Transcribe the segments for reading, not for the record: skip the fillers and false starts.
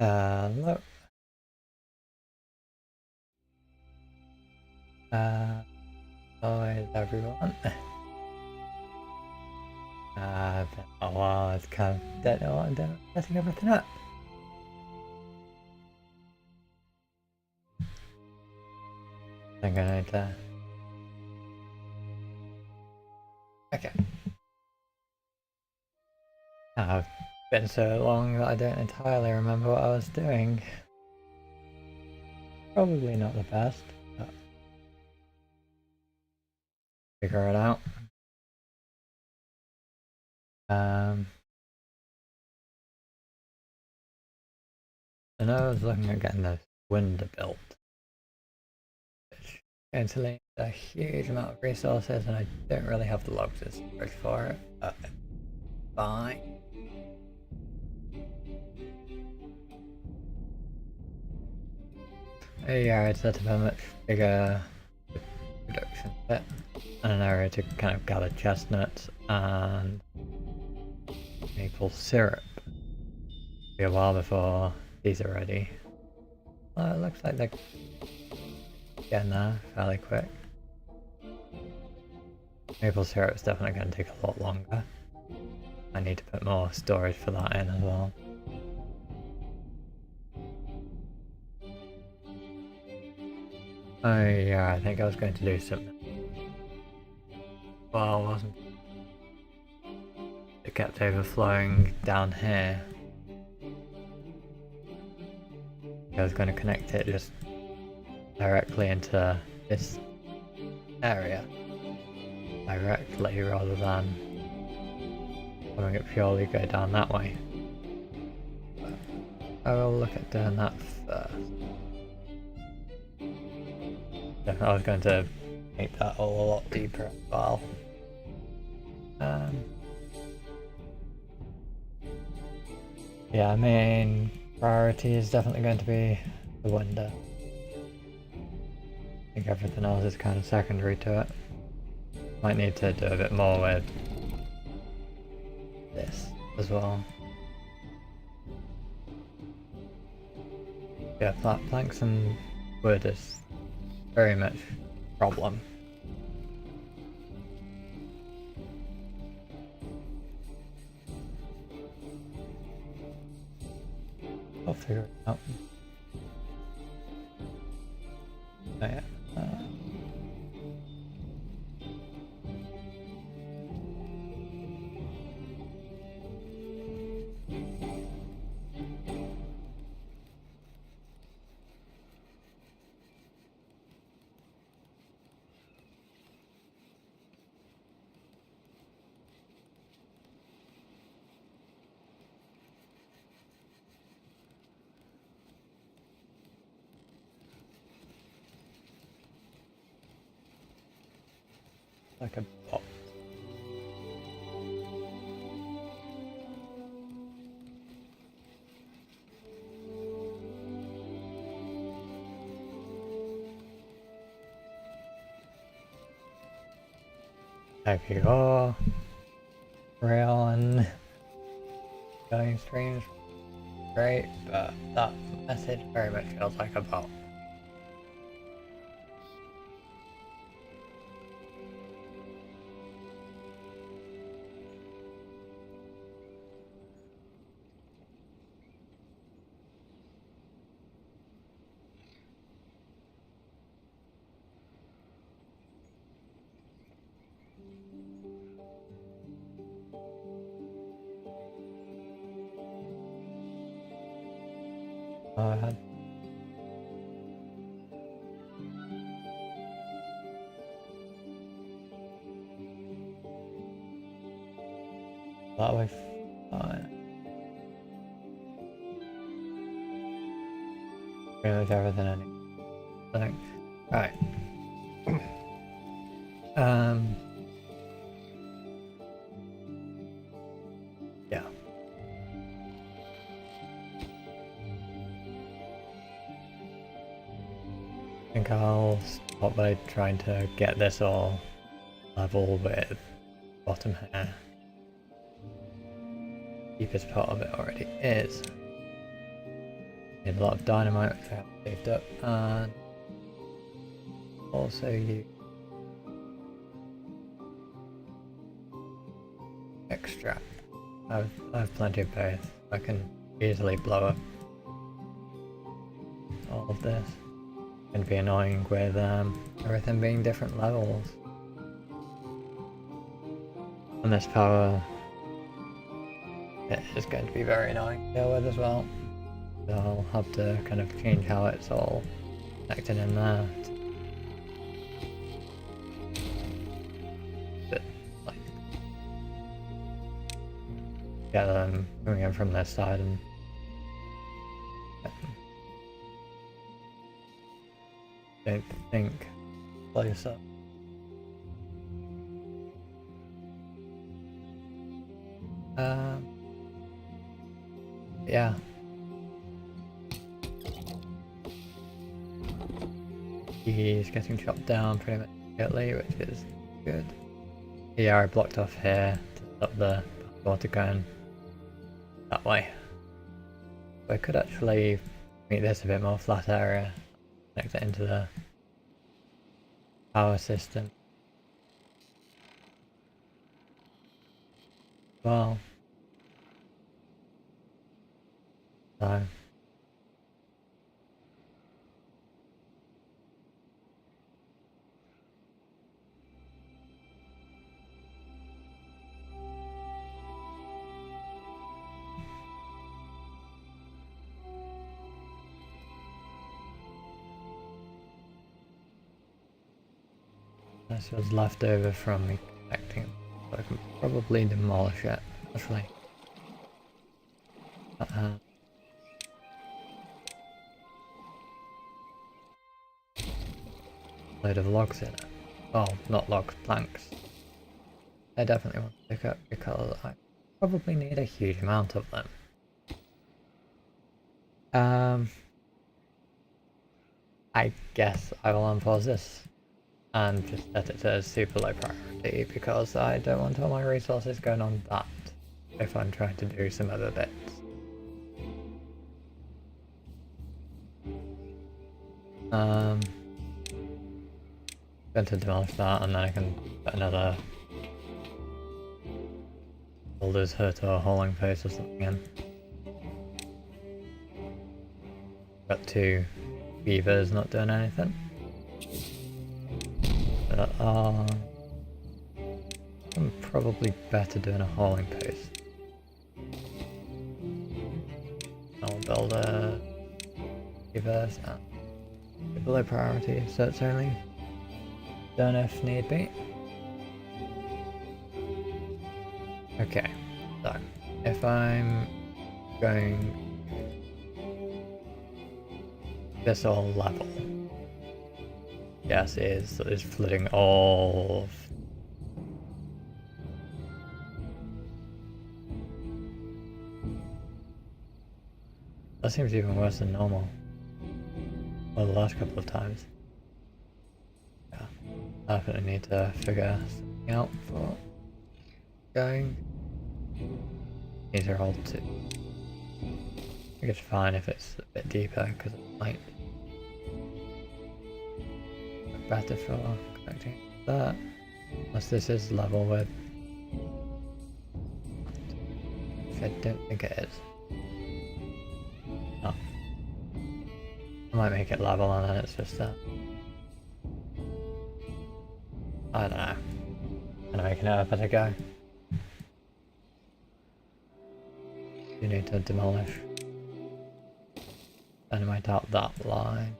Hello. How is everyone? Been a while, it's kind of don't know what I'm doing, setting everything up. I think I need to... Okay. I've been so long that I don't entirely remember what I was doing. Probably not the best, but figure it out. I know I was looking at getting the window built, which is going to need a huge amount of resources, and I don't really have the logs or storage for it, but fine. Yeah, I'd set up a much bigger production pit and an area to kind of gather chestnuts and maple syrup. It'll be a while before these are ready. Well, it looks like they're getting there fairly quick. Maple syrup is definitely going to take a lot longer. I need to put more storage for that in as well. Oh yeah, I think I was going to do something. Well, wasn't it? Kept overflowing down here. I was going to connect it just directly into this area directly rather than having it purely go down that way. But I will look at doing that first. I was going to make that all a lot deeper as well. Yeah, main priority is definitely going to be the window. I think everything else is kind of secondary to it. Might need to do a bit more with this as well. Yeah, planks and wood is very much a problem. I'll figure it out. Oh yeah. Like a bot. If you are real and going streams, great, but that message very much feels like a bot. I had that way fine. Pretty much everything I need. So, right. Yeah. I think I'll start by trying to get this all level with bottom here. Deepest part of it already is. Need a lot of dynamite, which I have saved up, and also use extract. I have plenty of both. I can easily blow up all of this. It can be annoying with everything being different levels. And this power, it is going to be very annoying to deal with as well. So I'll have to kind of change how it's all connected in there. But, like, get them coming in from this side and don't think closer. Yeah. He's getting chopped down pretty much immediately, which is good. Yeah, I blocked off here to stop the water going that way. So I could actually make this a bit more flat area, connect it into the power system. Well, so this was left over from me connecting, so I can probably demolish it, actually. Load of logs in it. Oh, not logs, planks. I definitely want to pick up because I probably need a huge amount of them. I guess I will unpause this and just set it to super low priority because I don't want all my resources going on that if I'm trying to do some other bits. Going to demolish that and then I can put another builder's hut or hauling post or something in. Got 2 beavers not doing anything. I'm probably better doing a hauling post. I'll build a beavers and below priority, so it's only done if need be. Okay, so if I'm going this all level, yes, is flooding all of that. Seems even worse than normal. Well, the last couple of times. Yeah, I definitely need to figure something out for going. These are all 2. I think it's fine if it's a bit deeper because it might be better for connecting that. Unless this is level with, which I don't think it is. Oh. I might make it level and then it's just that. I don't know. I'm making it up as I go. You need to demolish. Dynamite out that line.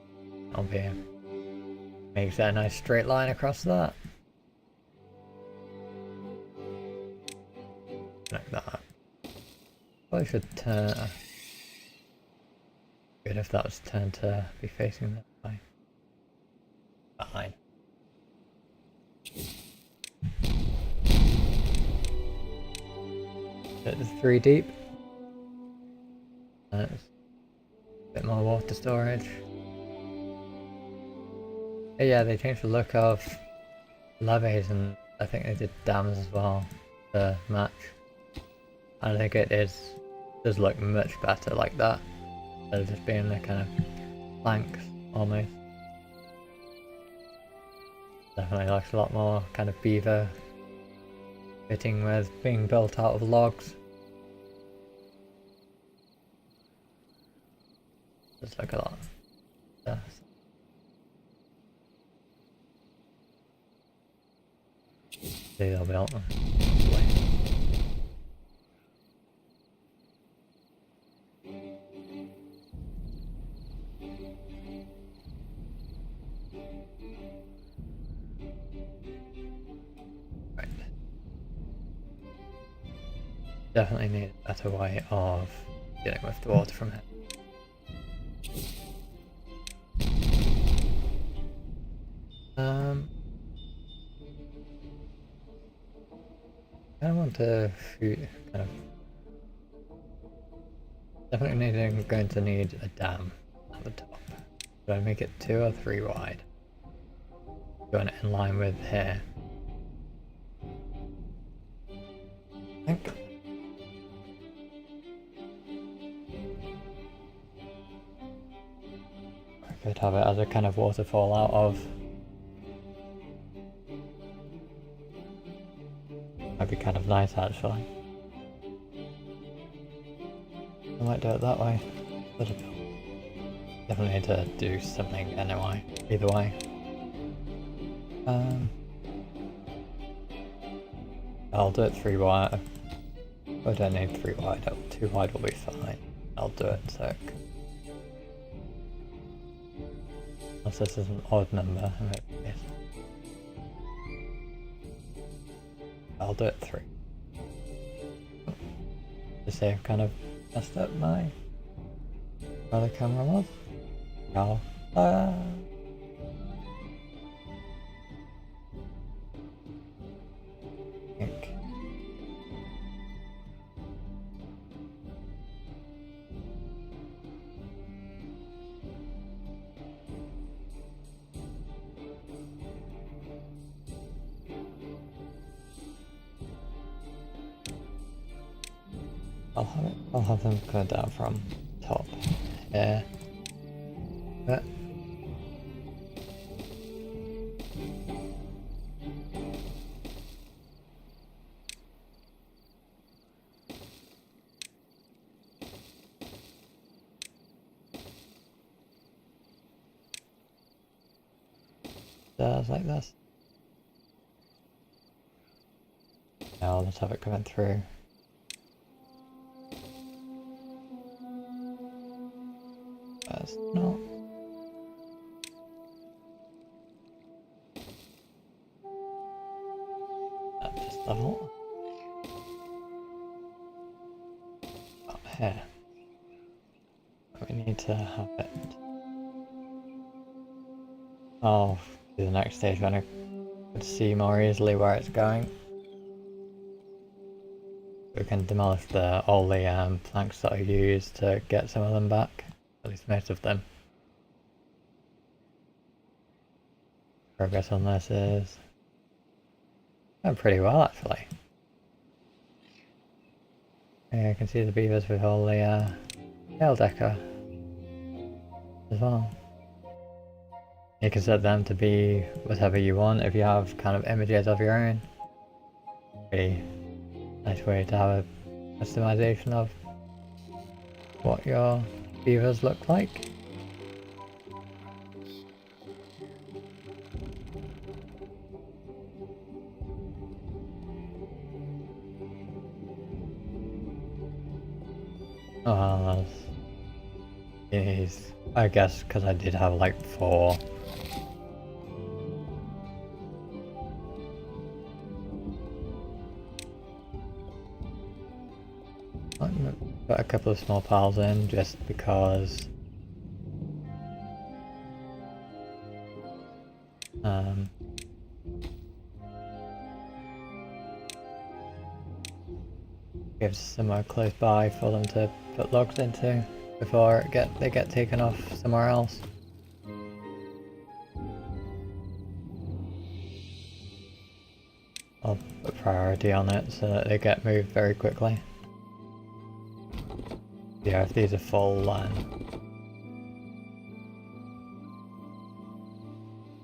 That'll be makes that a nice straight line across that. Like that. Probably should turn. Good if that was turned to be facing that way. Fine. It's 3 deep. That's a bit more water storage. Yeah, they changed the look of levees and I think they did dams as well to match. I think it does look much better like that. instead of just being the kind of planks almost. Definitely looks a lot more kind of beaver fitting with being built out of logs. Just look a lot. They'll build them. Right. Definitely need a better way of dealing with the water from here. I want to kind of definitely going to need a dam at the top. Should I make it 2 or 3 wide? Going in line with here. I think. I could have it as a kind of waterfall out of. Might be kind of nice actually. I might do it that way. Definitely need to do something anyway, either way. I'll do it 3 wide. I don't need 3 wide, 2 wide will be fine. I'll do it sec. Unless this is an odd number, I'll do it 3. To say I've kind of messed up my other camera was. Now, I'll have them go down from top here. But stairs like this. Now let's have it coming through. That's not. At this level. Up here. We need to have it. Oh, the next stage when I could see more easily where it's going. We can demolish all the planks that I used to get some of them back. At least most of them. Progress on this is going pretty well actually. Yeah, I can see the beavers with all the tail decker as well. You can set them to be whatever you want if you have kind of images of your own. Pretty nice way to have a customization of what your beavers look like. Oh, geez. I guess because I did have like 4. Put a couple of small piles in just because gives somewhere close by for them to put logs into before they get taken off somewhere else. I'll put priority on it so that they get moved very quickly. Yeah, if these are full, then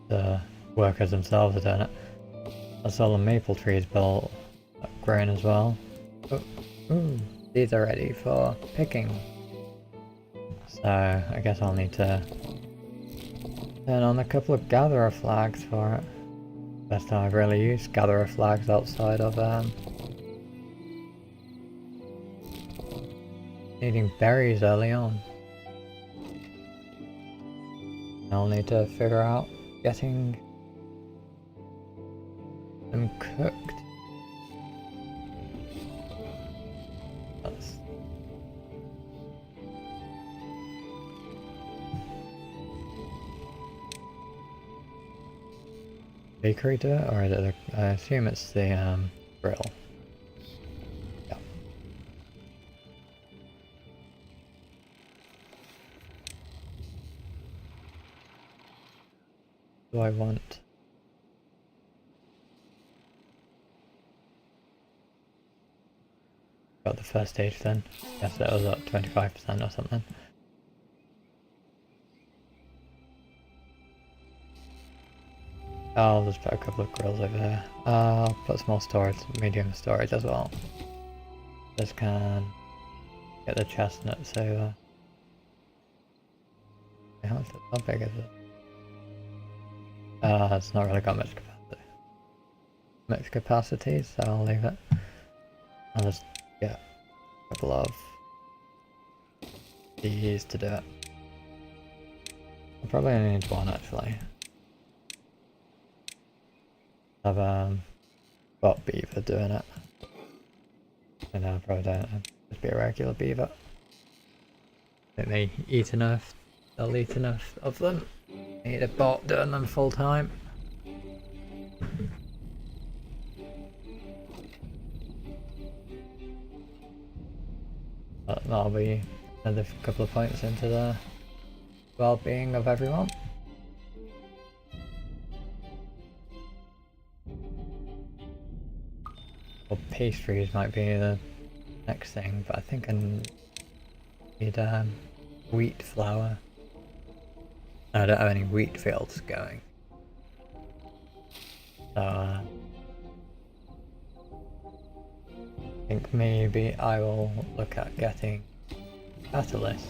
the workers themselves are doing it. That's all the maple trees built, grown as well. Oh, ooh, these are ready for picking. So I guess I'll need to turn on a couple of gatherer flags for it. First time I've really used gatherer flags outside of needing berries early on. I'll need to figure out getting them cooked. That's... bakery do it, or is it I assume it's the grill. Yeah. Do I want... got the first stage then? Guess that was at 25% or something. I'll just put a couple of grills over there. I'll put small storage, medium storage as well. Just can get the chestnuts over. How big is it? It's not really got much capacity, so I'll leave it. I'll just get a couple of these to do it. I'll probably only need one actually. I've got beaver doing it. And I probably don't. Just be a regular beaver. I think they eat enough. They'll eat enough of them. Need a bot doing them full time. But that'll be another couple of points into the well-being of everyone. Or pastries might be the next thing, but I think I need wheat flour. I don't have any wheat fields going. So I think maybe I will look at getting catalyst,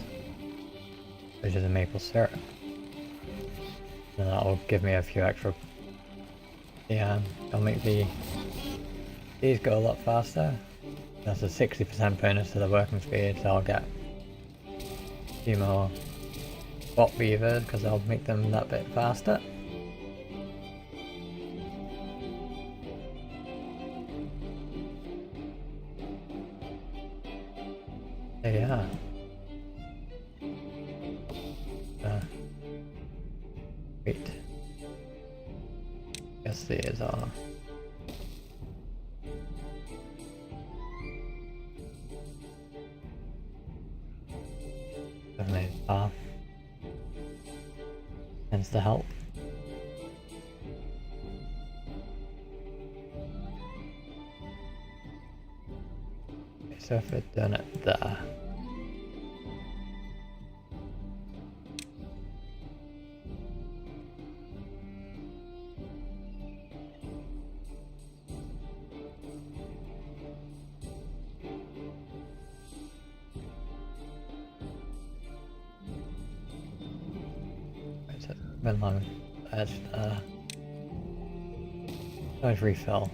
which is a maple syrup. And that will give me a few extra. Yeah, it'll make these go a lot faster. That's a 60% bonus to the working speed, so I'll get a few more bot beavers because I'll make them that bit faster. So yeah. Wait. Guess these are. Definitely half. Tends to help. Okay, so if we've done it there. Been long edge there. Nice refill.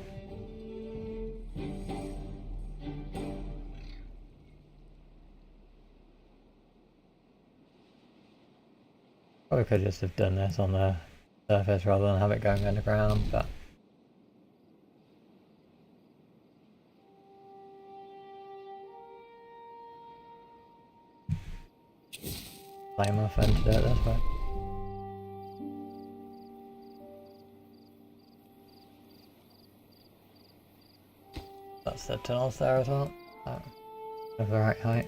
Probably could just have done this on the surface rather than have it going underground, but blame my friend to do it this way. That's the tunnels there as well. Oh, of the right height.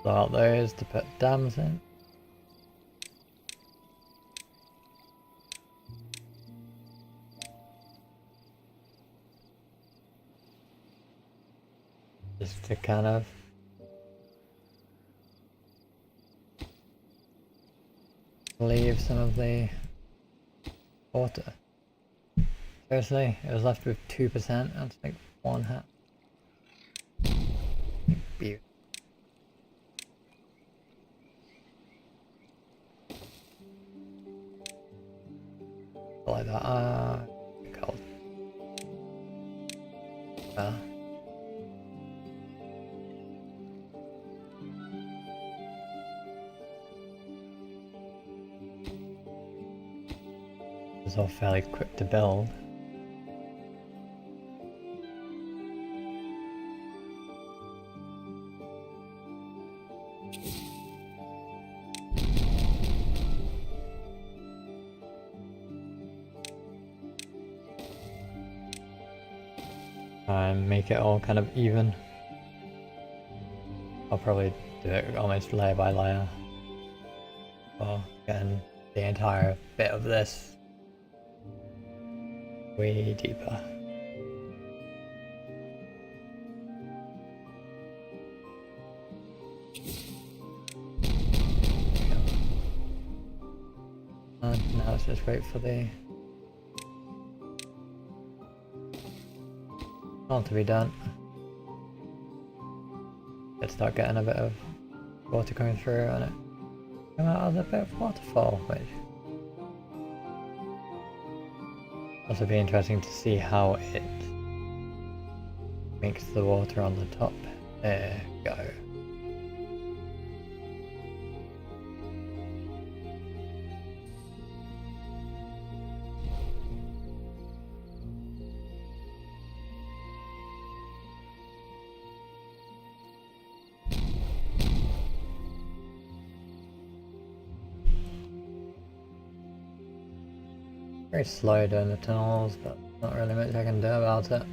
Blow out those to put dams in. Just to kind of leave some of the water. Seriously, it was left with 2%. That's like 1 hat. Beautiful. Like that. Cold. It's all fairly quick to build. And make it all kind of even. I'll probably do it almost layer by layer. Or getting the entire bit of this way deeper. And now let's just wait for the all to be done. Let's start getting a bit of water coming through and it come out as a bit of waterfall, which also be interesting to see how it makes the water on the top. There we go. Very slow doing the tunnels, but not really much I can do about it.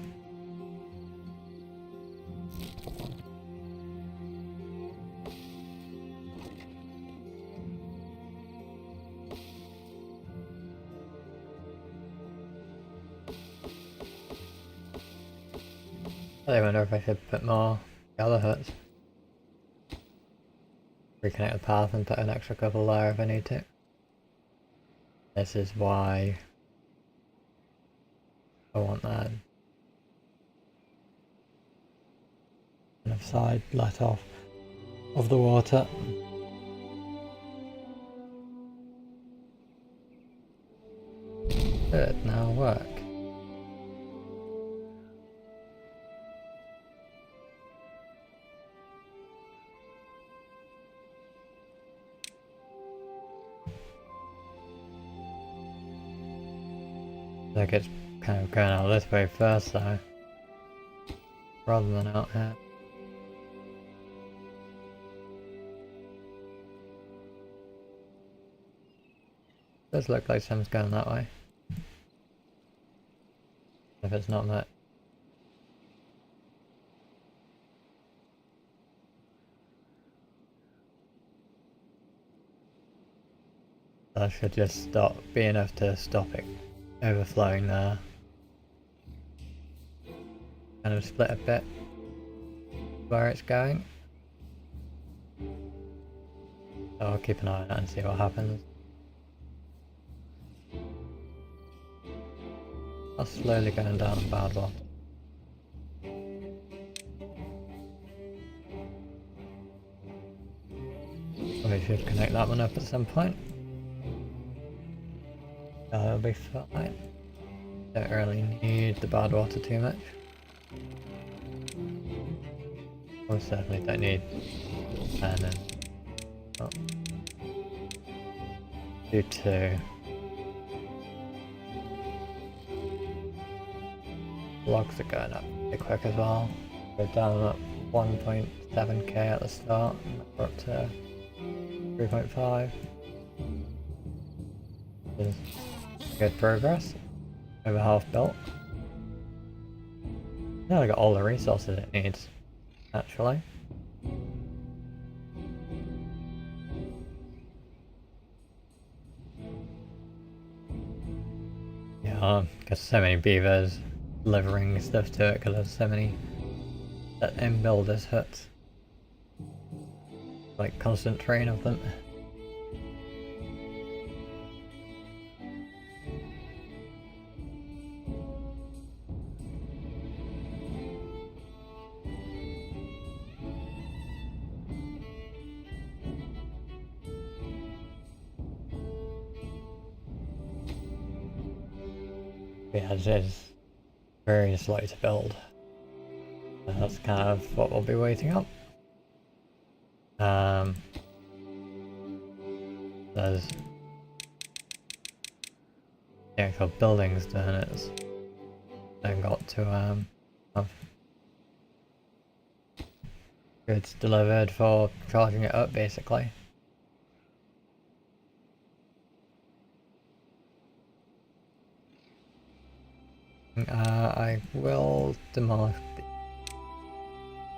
I wonder if I should put more gather huts. Reconnect the path and put an extra couple there if I need to. This is why I want that kind of side let off of the water. Good, now work. Like it's kind of going out this way first though, rather than out here. Does look like someone's going that way. If it's not that. That should just be enough to stop it overflowing there. Kind of split a bit where it's going. So I'll keep an eye on it and see what happens. I'm slowly going down the bad one. We should connect that one up at some point. That'll be fine. Don't really need the bad water too much. We certainly don't need and then do 2. Logs are going up pretty quick as well. We're down at 1.7k at the start, and we're up to 3.5. Good progress. Over half built. Now I got all the resources it needs, actually. Yeah, got so many beavers delivering stuff to it because there's so many in-builders huts. Like constant train of them. Yeah, it is very slow to build. So that's kind of what we'll be waiting on. There's the actual buildings doing it. Then got to have goods delivered for charging it up, basically. I will demolish the...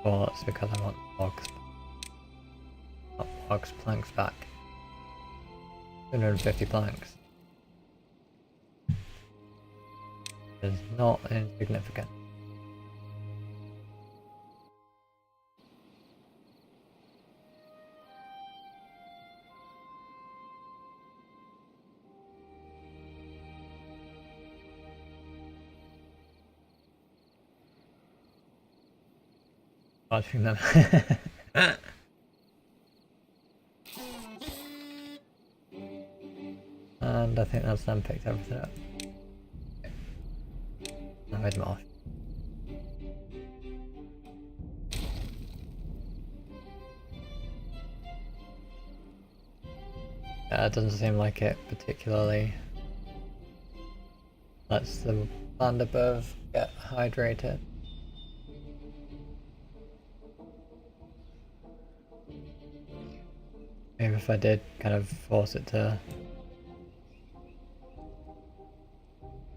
Well, that's because I want logs. Not logs, planks back. 250 planks. Is not insignificant. Watching them. And I think that's them picked everything up. Now where's Marsh? Yeah, it doesn't seem like it particularly lets the land above get hydrated. Maybe if I did kind of force it to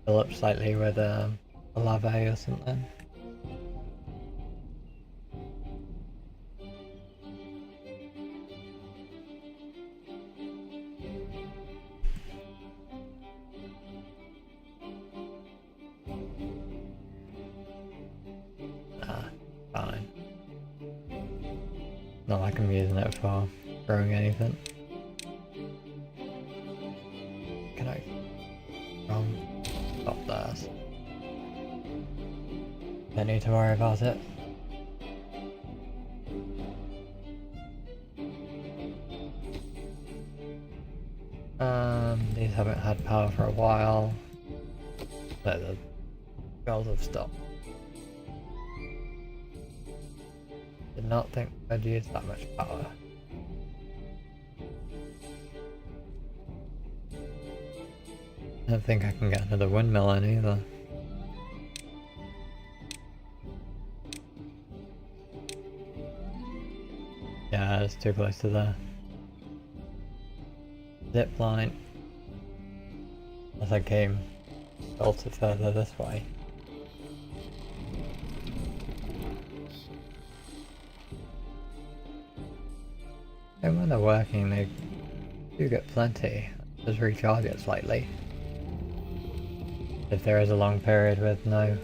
fill up slightly with a lava or something. Fine. Not like I'm using it for growing anything. Can I stop there? Don't need to worry about it. These haven't had power for a while. But the girls have stopped. Did not think I'd use that much power. I don't think I can get another windmill in either. Yeah, it's too close to the zip line. As I came built it further this way. And when they're working, they do get plenty. Just recharge it slightly. If there is a long period with no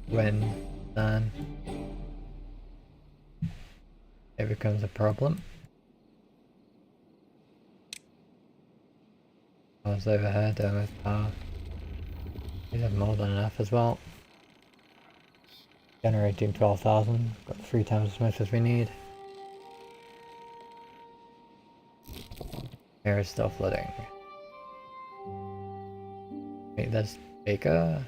wind, then it becomes a problem. I was over here doing with power. These have more than enough as well. Generating 12,000, got 3 times as much as we need. Here is still flooding. Wait, that's bigger?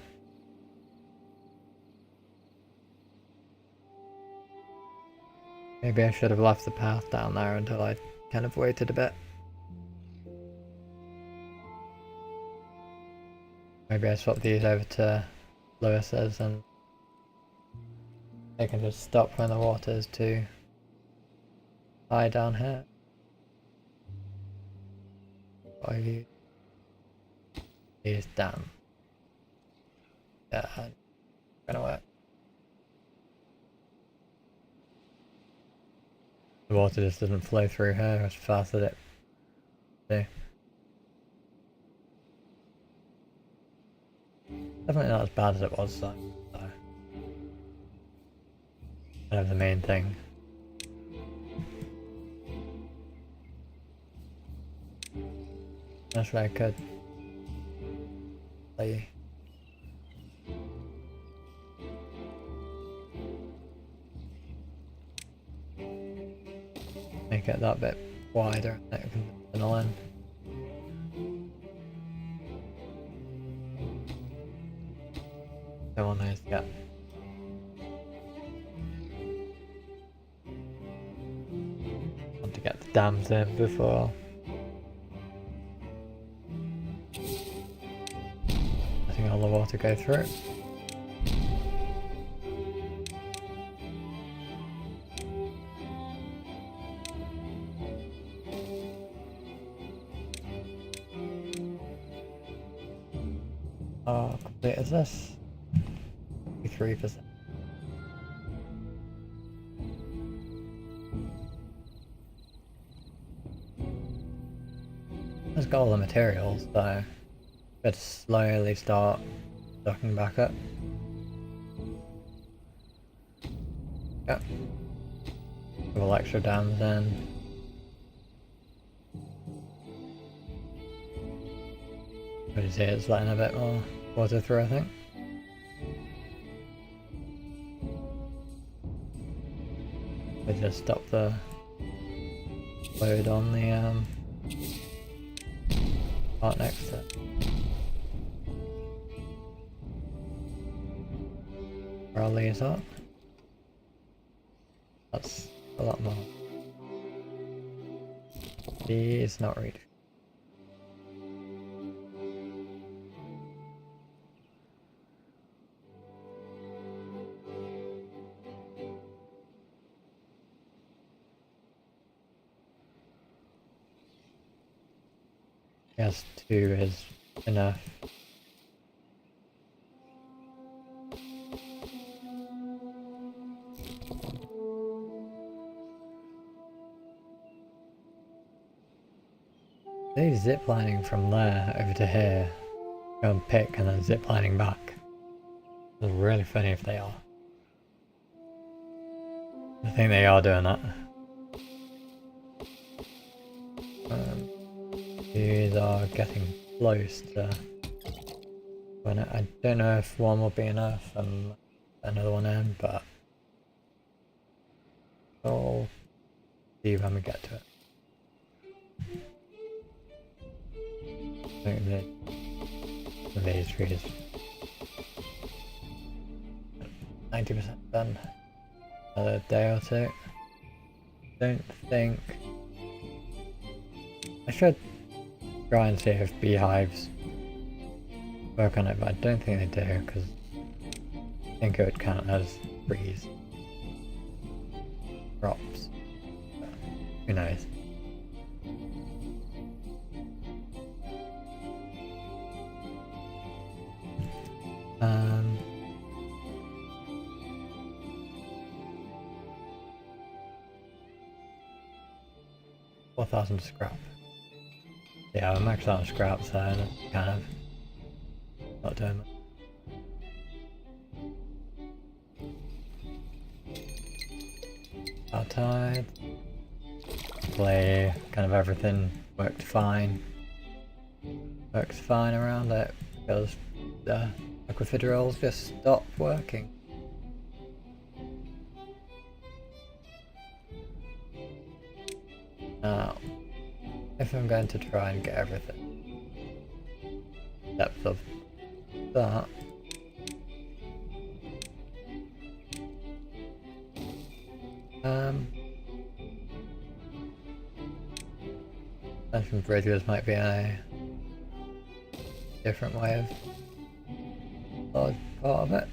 Maybe I should have left the path down there until I kind of waited a bit. Maybe I swap these over to Lewis's and they can just stop when the water is too high down here. I use dam. Yeah, gonna work. The water just doesn't flow through here as fast as it do. Definitely not as bad as it was, so kind of the main thing. That's where I could play. Make it that bit wider and it can tunnel in. on those yet. Want to get the dams in before letting all the water go through. How complete is this? 53%. It's got all the materials, so let's slowly start stocking back up. Yep. Couple extra dams in. But you see it's letting a bit more water through, I think. We just stop the load on the part next to it. Where all these are. That's a lot more. These not reach. Yes, 2 is enough. They ziplining from there over to here, go and pick and then ziplining back. It's really funny if they are. I think they are doing that. These are getting close to when I don't know if one will be enough and another one in, but we'll see when we get to it. I think the these trees 90% done. Another day or two. Don't think I should try and see if beehives work on it, but I don't think they do because I think it would count as trees. Crops. But who knows? $4,000 scrap. Yeah, I'm maxed out on scrap, so that's kind of not doing much. Outside, play, kind of everything worked fine. Works fine around it because the aquifidrils just stopped working. Now, if I'm going to try and get everything, depth of that, suspension bridges might be a different way of large part of it.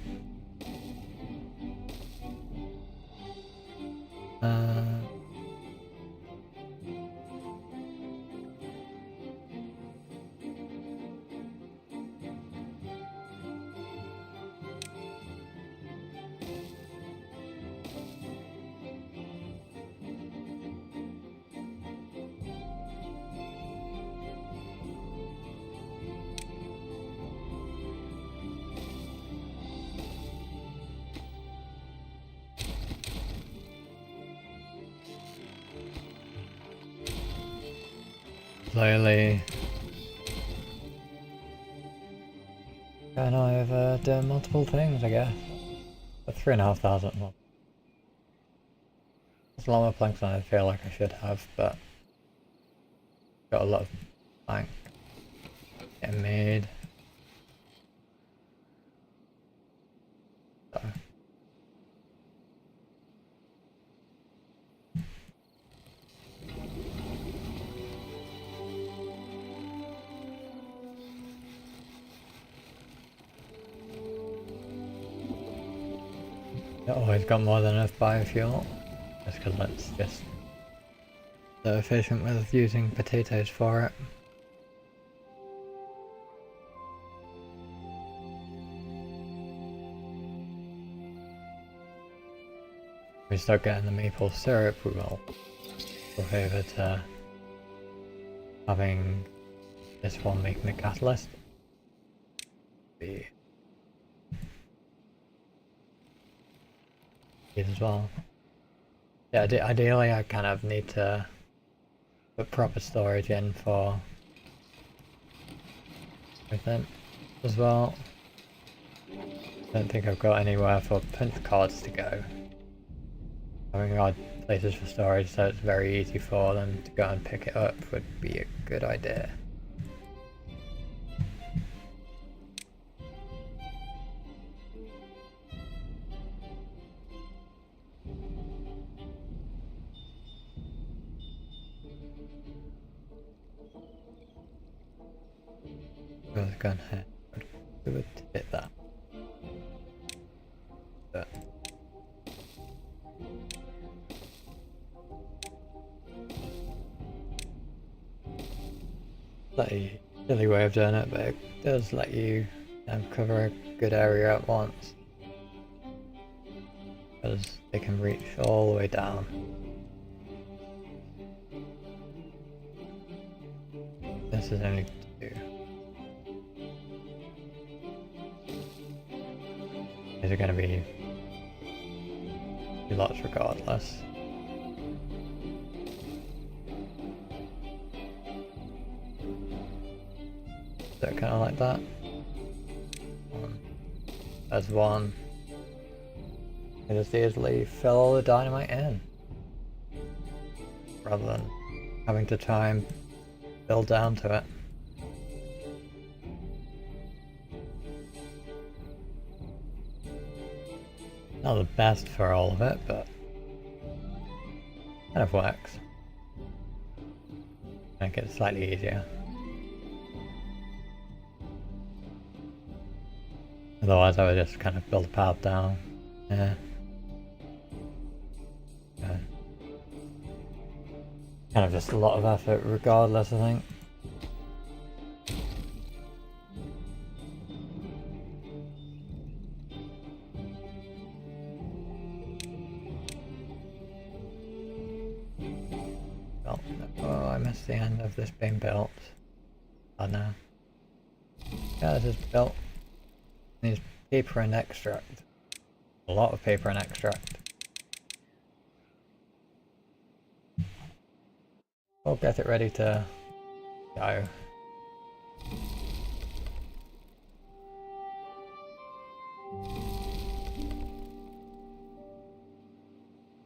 Slowly going over doing multiple things, I guess. But 3,500 more. It's a lot more planks than I feel like I should have, but got a lot of plank getting made. always got more than enough biofuel. Just because it's just so efficient with using potatoes for it. If we start getting the maple syrup, we will go over to having this one making the catalyst. Be as well. Yeah, ideally I kind of need to put proper storage in for everything as well. Don't think I've got anywhere for punch cards to go. Having odd places for storage so it's very easy for them to go and pick it up would be a good idea. I was going ahead. We would hit that. But slightly silly way of doing it, but it does let you cover a good area at once. Because they can reach all the way down. This is only 2. These are going to be lots regardless. So kind of like that. There's one. I just easily fill all the dynamite in. Rather than having to try and build down to it. Not the best for all of it, but kind of works. Make it slightly easier. Otherwise I would just kind of build a path down. Yeah. Kind of just a lot of effort regardless, I think. Oh, I missed the end of this being built. Oh no. Yeah, this is built. Needs paper and extract. A lot of paper and extract. We'll get it ready to go.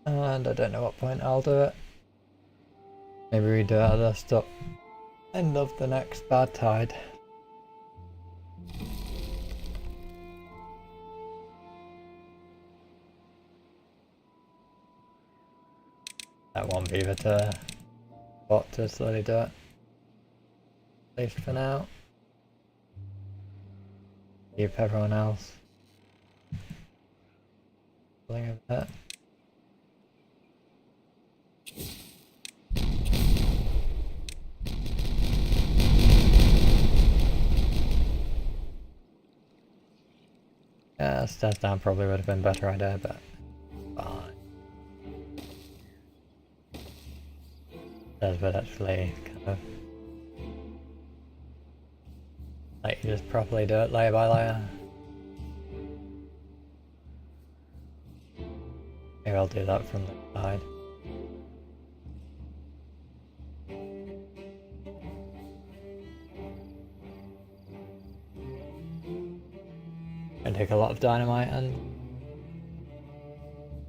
And I don't know what point I'll do it. Maybe we do it at the end of the next bad tide. That one beaver to bot to slowly do it. At least for now. Keep everyone else pulling over there. Yeah, stairs down probably would have been a better idea, but fine. Stairs would actually kind of let you just properly do it layer by layer. Maybe I'll do that from the side. And take a lot of dynamite and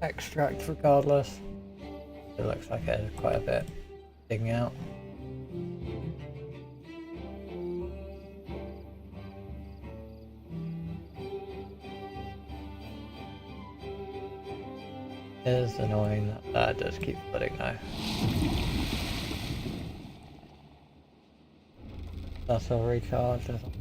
extract regardless. It looks like it is quite a bit digging out. It is annoying that that does keep flooding now. That's all recharged, I think.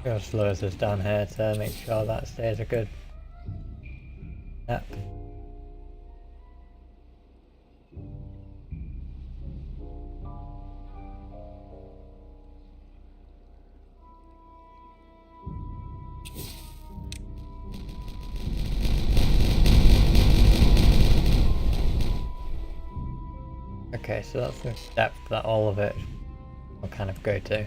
Just slow this down here to make sure that stays a good depth. Okay, so that's the depth that all of it will kind of go to.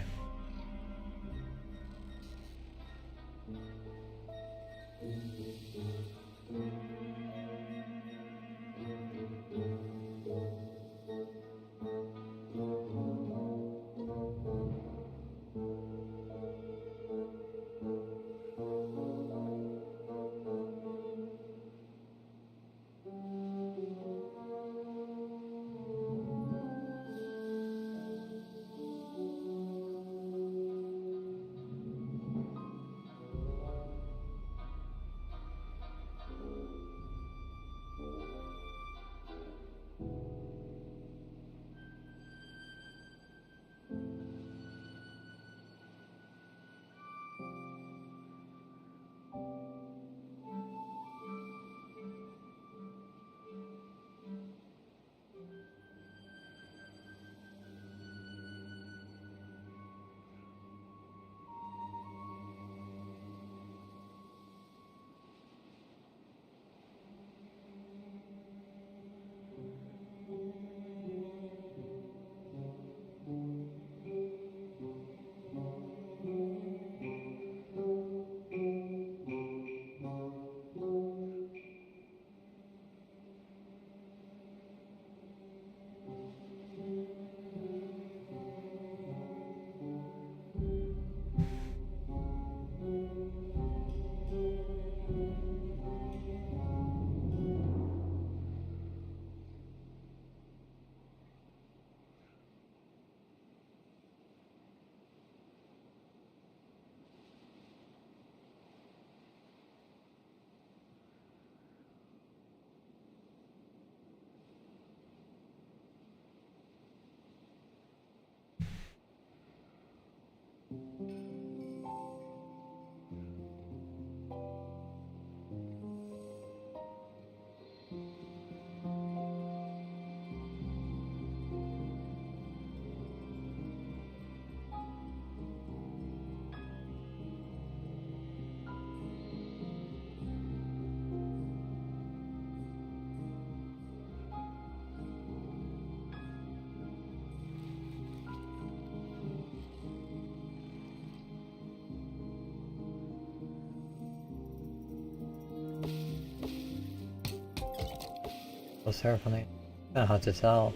Well, syrup on it. It's kind of hard to tell.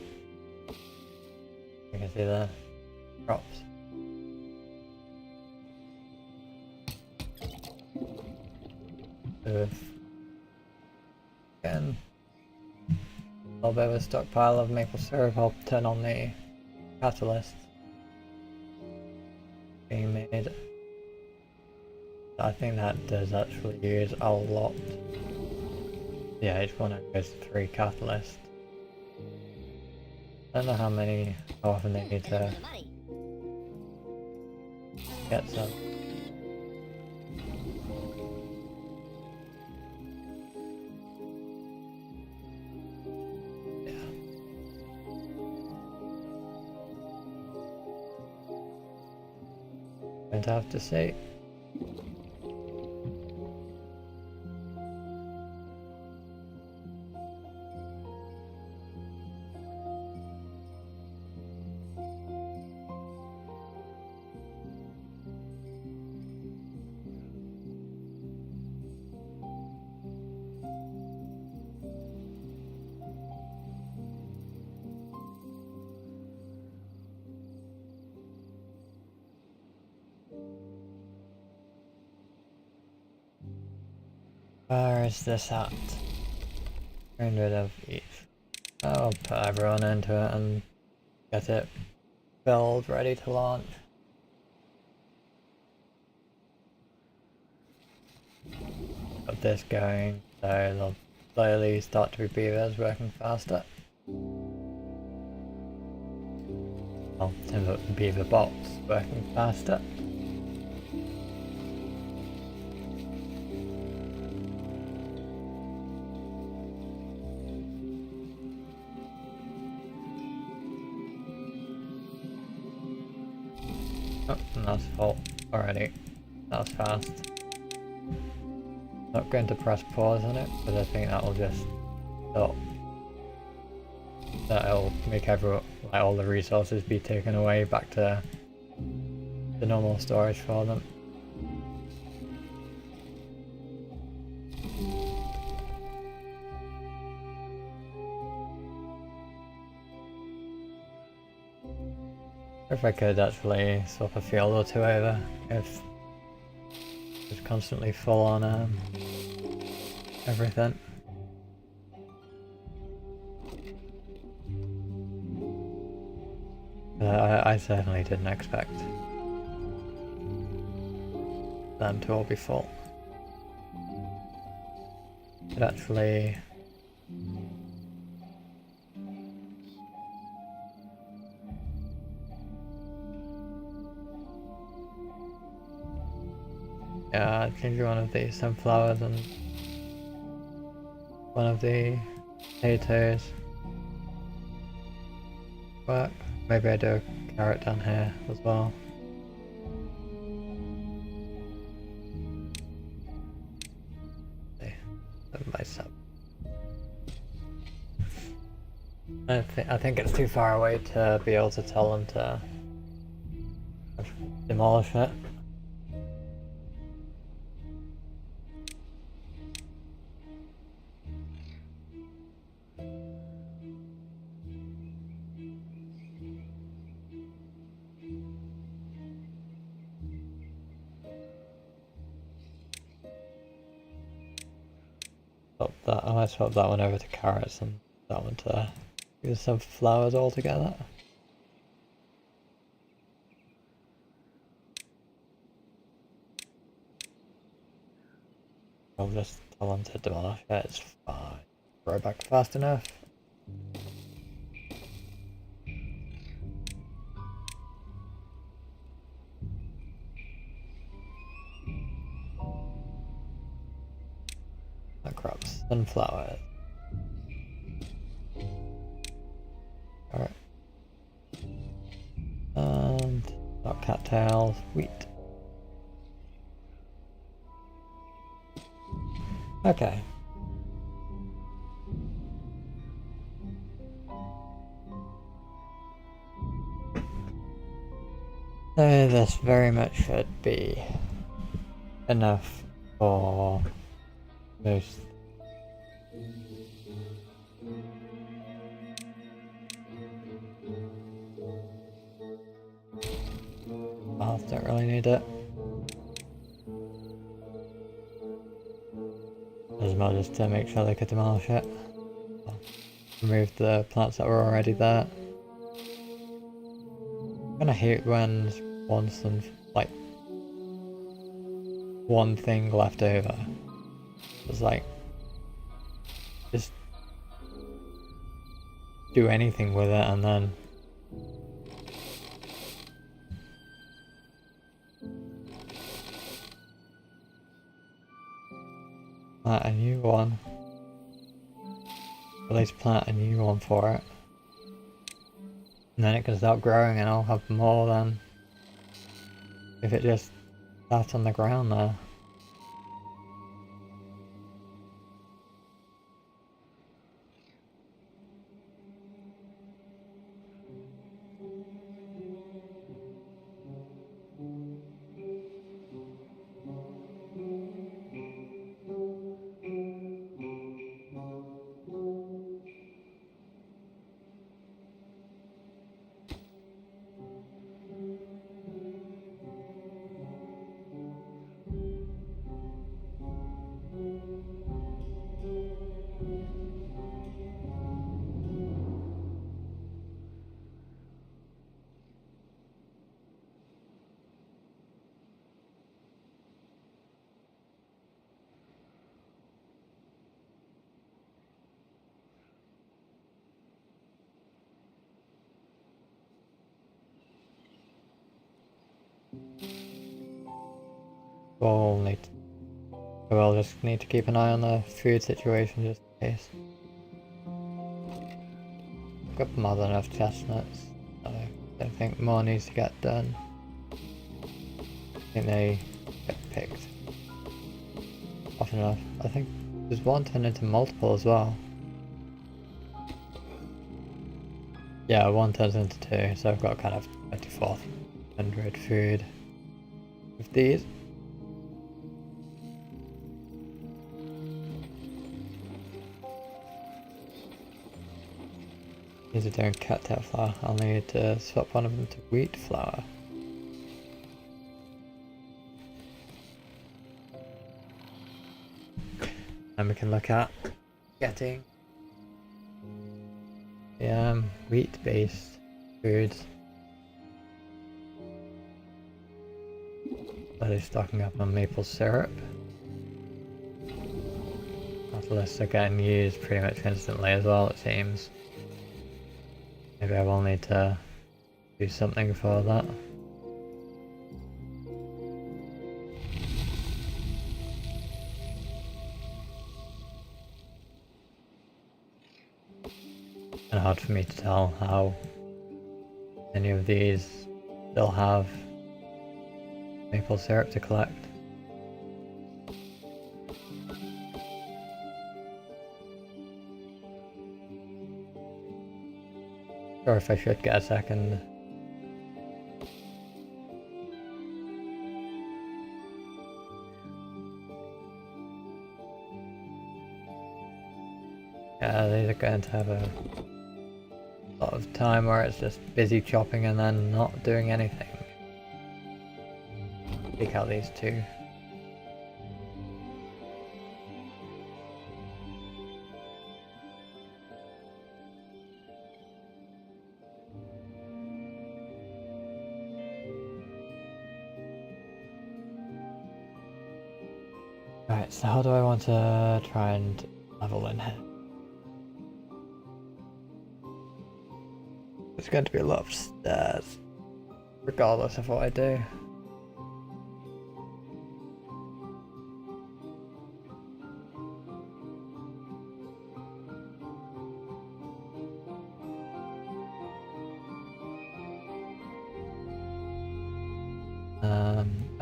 You can see the drops. Again, a little bit of a stockpile of maple syrup. I'll turn on the catalyst being made. I think that does actually use a lot. Yeah, each one goes to 3 catalysts. I don't know how often they need to get some. Yeah. Going to have to see. Where is this at? 300 of each. I'll put everyone into it and get it build ready to launch. Got this going, so they'll slowly start to be beavers working faster. Well, beaver bots working faster. Oh, and that's full already. That was fast. Not going to press pause on it, but I think that will just stop. That'll make all the resources be taken away back to the normal storage for them. If I could actually swap a field or two over, if it's constantly full on everything. I certainly didn't expect them to all be full. But actually, yeah, I'd change one of the sunflowers and one of the potatoes. Work. Maybe I do a carrot down here as well. Myself. I think it's too far away to be able to tell them to demolish it. I might swap that one over to carrots and that one to use some flowers altogether. I'll just tell them to demolish it, it's fine. Grow back fast enough. That crops sunflowers. Alright. And not cattails, wheat. Okay. So this very much should be enough for most. Don't really need it. As well just to make sure they could demolish it. I'll remove the plants that were already there. I'm gonna hate when like one thing left over. It's like just do anything with it and then plant a new one. At least plant a new one for it. And then it can start growing and I'll have more than if it just sat on the ground there. We'll just need to keep an eye on the food situation just in case. I've got more than enough chestnuts, so I don't think more needs to get done. think they get picked often enough. I think there's one turned into multiple as well. Yeah, one turns into two, so I've got kind of 2400 food with these. These are doing cattail flour. I'll need to swap one of them to wheat flour. And we can look at getting the wheat-based foods. Really stocking up on maple syrup. Catalysts are getting used pretty much instantly as well, it seems. Maybe I will need to do something for that. Kind of hard for me to tell how any of these still have maple syrup to collect. Or if I should get a second. Yeah, these are going to have a lot of time where it's just busy chopping and then not doing anything. Pick out these two. Right, so how do I want to try and level in here? There's going to be a lot of stairs, regardless of what I do.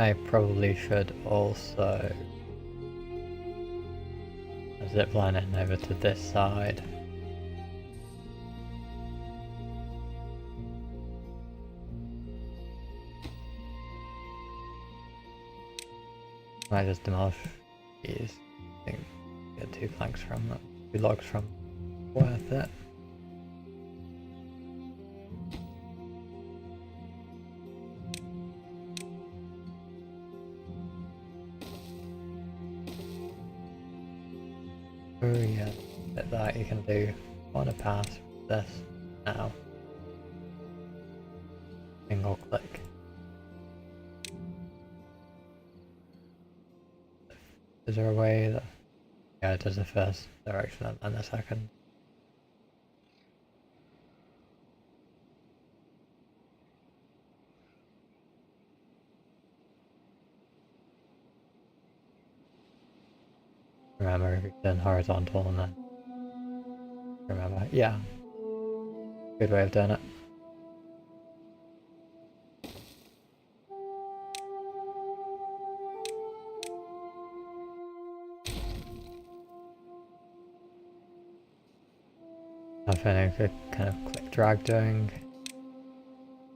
I probably should also zip line in over to this side. I just demolish these. I think get 2 planks from that. 2 logs from worth it. Oh yeah, bit that you can do on a pass with this now. Single click. Is there a way that... Yeah, it does the first direction and the second. Remember, if you turn horizontal and then... Remember, yeah. Good way of doing it. I think I could kind of click drag doing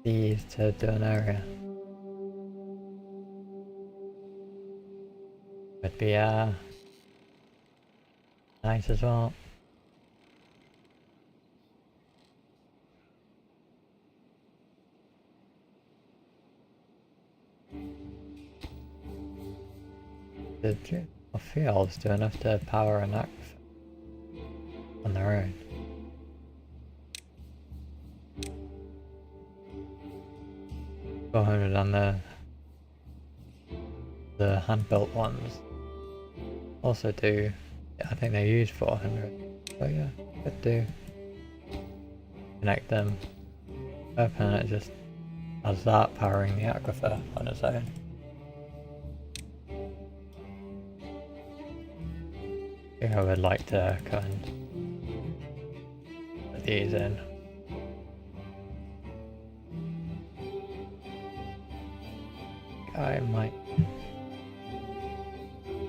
these to do an area. Would be nice as well. Did you? I feel do enough to power an act on their own. $400 on the hand-built ones. Also do, yeah, I think they use 400. So yeah, could do. Connect them up and it just has that powering the aquifer on its own. I think I would like to come and put these in. I might do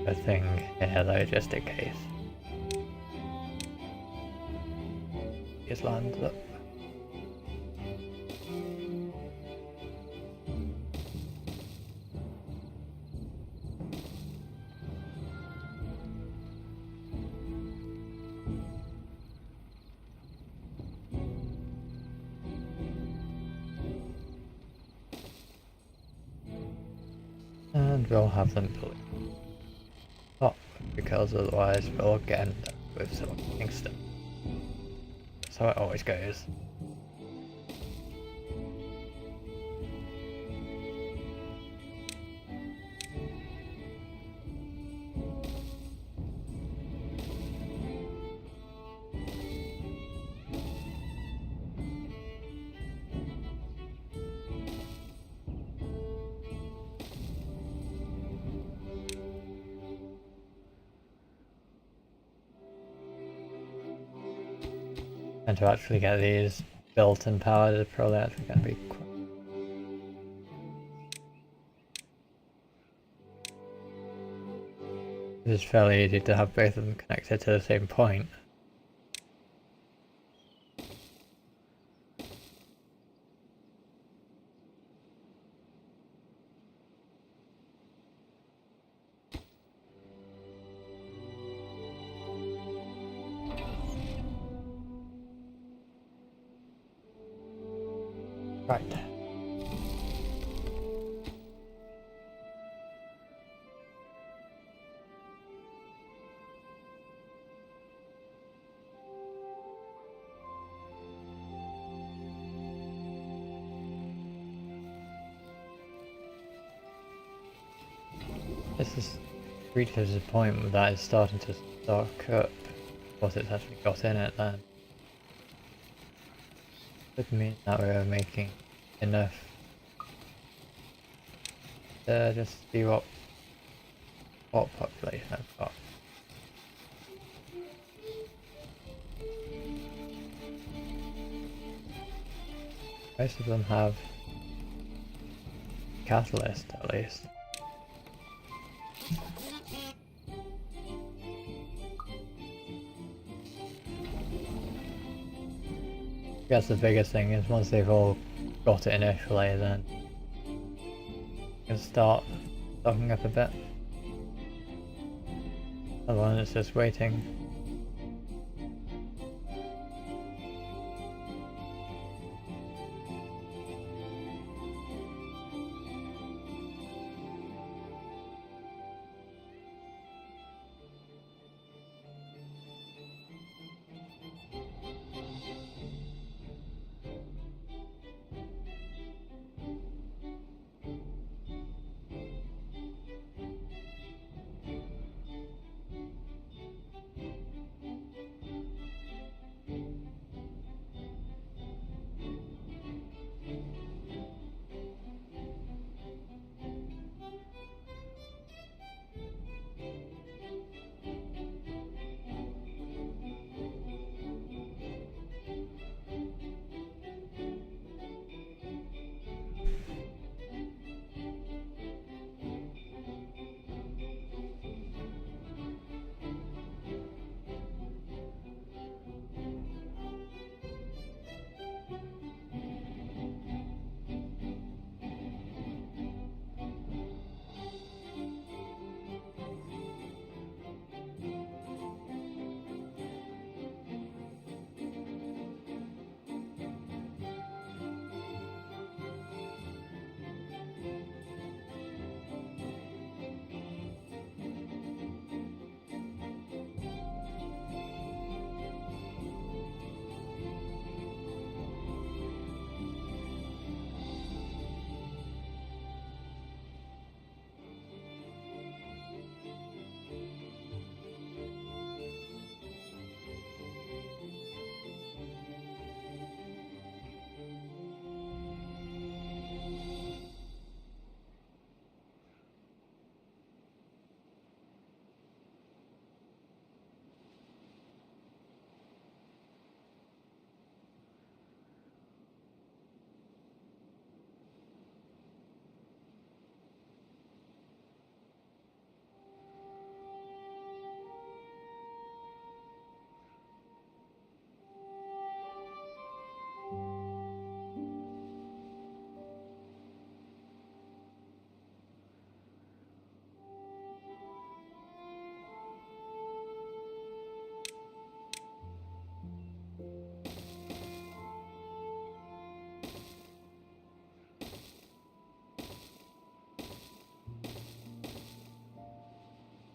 a thing here though, just in case. Just lands up. And we'll have them pull it up, because otherwise we'll get end up with some Kingston. That's how it always goes. And to actually get these built and powered is probably actually going to be quite... It's fairly easy to have both of them connected to the same point. Right. This is reaches a point that is starting to stock up what it's actually got in it then. Would mean that we're making enough to just see what population I've got. Most of them have catalyst at least. I guess the biggest thing is once they've all got it initially, then you can start stocking up a bit. Otherwise it's just waiting.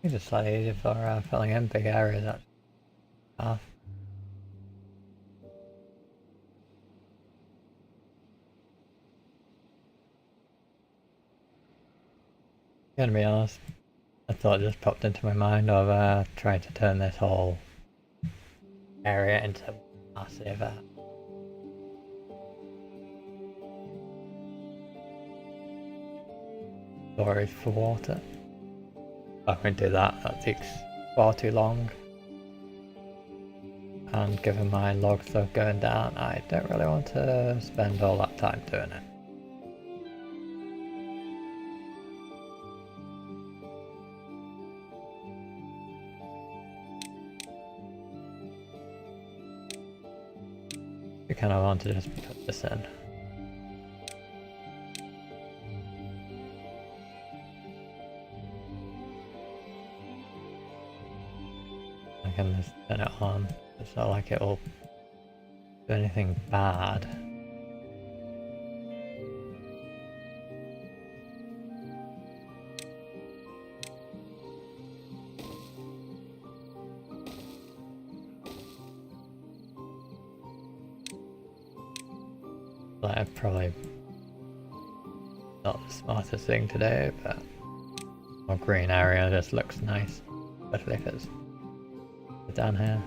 think it's slightly easier for filling in big areas actually. Half. Gonna be honest, a thought just popped into my mind of trying to turn this whole area into massive storage for water. If I can do that, that takes far too long. And given my logs are going down, I don't really want to spend all that time doing it. I kind of want to just put this in. I can just turn it on. It's not like it'll do anything bad. Like, probably not the smartest thing to do, but more green area just looks nice, especially if it's down here.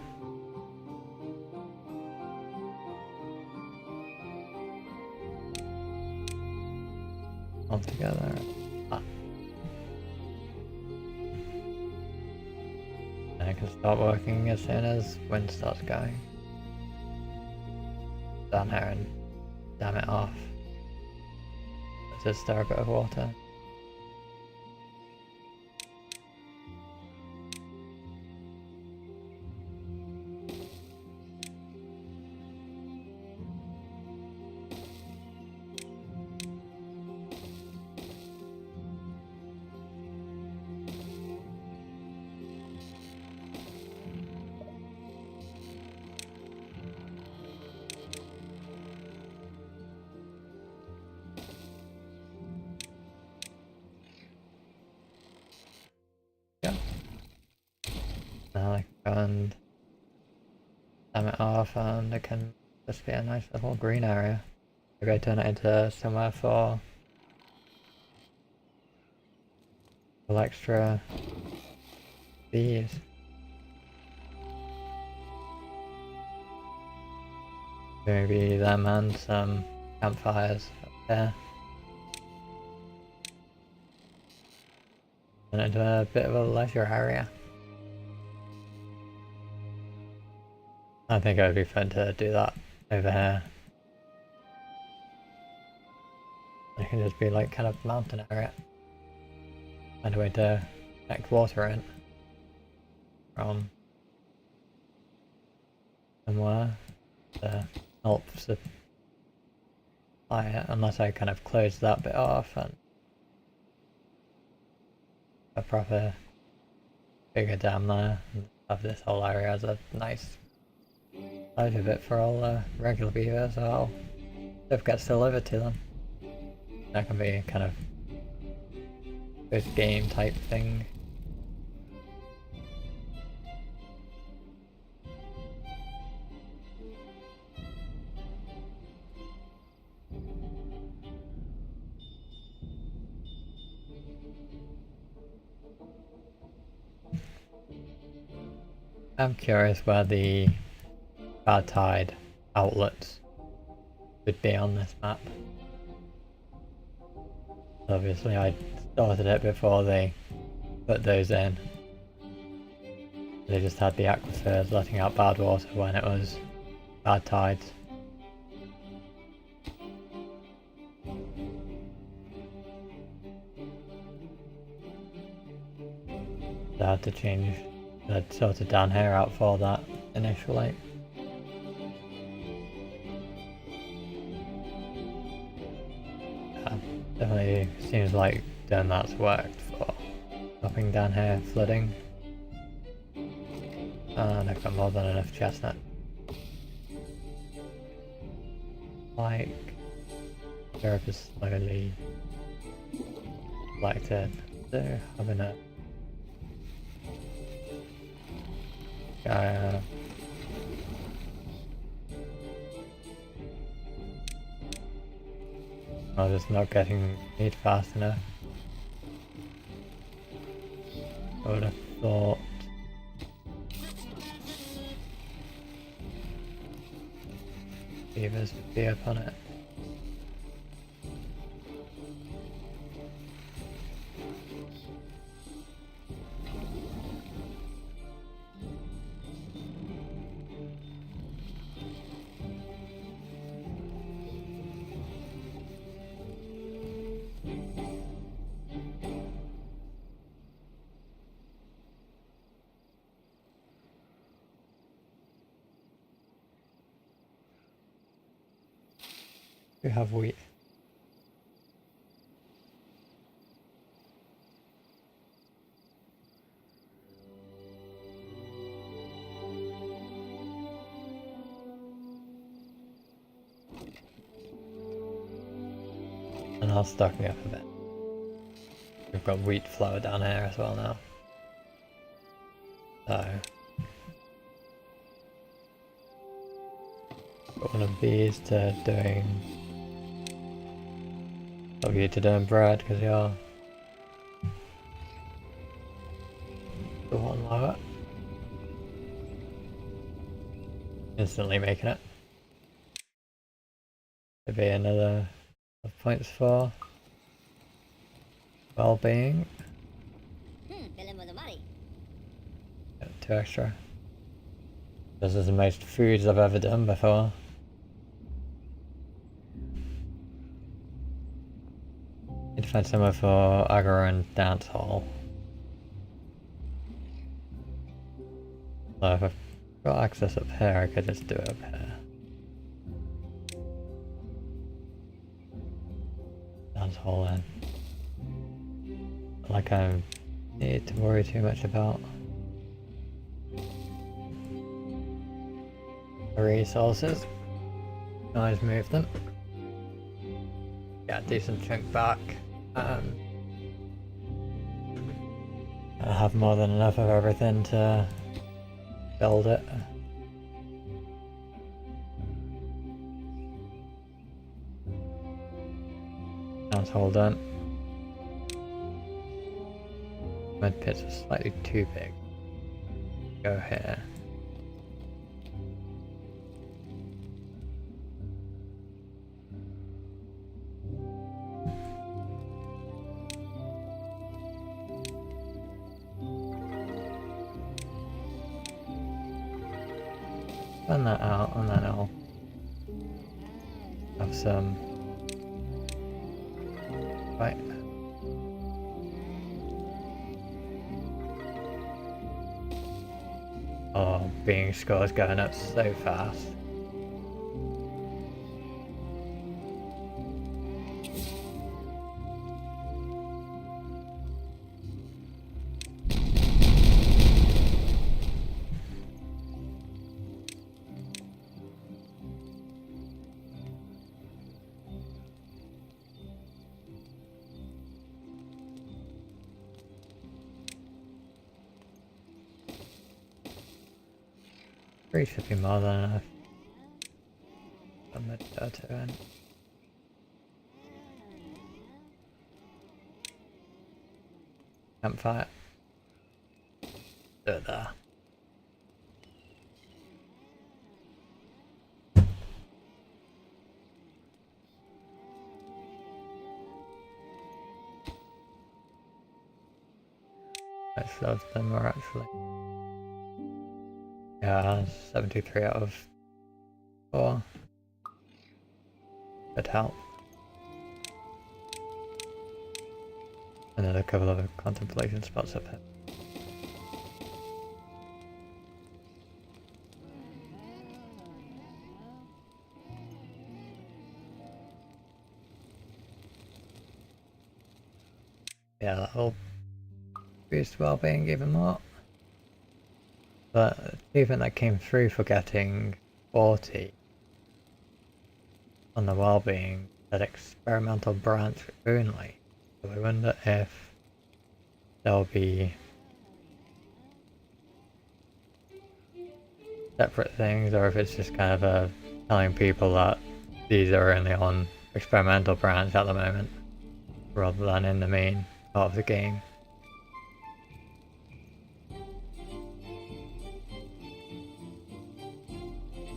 All together. Ah. And I can start working as soon as wind starts going. Down here and dam it off. Let's just stir a bit of water. Now I can dam it off and it can just be a nice little green area. Maybe I turn it into somewhere for extra bees. Maybe them and some campfires up there. And into a bit of a leisure area. I think it would be fun to do that over here. It can just be like kind of mountain area. Find a way to connect water in from somewhere to help supply it, unless I kind of close that bit off and a proper bigger dam there and have this whole area as a nice pleasure bit for all regular beavers, so I'll stuff gets delivered to them. That can be kind of this game type thing. I'm curious where the bad tide outlets would be on this map. Obviously I started it before they put those in. They just had the aquifers letting out bad water when it was bad tides. They had to change the sort of down here out for that initially. Definitely seems like doing that's worked for stopping down here flooding. And I've got more than enough chestnut. Like, syrup is slowly collected. So having a I was just not getting meat fast enough. I would have thought. Beavers would be up on it. We have wheat. And I'll stock me up a bit. We've got wheat flour down here as well now. So got one of these to doing you to doing bread because you're the one lower. Instantly making it. Maybe another points for wellbeing. 2 extra. This is the most foods I've ever done before. Need to find somewhere for aggro and dance hall. So if I've got access up here, I could just do it up here. Dance hall then. Not like I need to worry too much about the resources. I just move them. Yeah, decent chunk back. I have more than enough of everything to build it. That's all done. Mud pits are slightly too big. Go here. Run that out and then I'll have some. Right. Oh, being scores going up so fast. Three should be more than enough. I'm at Tatsu end. Campfire. Do it there. Most of them are actually. Yeah, 73 out of 4. Could help. And then a couple of contemplation spots up here. Yeah, that'll boost wellbeing even more. But even that came through for getting 40 on the wellbeing, that experimental branch only. So I wonder if there'll be separate things, or if it's just kind of telling people that these are only on experimental branch at the moment, rather than in the main part of the game.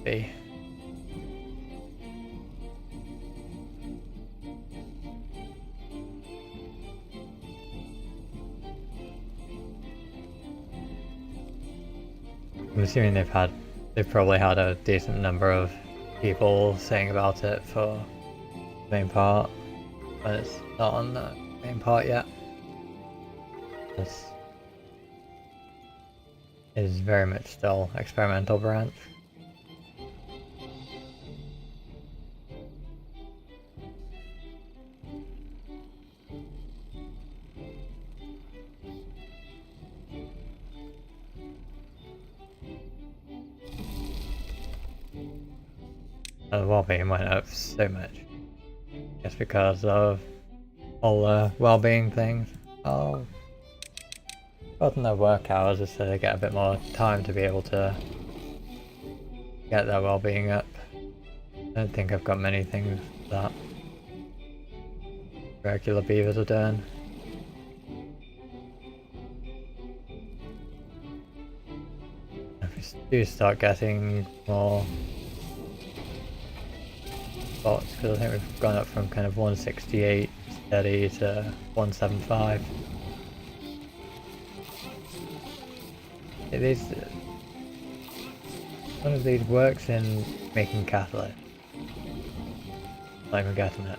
See. I'm assuming they've probably had a decent number of people saying about it for the main part, but it's not on the main part yet. This is very much still experimental branch. The wellbeing went up so much. Just because of all the wellbeing things. Oh, other than their work hours, just so they get a bit more time to be able to get their wellbeing up. I don't think I've got many things that regular beavers are doing. If we do start getting more spots, because I think we've gone up from kind of 168 steady to 175. One of these works in making catalyst. Not even getting it.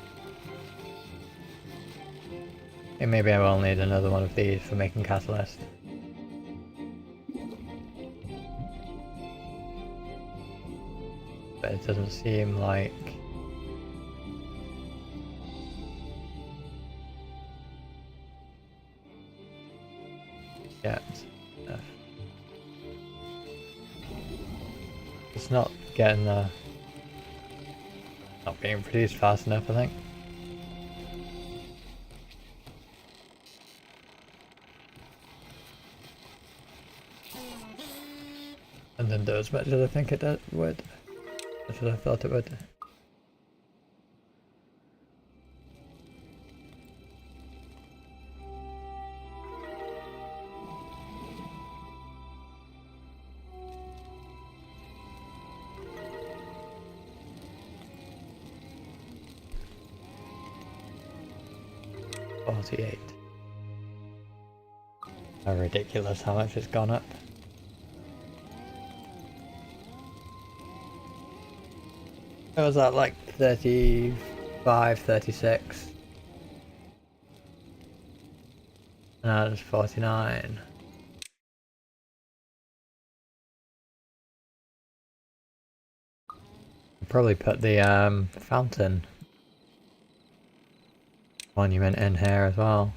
And maybe I will need another one of these for making catalyst. But it doesn't seem like yet. It's not getting not being produced fast enough, I think. And then do as much as I think it would. As I thought it would. $48. How ridiculous how much it's gone up. It was at like 35, 36. And now it's 49. I'll probably put the fountain monument in here as well.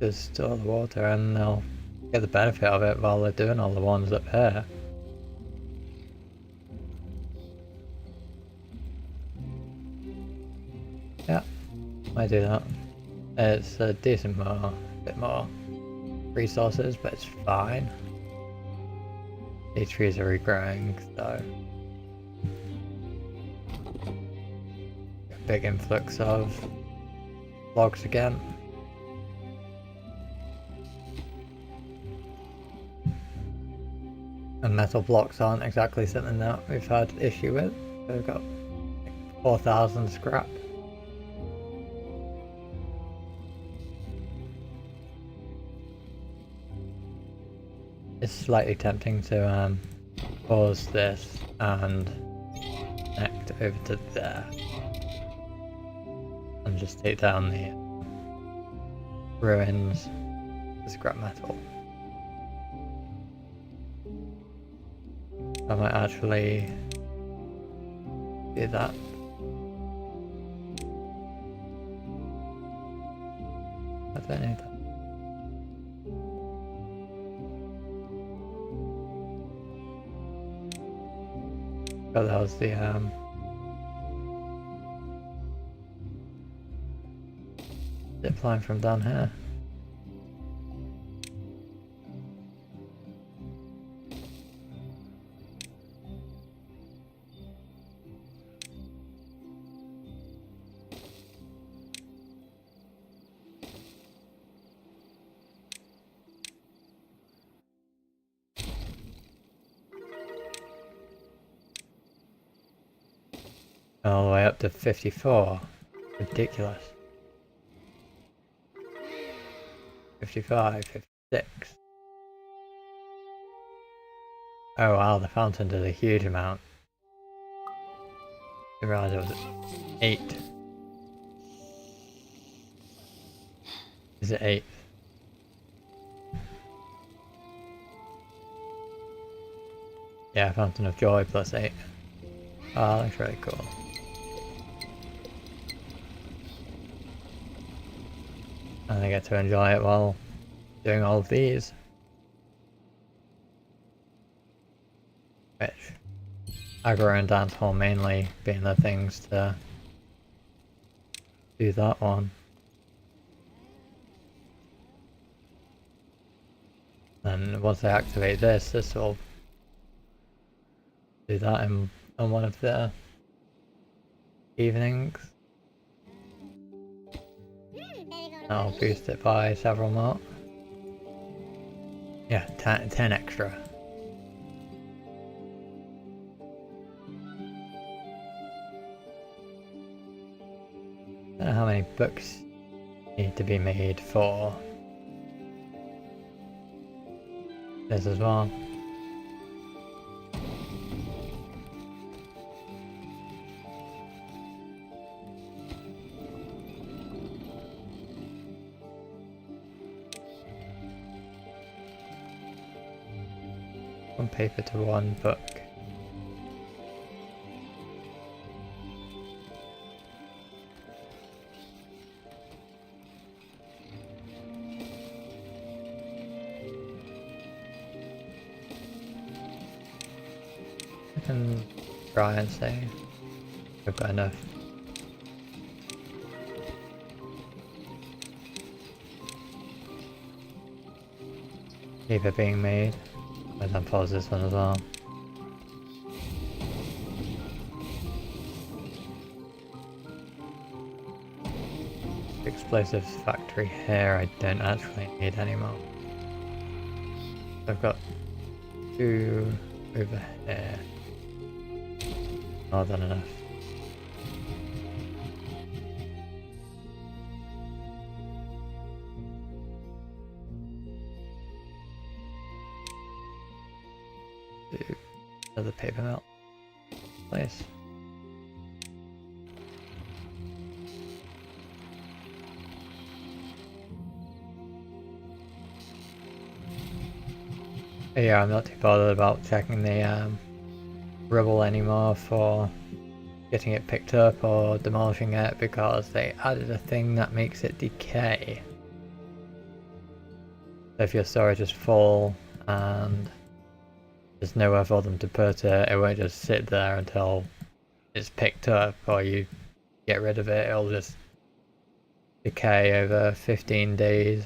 Just store the water and they'll get the benefit of it while they're doing all the ones up here. Yeah, I do that. It's a bit more resources, but it's fine. These trees are regrowing, so a big influx of logs again. And metal blocks aren't exactly something that we've had issue with. So we've got like 4,000 scrap. It's slightly tempting to pause this and connect over to there. And just take down the ruins, the scrap metal. I might actually do that. I don't need that. Oh, that was the climb from down here. All the way up to 54. Ridiculous. 55, 56. Oh wow, the fountain did a huge amount. I realized it was 8. Is it 8? Yeah, Fountain of Joy plus 8. Oh, that's really cool. And I get to enjoy it while doing all of these. Which, aggro and dancehall mainly being the things to do that one. And once I activate this, this will do that on one of the evenings. I'll boost it by several more. Yeah, 10 extra. I don't know how many books need to be made for this as well. One paper to one book. I can try and say we've got enough. Paper being made. I can pause this one as well. Explosives factory here I don't actually need anymore. I've got 2 over here. More than enough. Do another paper mill. Place. Yeah, I'm not too bothered about checking the rubble anymore for getting it picked up or demolishing it because they added a thing that makes it decay. So if your storage is full and there's nowhere for them to put it, it won't just sit there until it's picked up or you get rid of it, it'll just decay over 15 days.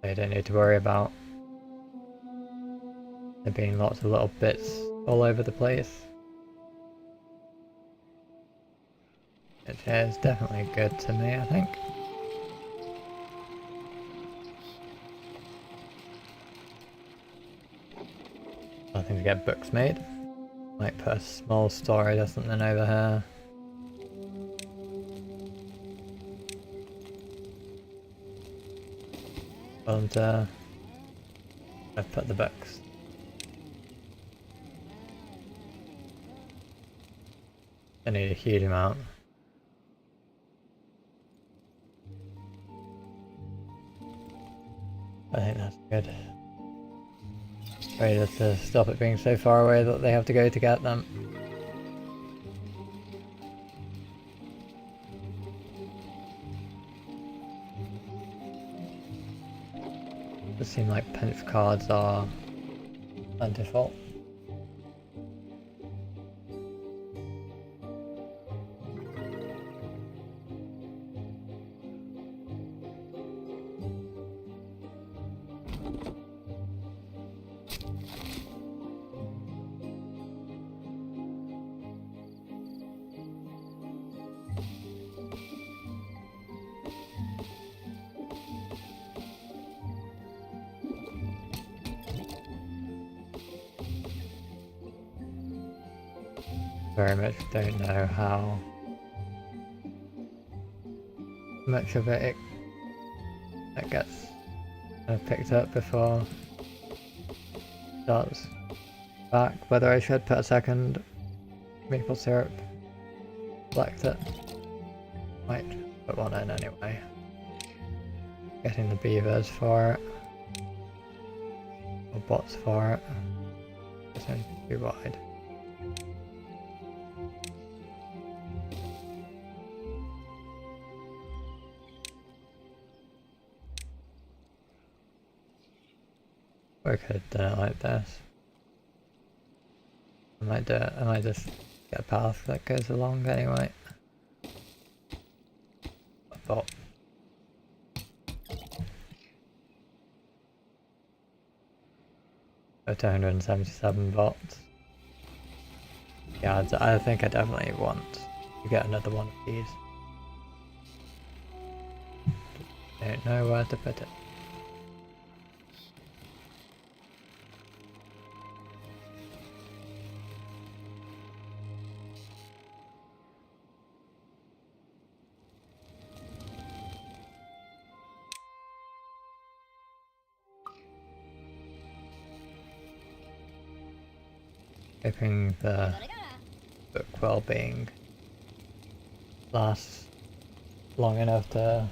So you don't need to worry about there being lots of little bits all over the place. Which is definitely good to me, I think. Nothing to get books made. Might put a small storage or something over here. And I've put the books. I need a huge amount. I think that's good. Ready to stop it being so far away that they have to go to get them. It does seem like pinch cards are plentiful. very much don't know how much of it gets picked up before it starts back. Whether I should put a second maple syrup, select it. Might put one in anyway. Getting the beavers for it. Or bots for it. It's only too wide. We could have done it like this. I might do it. I might just get a path that goes along anyway. I thought. So 277 bots. Yeah, I think I definitely want to get another one of these. Don't know where to put it. Hoping the book wellbeing lasts long enough to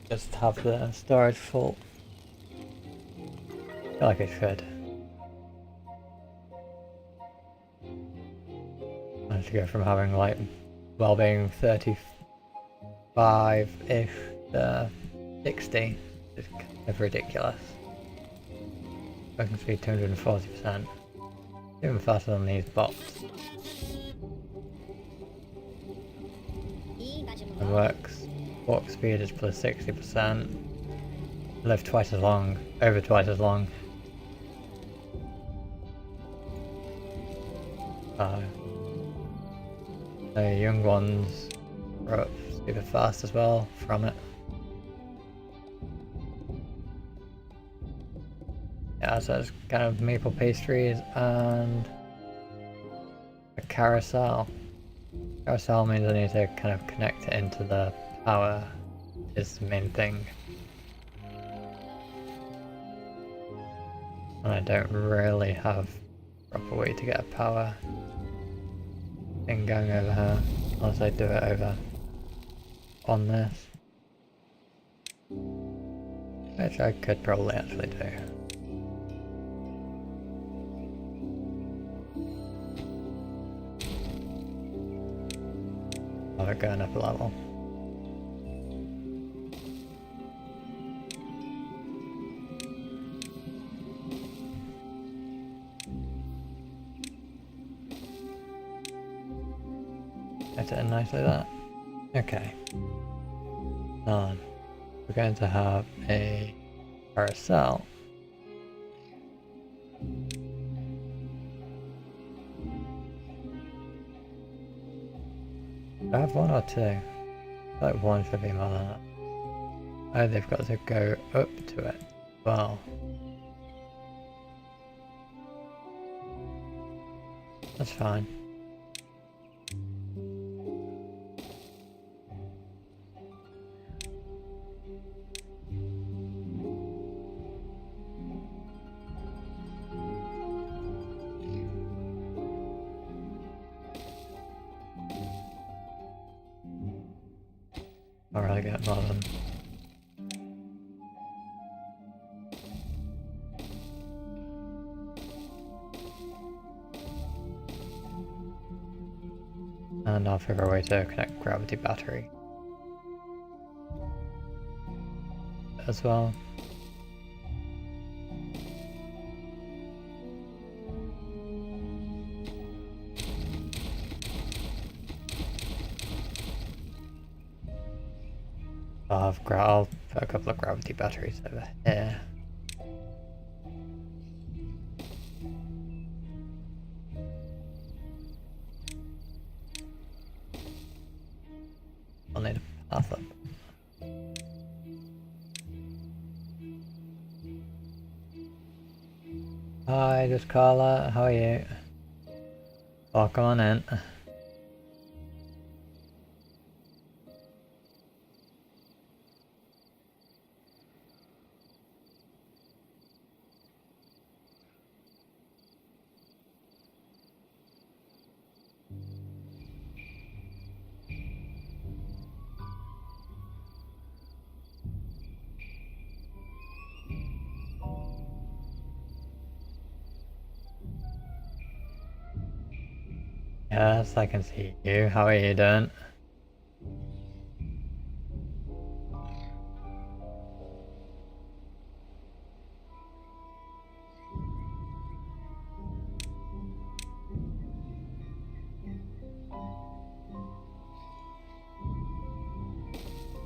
just have the storage full. I feel like it should. Managed to go from having like wellbeing 35-ish to 60. It's kind of ridiculous. Working speed 240%. Even faster than these bots. It works. Walk speed is plus 60%. Live twice as long. Over twice as long. The young ones grow up super fast as well from it. Yeah, so it's kind of maple pastries and a carousel. Carousel means I need to kind of connect it into the power, is the main thing. And I don't really have a proper way to get a power thing going over here, unless I do it over on this. Which I could probably actually do. Have it going up a level. Get it in nicely that. Okay. Now we're going to have a carousel. Do I have one or two? I feel like one should be more than that. Oh, they've got to go up to it. Well. That's fine. I'll really get more than. And I'll figure a way to connect gravity battery as well. I'll put a couple of gravity batteries over here. I'll need a path up. Hi, just Carla. How are you? Welcome on in. Yes, I can see you. How are you doing?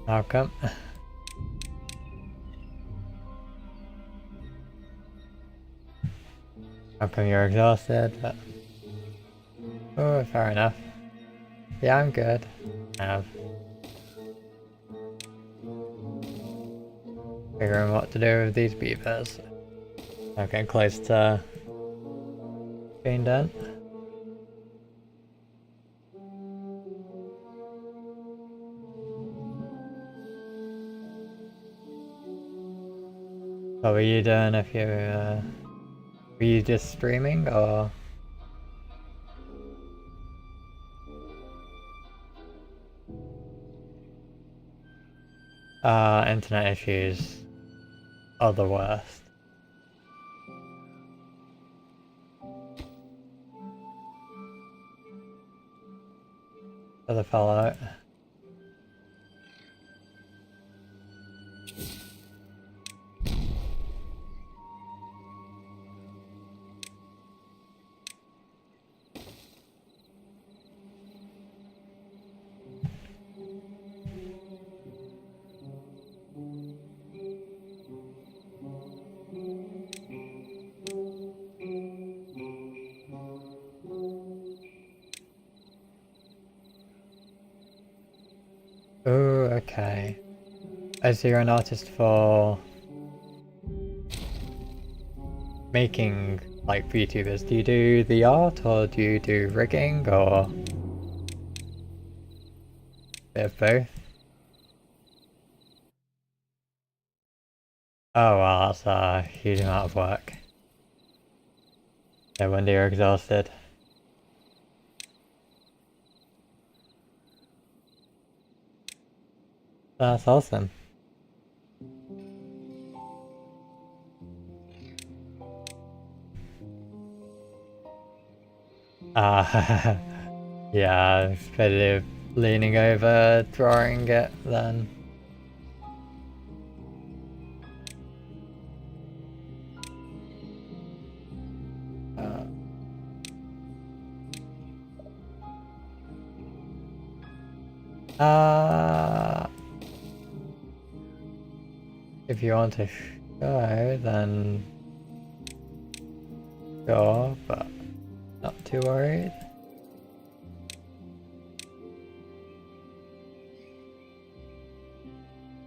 How come? How come you're exhausted? Oh, fair enough. Yeah, I'm good. I've figuring what to do with these beavers. I'm getting close to being done. What were you doing if you were you just streaming or? Internet issues are the worst. For the fellow. Oh, okay. So you're an artist for making like VTubers. Do you do the art or do you do rigging or a bit of both? Oh wow, that's a huge amount of work. No wonder you're exhausted. That's awesome. Yeah, it's better leaning over, drawing it then. Uh, if you want to show, then sure, but not too worried.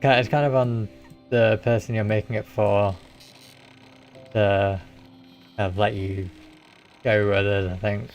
It's kind of on the person you're making it for to kind of let you go with it, I think.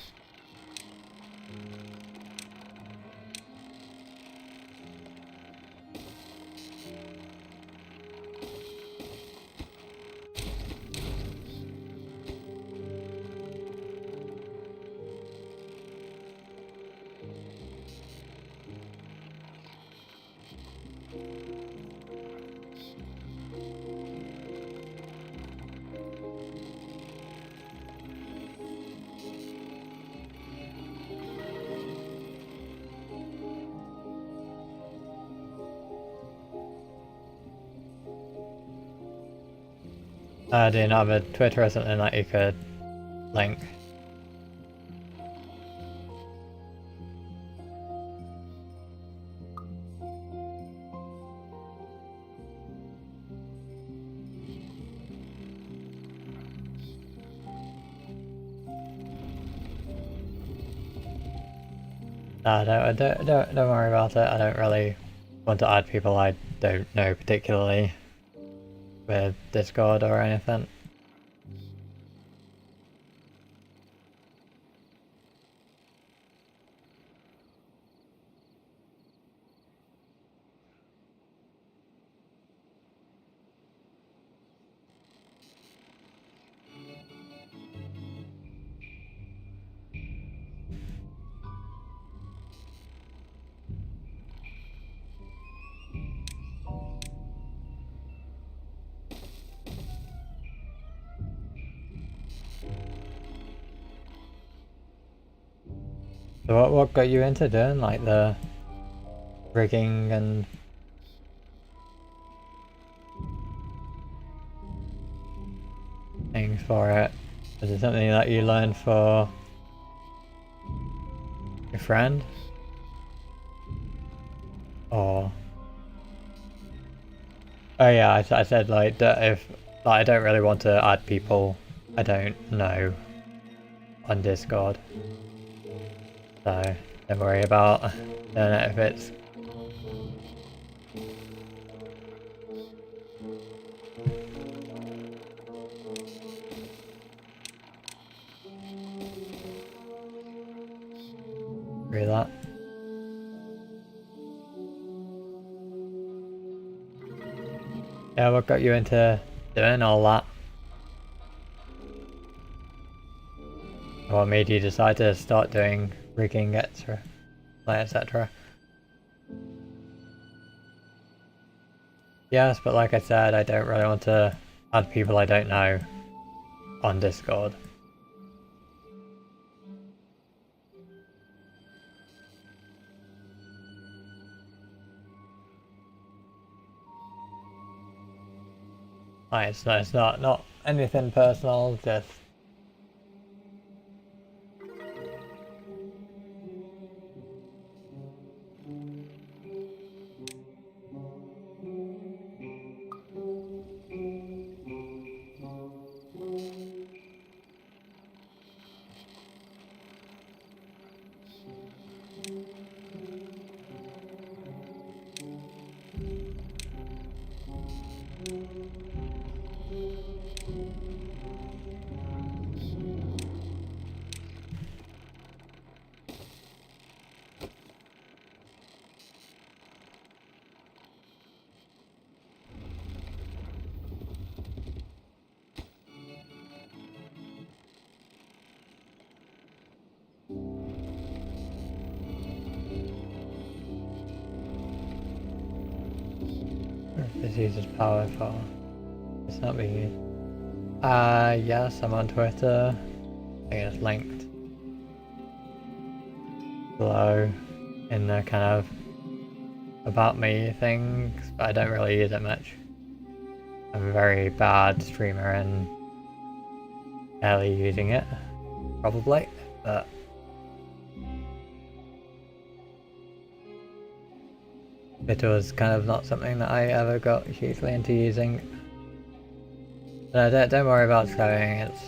Do you not have a Twitter or something that you could link? Don't worry about it. I don't really want to add people I don't know particularly with Discord or anything. So what got you into doing like the rigging and things for it? Is it something that you learned for your friend? Or... Oh yeah, I said like that if like, I don't really want to add people I don't know on Discord. So don't worry about doing it if it's... Through that. Yeah, what got you into doing all that? What made you decide to start doing rigging, etc. etc.? Yes, but like I said, I don't really want to add people I don't know on Discord. Like, it's not anything personal, just... This uses power for... It's not being used. Yes, I'm on Twitter. I think it's linked below in the kind of about me things, but I don't really use it much. I'm a very bad streamer and barely using it, probably, but it was kind of not something that I ever got hugely into using. No, don't worry about showing, it's...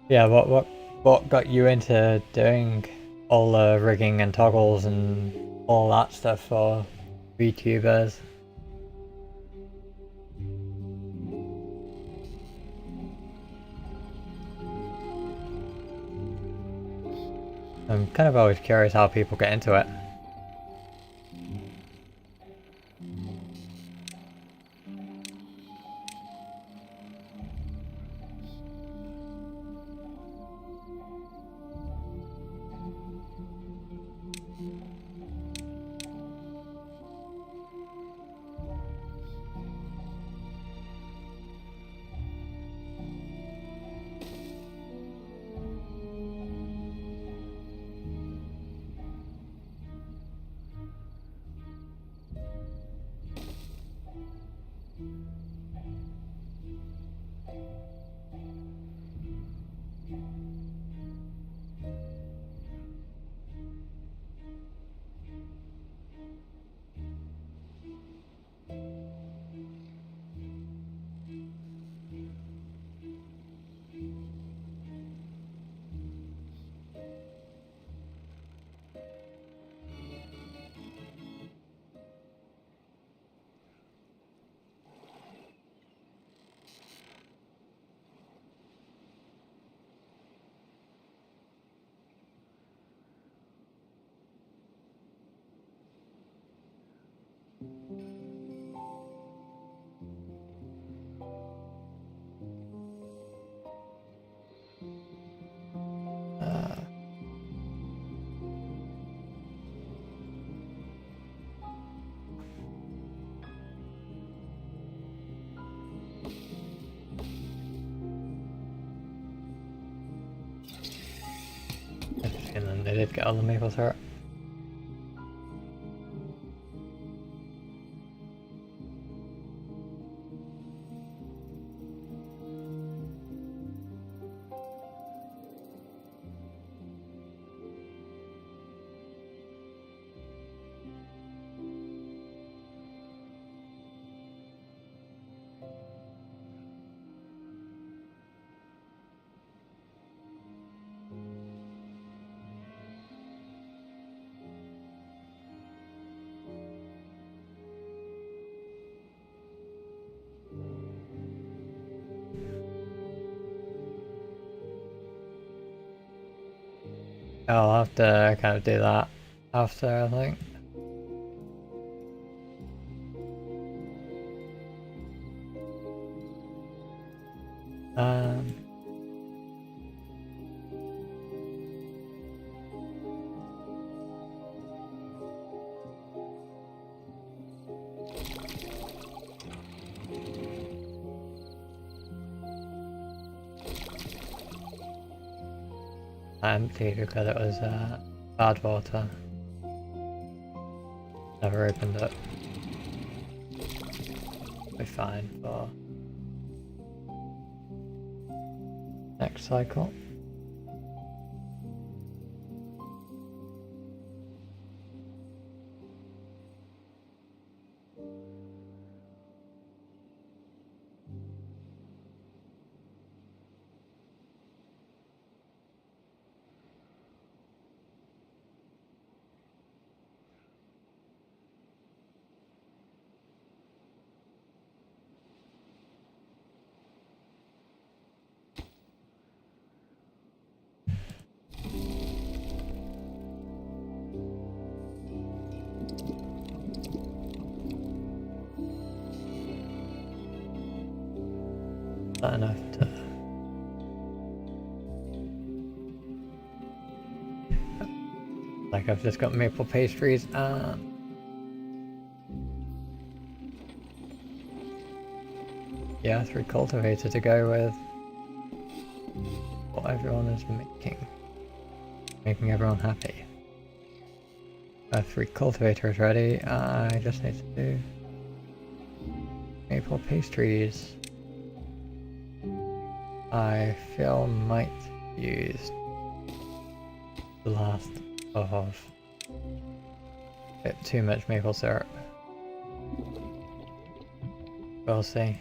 Yeah, what got you into doing all the rigging and toggles and all that stuff for VTubers? I'm kind of always curious how people get into it. And they did get all the maple syrup. I'll have to kind of do that after, I think. Empty because it was bad water. Never opened it. Be fine for next cycle. Not enough to... Like I've just got maple pastries and... Yeah, 3 cultivators to go with what everyone is making. Making everyone happy. I have 3 cultivators ready, I just need to do maple pastries. I feel might use the last of a bit too much maple syrup. We'll see.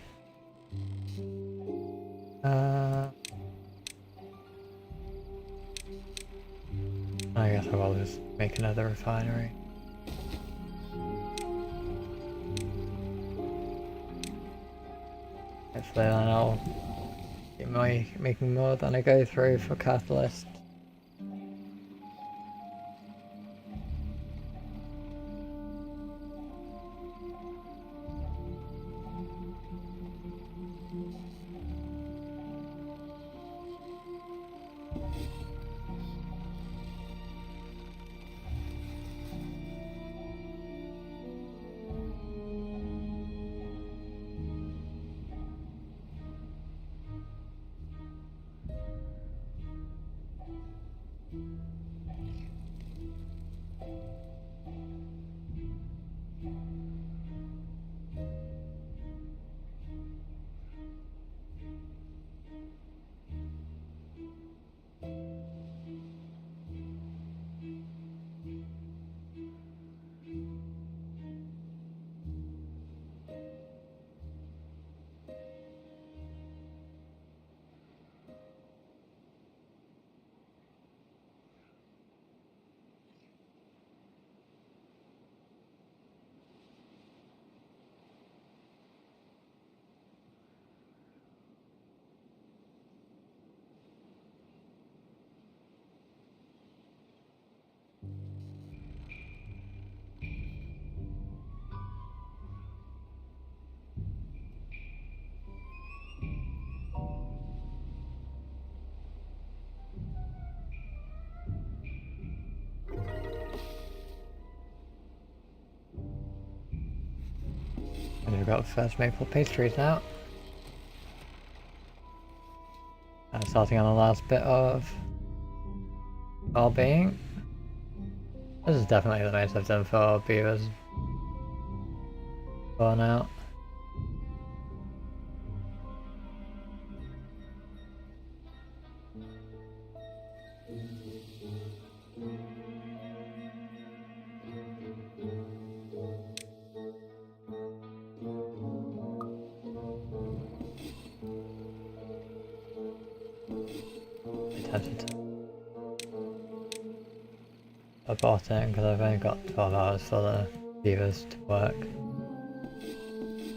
I guess I will just make another refinery. Hopefully then I'll get making more than I go through for catalyst. And we've got the first maple pastries now. And starting on the last bit of wellbeing. This is definitely the most I've done for beavers for now. I bought it because I've only got 12 hours for the beavers to work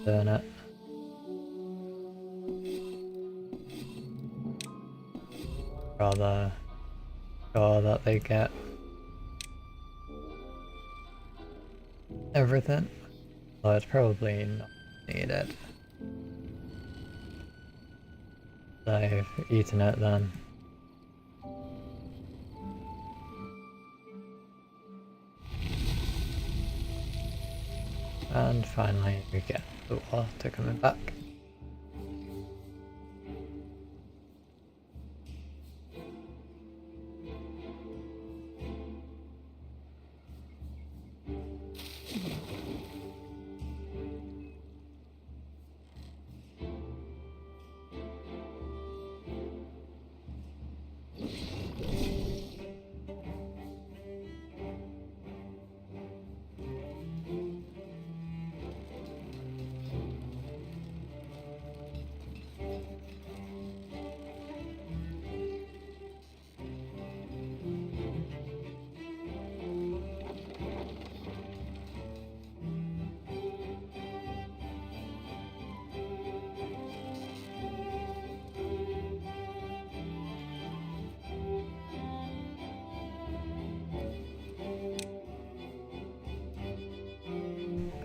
doing it. Rather sure that they get everything, so it's probably not needed. They've eaten it then. And finally we get the water coming back.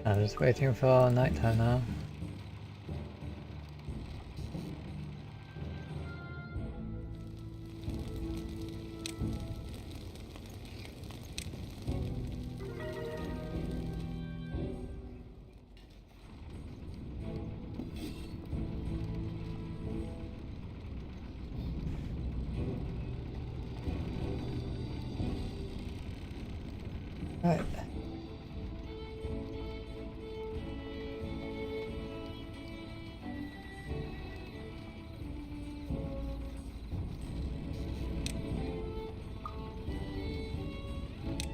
I'm just waiting for nighttime now. Right.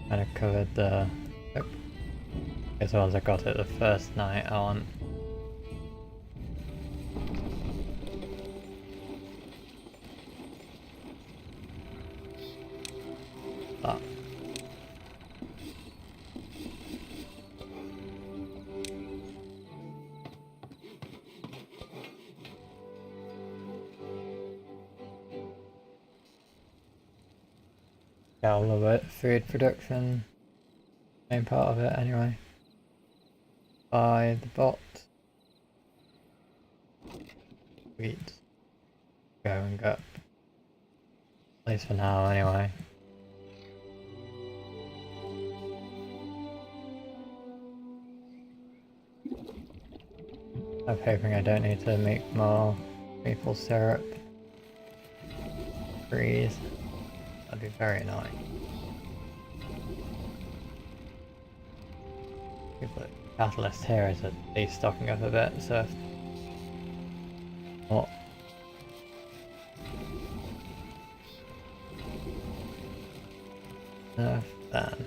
Kind of covered the... as well as I got it the first night I want. That. Yeah, I love it. Food production, main part of it anyway. By the bot. Sweet. Going up. At least for now anyway. I'm hoping I don't need to make more maple syrup. Freeze. That'd be very annoying. The catalyst here is at least stocking up a bit, so if not. Enough then.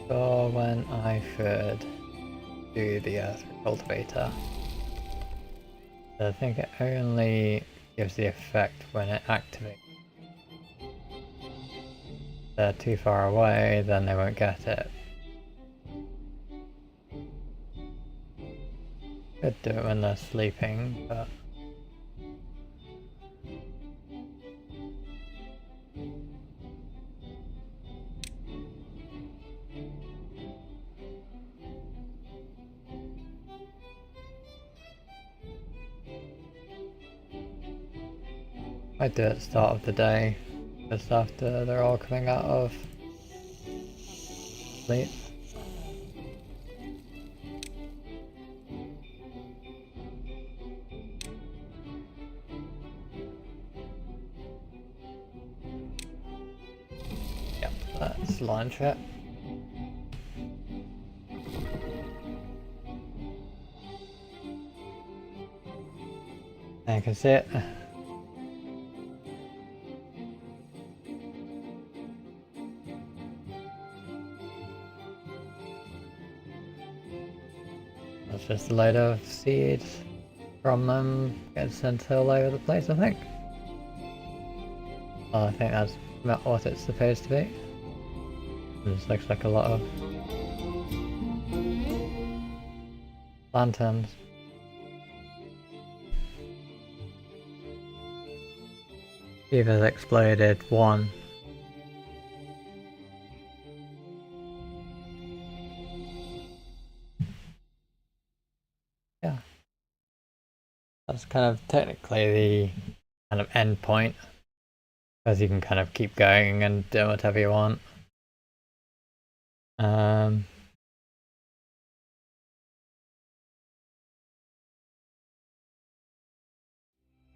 So when I should to the cultivator. I think it only gives the effect when it activates. If they're too far away, then they won't get it. Could do it when they're sleeping, but I do it at the start of the day, just after they're all coming out of sleep. Yep, let's launch it. And you can see it. That's just a load of seeds from them getting sent all over the place, I think. Well, I think that's not what it's supposed to be. This looks like a lot of lanterns. Beavers exploded, one. Yeah. That's kind of technically the kind of end point. Because you can kind of keep going and do whatever you want.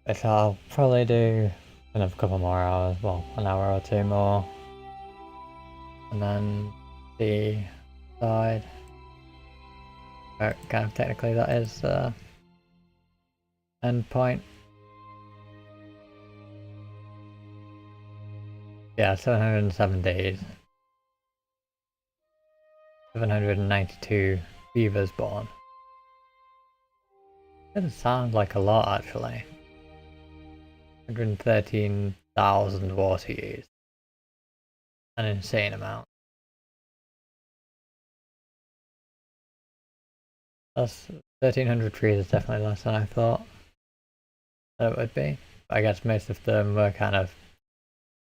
Which I'll probably do in a couple more hours, well, an hour or two more. And then decide. But kind of technically that is the end point. Yeah, 707 days. 792 beavers born. Doesn't sound like a lot actually. 113,000 water used. An insane amount. That's 1,300 trees is definitely less than I thought that it would be. But I guess most of them were kind of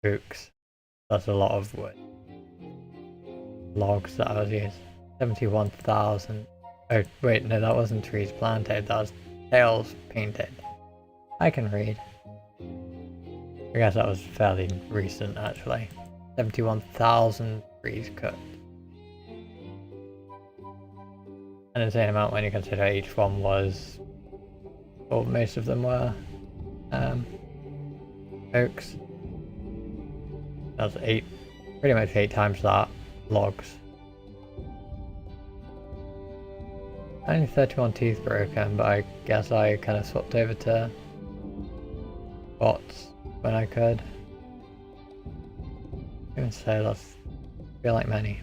books. That's a lot of wood. Logs that I was using. 71,000. Oh wait, no, that wasn't trees planted, that was tails painted. I can read. I guess that was fairly recent actually. 71,000 trees cut. An insane amount when you consider each one was, well, most of them were oaks. That's pretty much 8 times that logs. Only 31 teeth broken, but I guess I kind of swapped over to bots when I could. Even so, that's feel like many.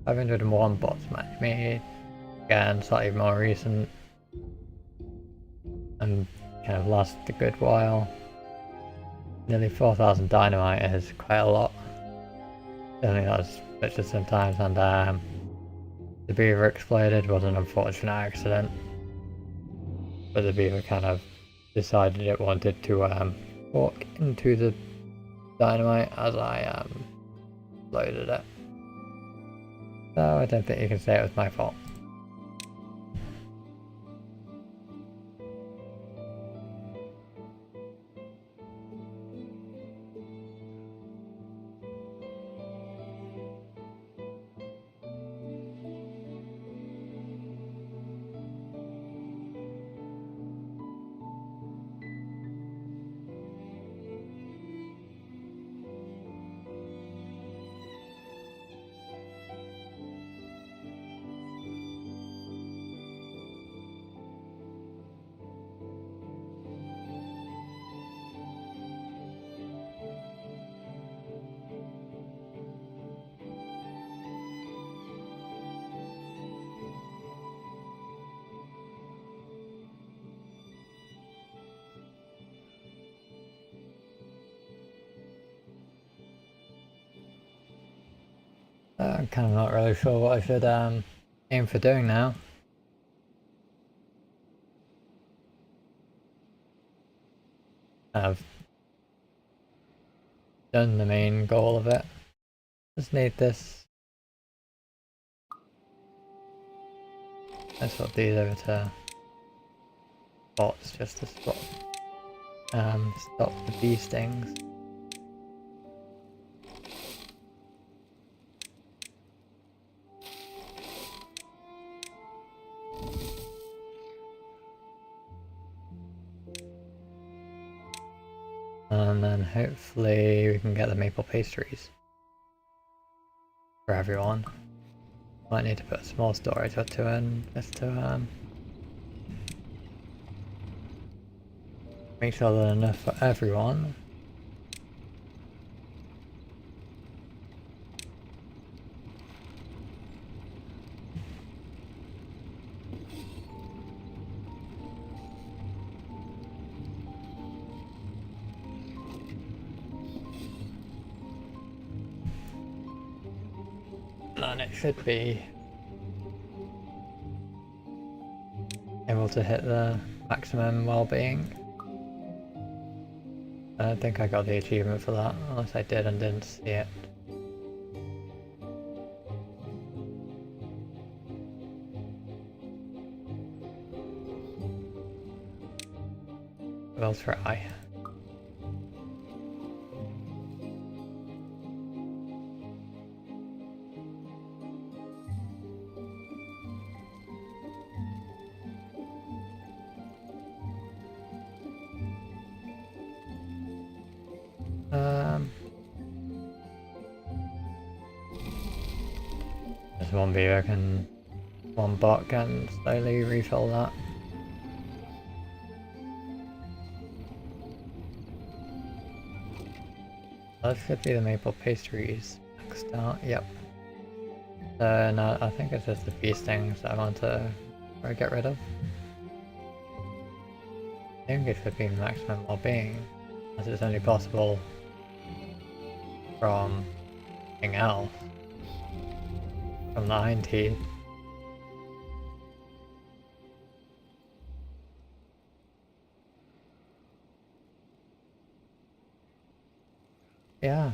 501 bots match made. Again, slightly more recent. And kind of lasted a good while. Nearly 4,000 dynamite is quite a lot. I think that was purchased sometimes, and the beaver exploded was an unfortunate accident. But the beaver kind of decided it wanted to walk into the dynamite as I loaded it. So I don't think you can say it was my fault. I'm kind of not really sure what I should aim for doing now. I've done the main goal of it. Just need this. Let's swap these over to bots just to stop the bee stings. And then hopefully we can get the maple pastries for everyone. Might need to put a small storage or two in just to make sure there's enough for everyone. And it should be able to hit the maximum well-being. I don't think I got the achievement for that, unless I did and didn't see it. We'll try. Just one beaver can, one bot can slowly refill that. That should be the maple pastries maxed out, yep. No, I think it's just the bee stings that I want to get rid of. I think it should be maximum well-being, as it's only possible from anything else. From the hind teeth. Yeah.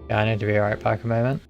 Yeah, I need to be right back a moment.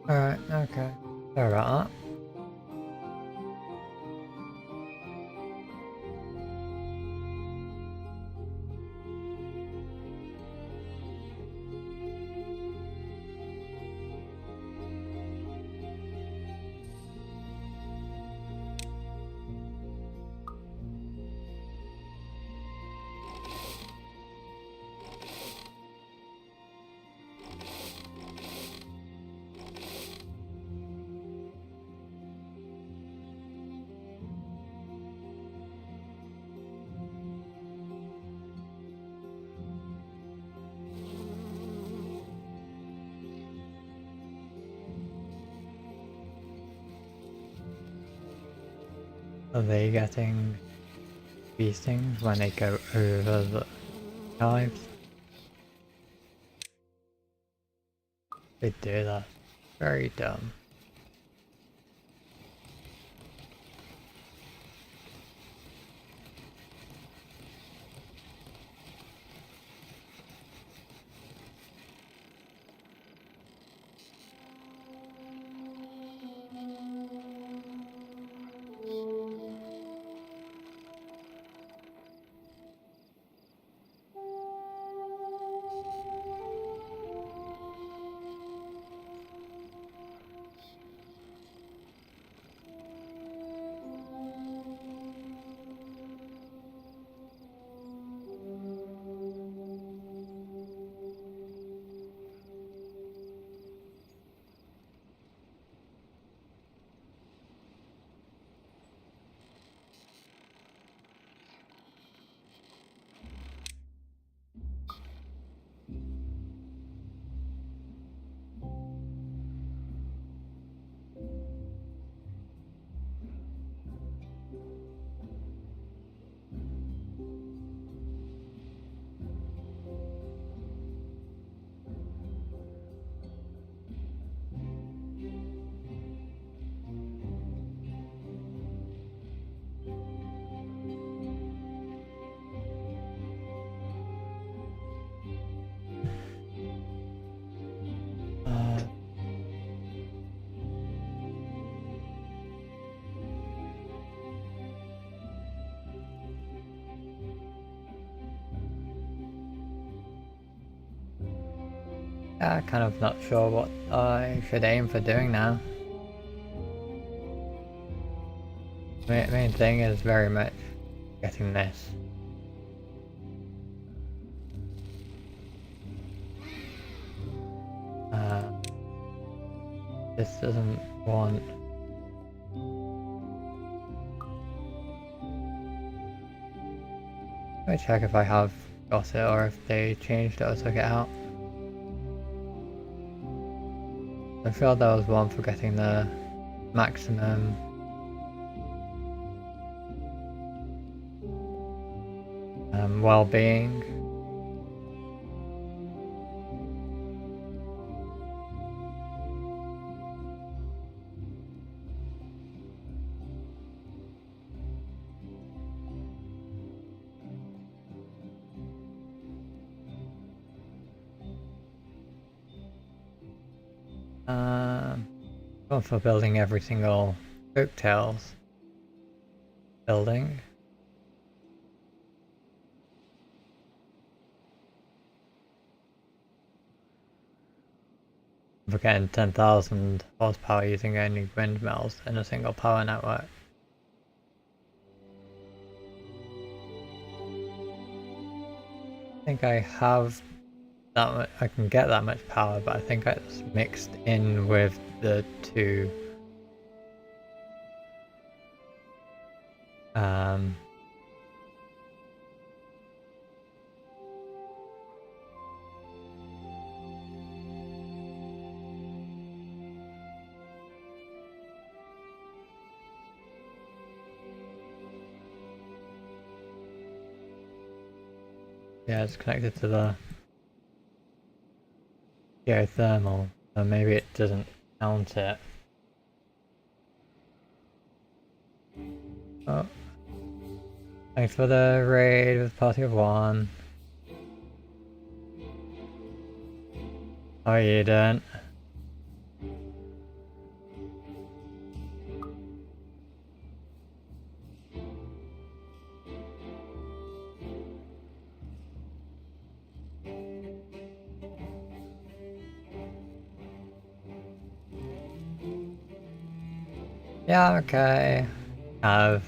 Alright, okay. Sorry about that. Are they getting these things when they go over the hives? They do that. Very dumb. Yeah, kind of not sure what I should aim for doing now. Main thing is very much getting this. This doesn't want... Let me check if I have got it or if they changed it or took it out. I'm sure there was one for getting the maximum well-being. One for building every single Oaktails building. For getting 10,000 horsepower using only windmills in a single power network. I think I have that much, I can get that much power, but I think it's mixed in with the two yeah, it's connected to the geothermal, so maybe it doesn't count it. Oh, thanks for the raid with party of one. How are you doing? Yeah, okay. I've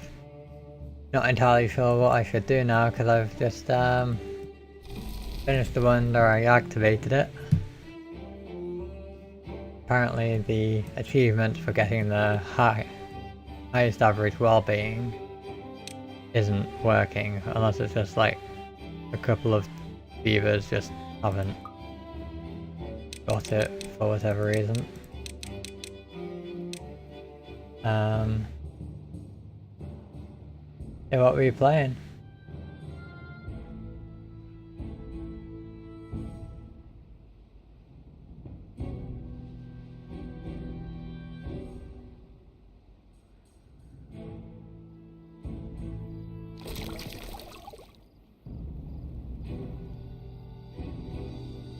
not entirely sure what I should do now because I've just finished the one where I activated it. Apparently the achievement for getting the highest average well-being isn't working unless it's just like a couple of beavers just haven't got it for whatever reason. Yeah, what were you playing?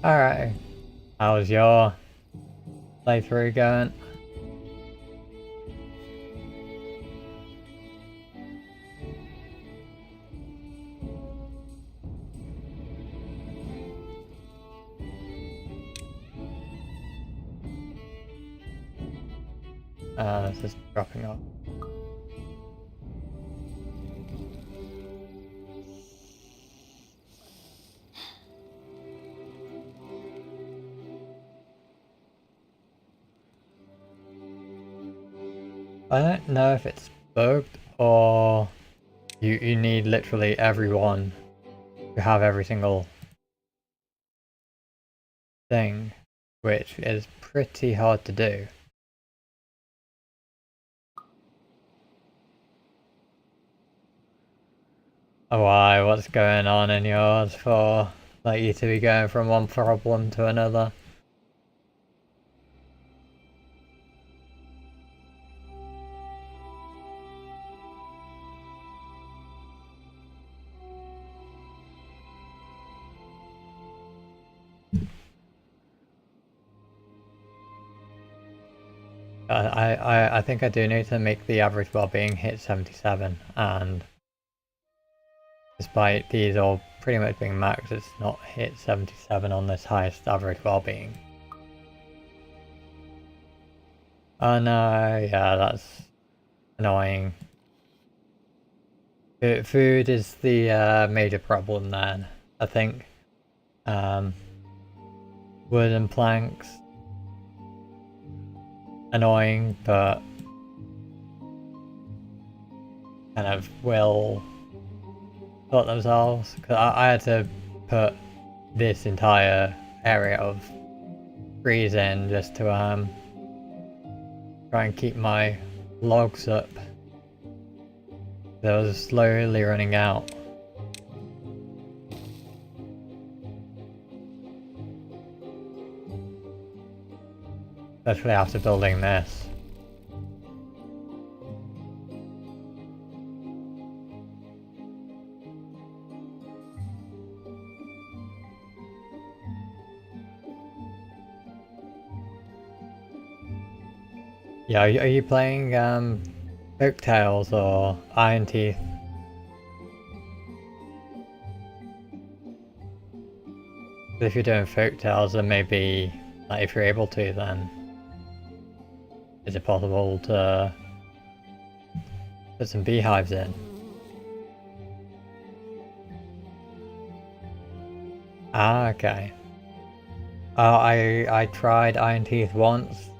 Alright. How's your playthrough going? This is dropping off. I don't know if it's bugged or you need literally everyone to have every single thing, which is pretty hard to do. Oh, why? What's going on in yours for like you to be going from one problem to another? I think I do need to make the average well-being hit 77, and despite these all pretty much being maxed, it's not hit 77 on this highest average well-being. Oh no, yeah, that's annoying. Food is the major problem then, I think. Wood and planks, annoying, but kind of will sort themselves. Because I had to put this entire area of trees in just to try and keep my logs up. They were slowly running out. Especially after building this. Yeah, are you playing Folktales or Iron Teeth? If you're doing Folktales, then maybe, like, if you're able to, then is it possible to put some beehives in? Ah, okay. I tried Iron Teeth once.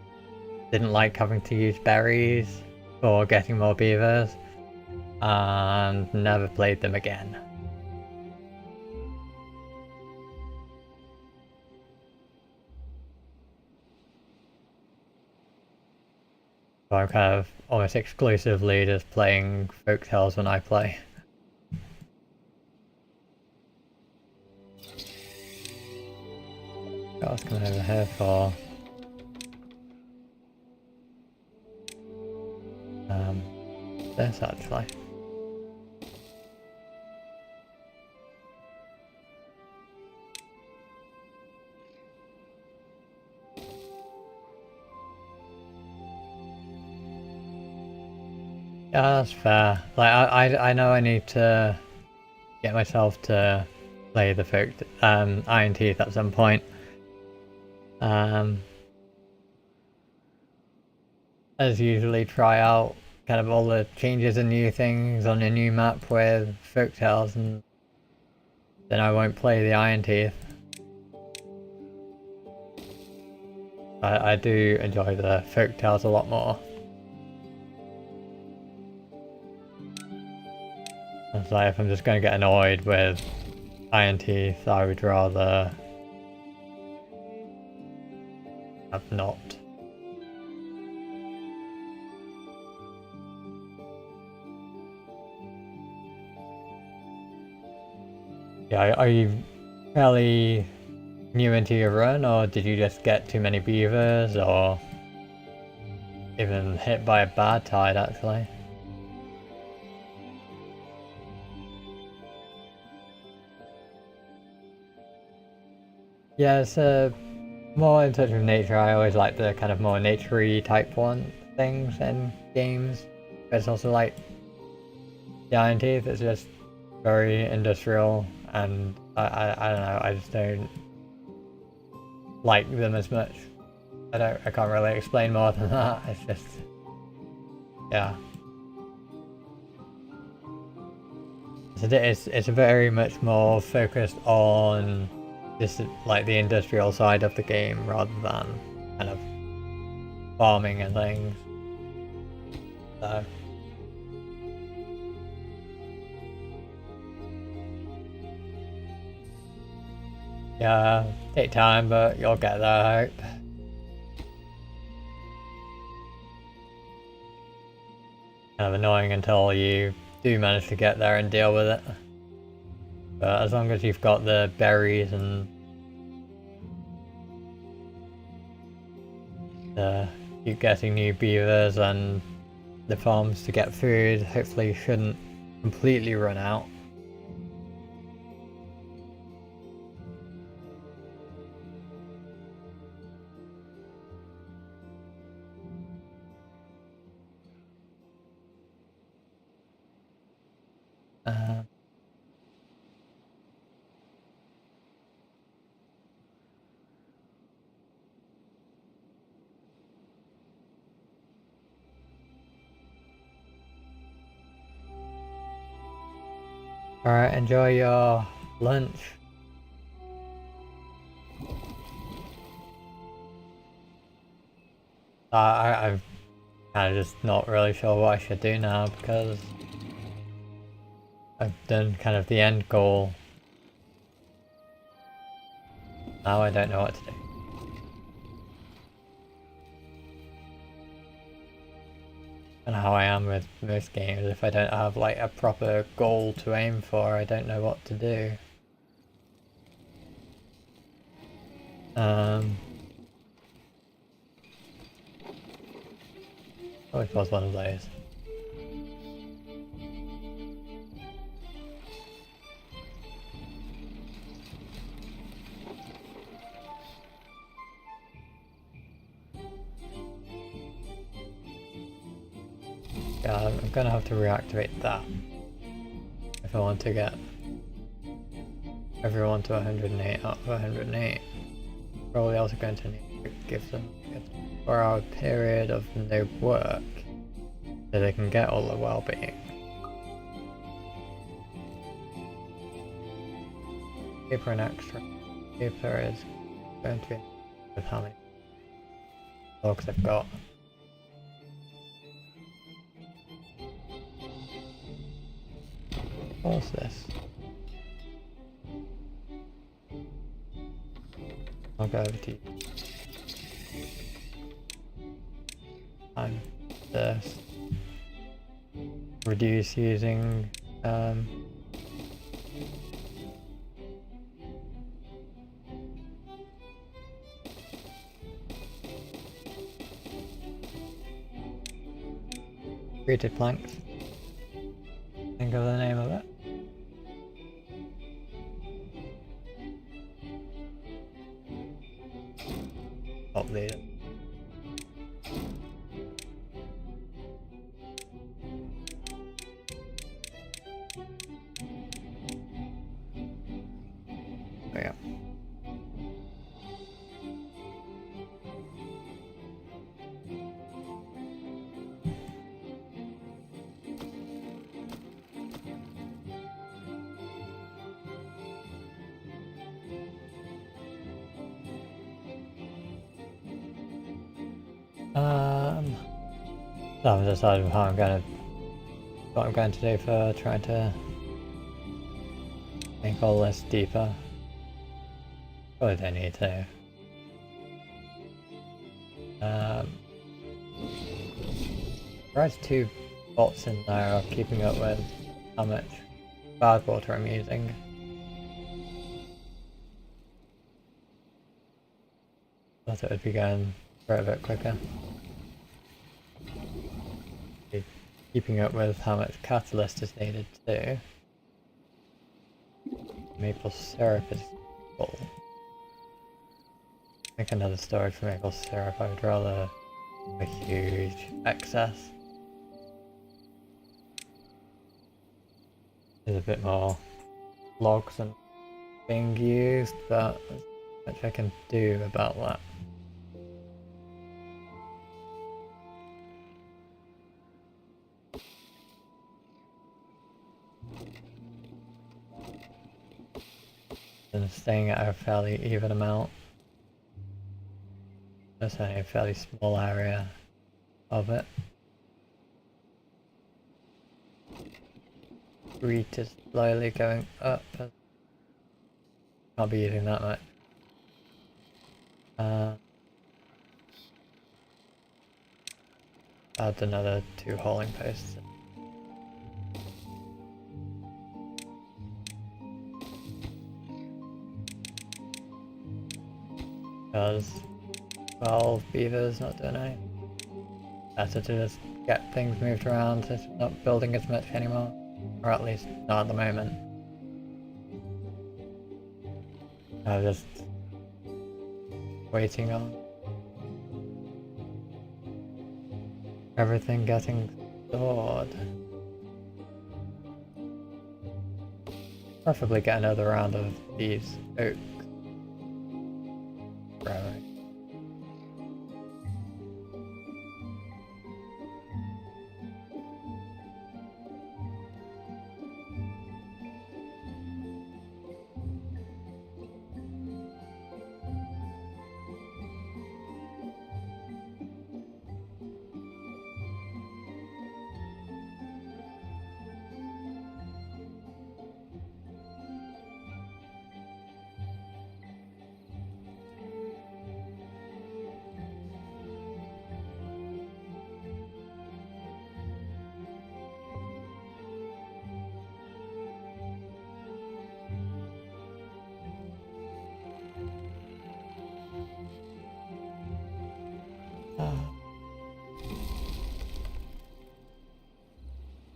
Didn't like having to use berries for getting more beavers, and never played them again. So I'm kind of almost exclusively just playing Folktales when I play. I was coming over here for this actually. Yeah, that's fair. Like I know I need to get myself to play the Iron Teeth at some point. as usually, try out kind of all the changes and new things on a new map with Folktales, and then I won't play the Iron Teeth. I do enjoy the Folktales a lot more. It's like if I'm just going to get annoyed with Iron Teeth, I would rather have not. Yeah, are you fairly new into your run, or did you just get too many beavers, or even hit by a bad tide actually? Yeah, it's more in touch with nature. I always like the kind of more nature-y type things in games. But it's also like the Iron Teeth is just very industrial, and I don't know, I just don't like them as much. I can't really explain more than that. It's just, yeah. It's very much more focused on this, like the industrial side of the game, rather than kind of farming and things. So yeah, take time, but you'll get there, I hope. Kind of annoying until you do manage to get there and deal with it. But as long as you've got the berries and keep getting new beavers and the farms to get food, hopefully you shouldn't completely run out. Alright, enjoy your lunch. I'm kind of just not really sure what I should do now, because I've done kind of the end goal. Now I don't know what to do. And how I am with most games, if I don't have like a proper goal to aim for, I don't know what to do. Always was one of those. Yeah, I'm gonna have to reactivate that if I want to get everyone to 108 out of 108. Probably also going to need to give them a 4-hour period of no work so they can get all the well-being. Paper an extra. Paper is going to be with how many logs I've got. What's this? I'll go over to you. I'm this. Reduce using treated planks. Think of the name of it. Update it. Oh yeah. I'm deciding what I'm going to do for trying to make all this deeper. Probably don't need to. There's 2 bots in there of keeping up with how much bad water I'm using. Thought it would be going for a bit quicker. Keeping up with how much catalyst is needed too. Maple syrup is full. Make another storage for maple syrup. I would rather a huge excess. There's a bit more logs and being used, but there's not much I can do about that. And staying at a fairly even amount. There's only a fairly small area of it. Wheat is slowly going up. I'll be using that much. Add another 2 hauling posts. Because 12 beavers not doing anything. Better to just get things moved around, so it's not building as much anymore. Or at least not at the moment. I'm just waiting on everything getting stored. Preferably get another round of these oaks growing.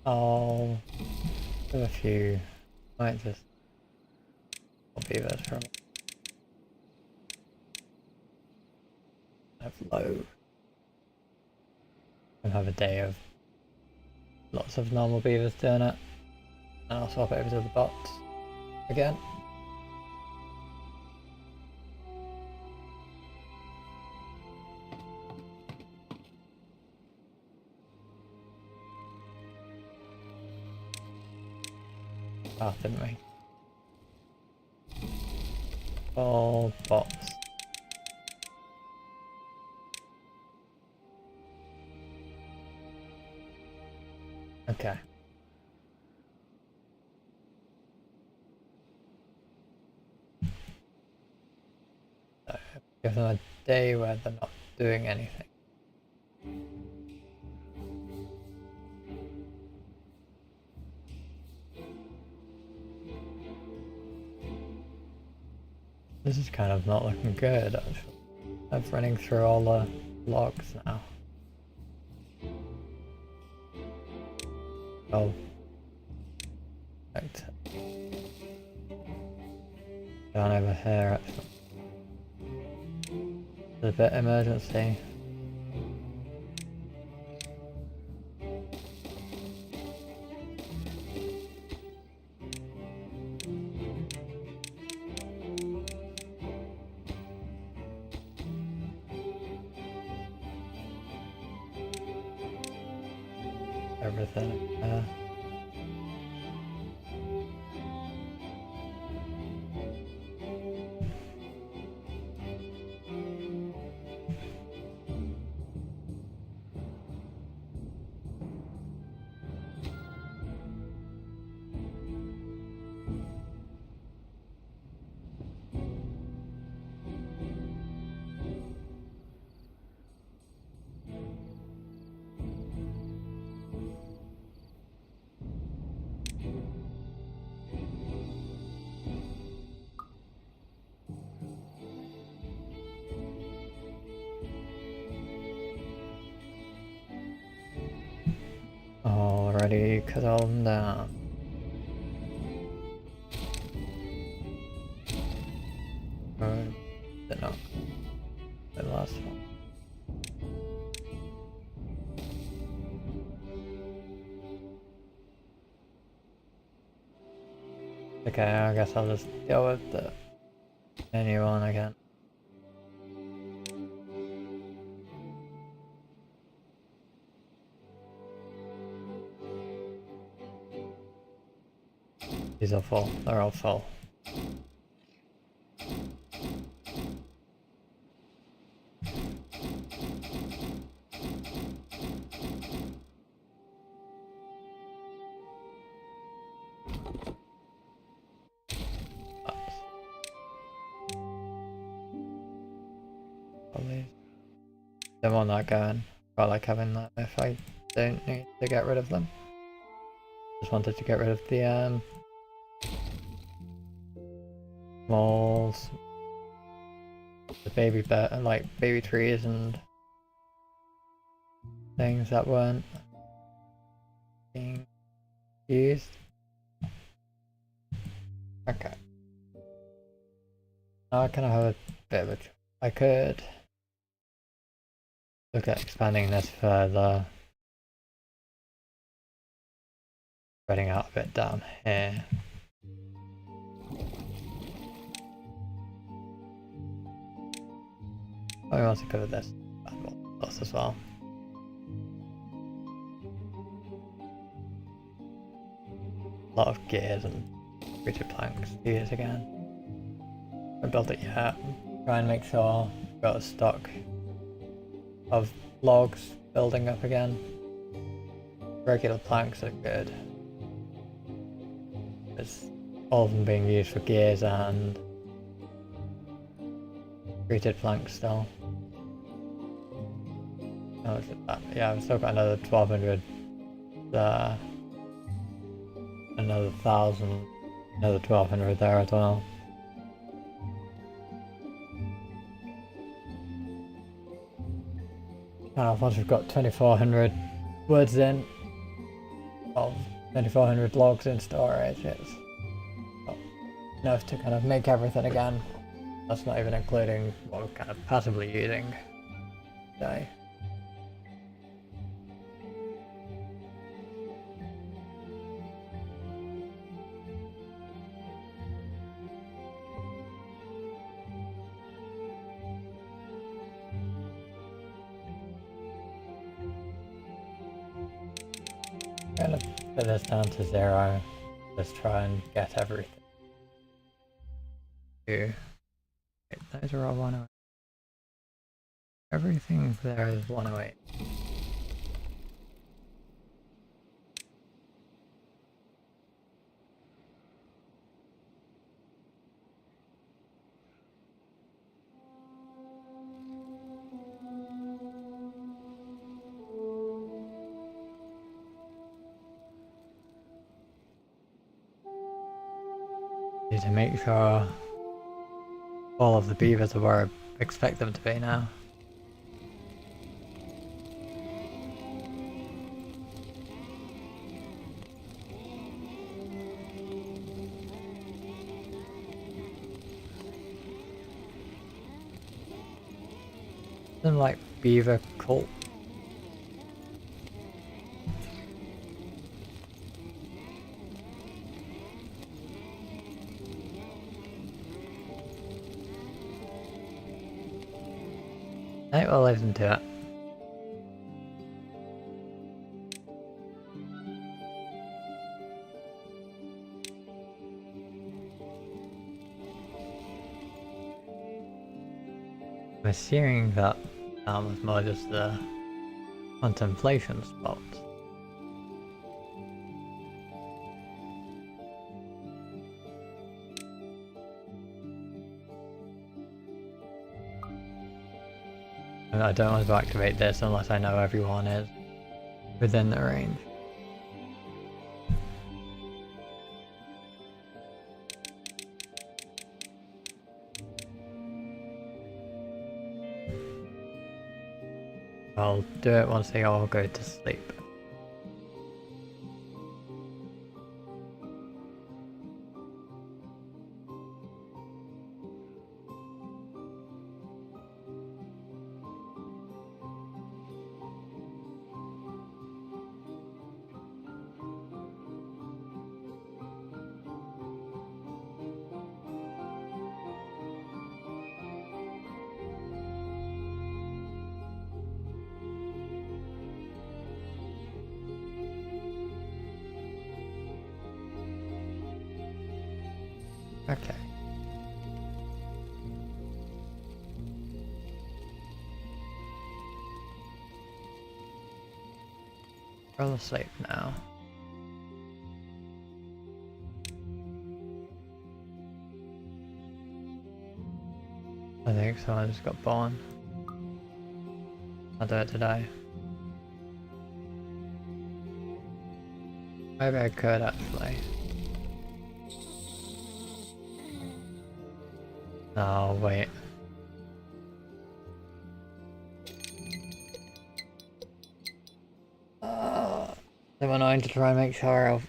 I'll do a few. Might just copy that from low and have a day of lots of normal beavers doing it, and I'll swap it over to the bots again. Oh, didn't we? All bots. Okay. So, give them a day where they're not doing anything. This is kind of not looking good, actually. I'm running through all the logs now. Oh. Right. Down over here, actually. There's a bit emergency. Everything. already cut all them down. Or did not. The last one. Okay, I guess I'll just deal with the menu one again. These are full. They're all full. Don't want that going. I like having that if I don't need to get rid of them. Just wanted to get rid of the moles, the baby like baby trees and things that weren't being used. Okay. Now I kind of have a bit of a. I could look at expanding this further, spreading out a bit down here. I want to cover this as well. A lot of gears and rigid planks to use again. I built it yet. Try and make sure I've got a stock of logs building up again. Regular planks are good. There's all of them being used for gears and treated planks still. Oh, is it that? Yeah, I've still got another 1200 there. Another 1000, another 1200 there as well. Once we've got 2400 woods in, well, 2400 logs in storage, it's enough to kind of make everything again. That's not even including what we're kind of passively using today. I'm gonna put this down to 0. Let's try and get everything. Wait, those are all 108. Everything there is 108. Need to make sure all of the beavers are where I expect them to be now. Something like beaver cult. I will listen to it. I'm assuming that was more just the contemplation spot. And I don't want to activate this unless I know everyone is within the range. I'll do it once they all go to sleep. Okay. We're all asleep now. I think someone just got born. I'll do it today. Maybe I could actually. Oh, wait. So annoying to try and make sure of.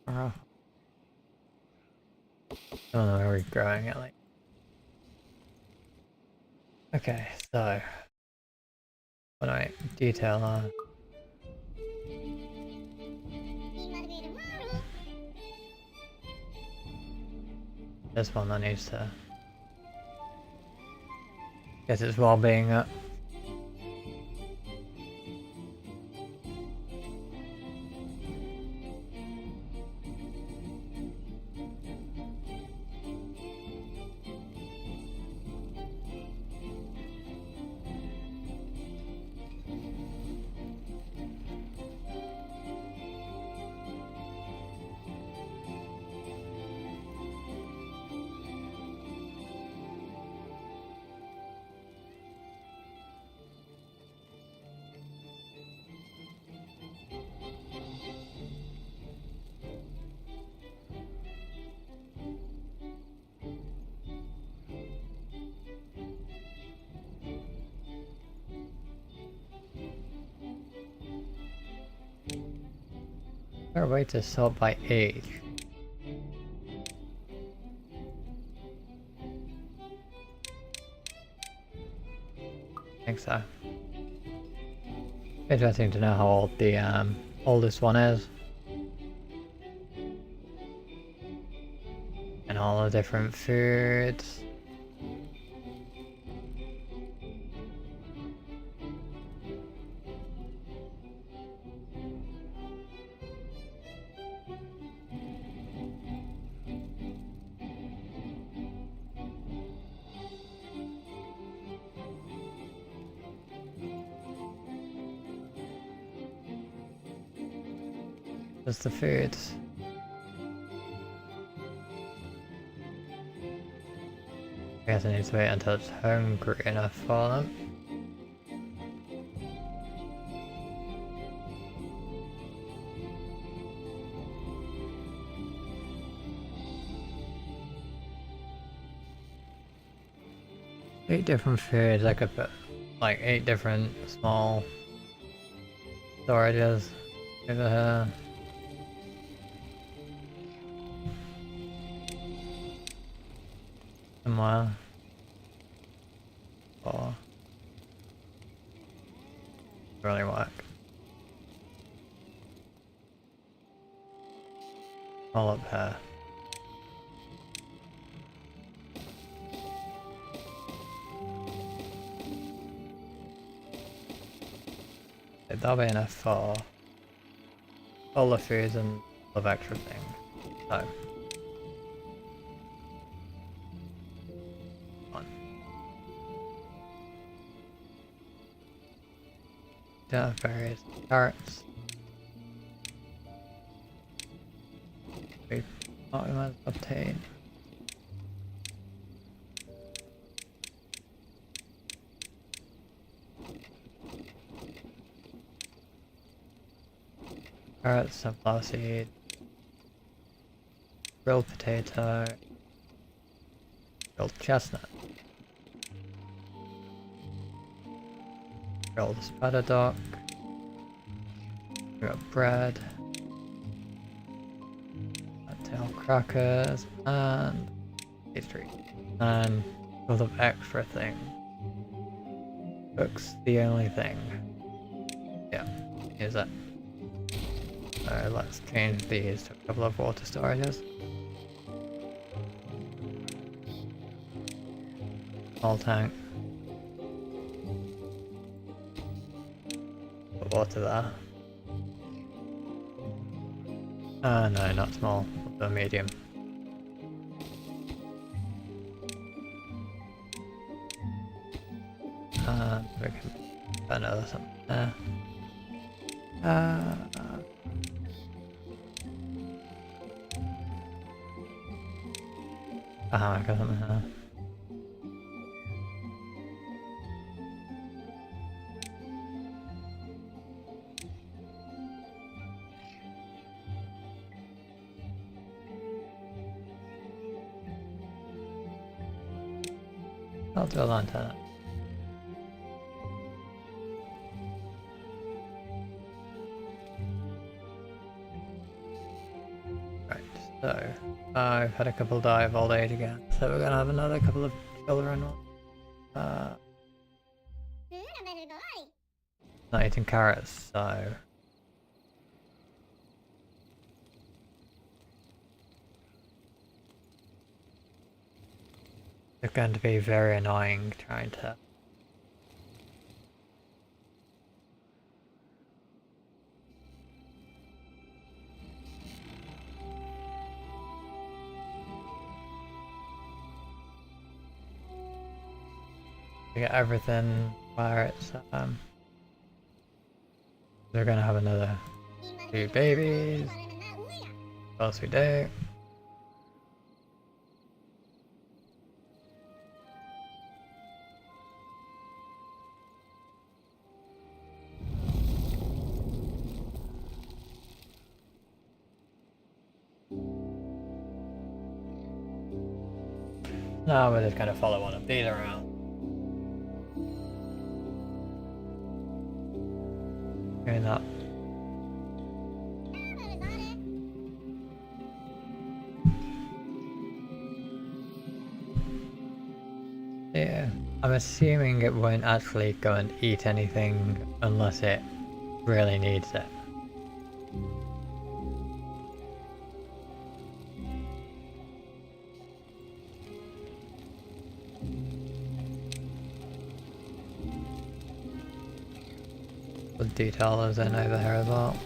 Oh. I don't know where we're growing at, like. Okay, so when I detail this one that needs to get its well-being up. Is there a way to sort by age? I think so. Interesting to know how old the oldest one is. And all the different foods. Just the foods. I guess I need to wait until it's hungry enough for them. Eight different foods. I could put like 8 different small storages over here. Somewhere. Or really work. All up here. That'll be enough for all the foods and all of extra things. So. Various carrots. We must obtain. carrots, sunflower seed, grilled potato, grilled chestnut, grilled spadadoc, we got bread, tail crackers, and pastry, and sort of extra thing. Cook's the only thing. Yeah, use it. So let's change these to a couple of water storages. Small tank. Put water there. No, not small. The medium. And we can put another something there. A hammock or something there. I'll do a lantern. Right, so I've had a couple die of old age again, so we're gonna have another couple of children. Not eating carrots, so it's going to be very annoying trying to get everything where it's we're gonna have another 2 babies. Of course we do. Now we're just gonna follow one of these around. Doing that. Yeah, I'm assuming it won't actually go and eat anything unless it really needs it. The detail is in over here as well.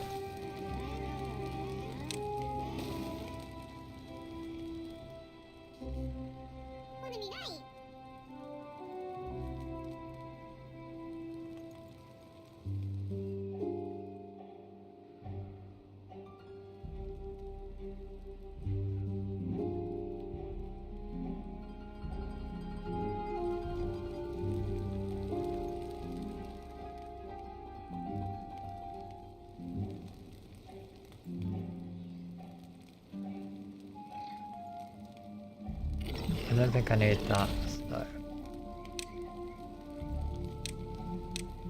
I don't think I need that, so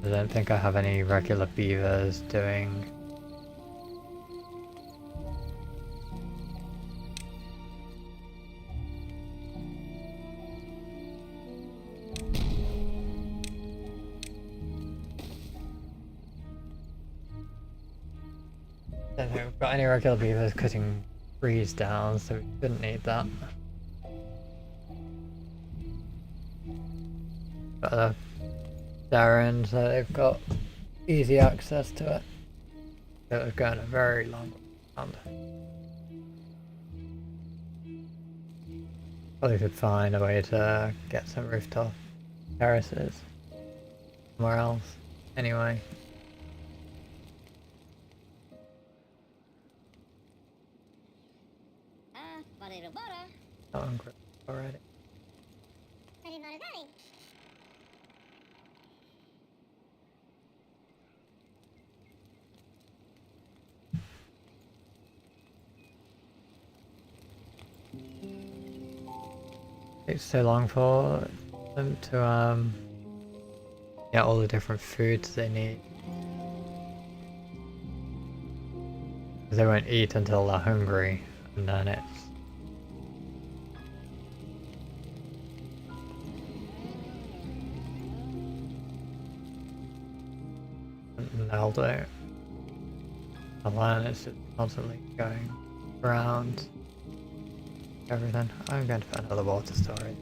I don't think I have any regular beavers doing I don't think we've got any regular beavers cutting trees down, so we shouldn't need that. Got a Darren, so they've got easy access to it. It was going a very long round. Probably could find a way to get some rooftop terraces somewhere else. Anyway. Oh, I'm already. takes so long for them to get all the different foods they need. They won't eat until they're hungry, and then it's and they'll do. And then it's just constantly going around everything. I'm going to find another water storage.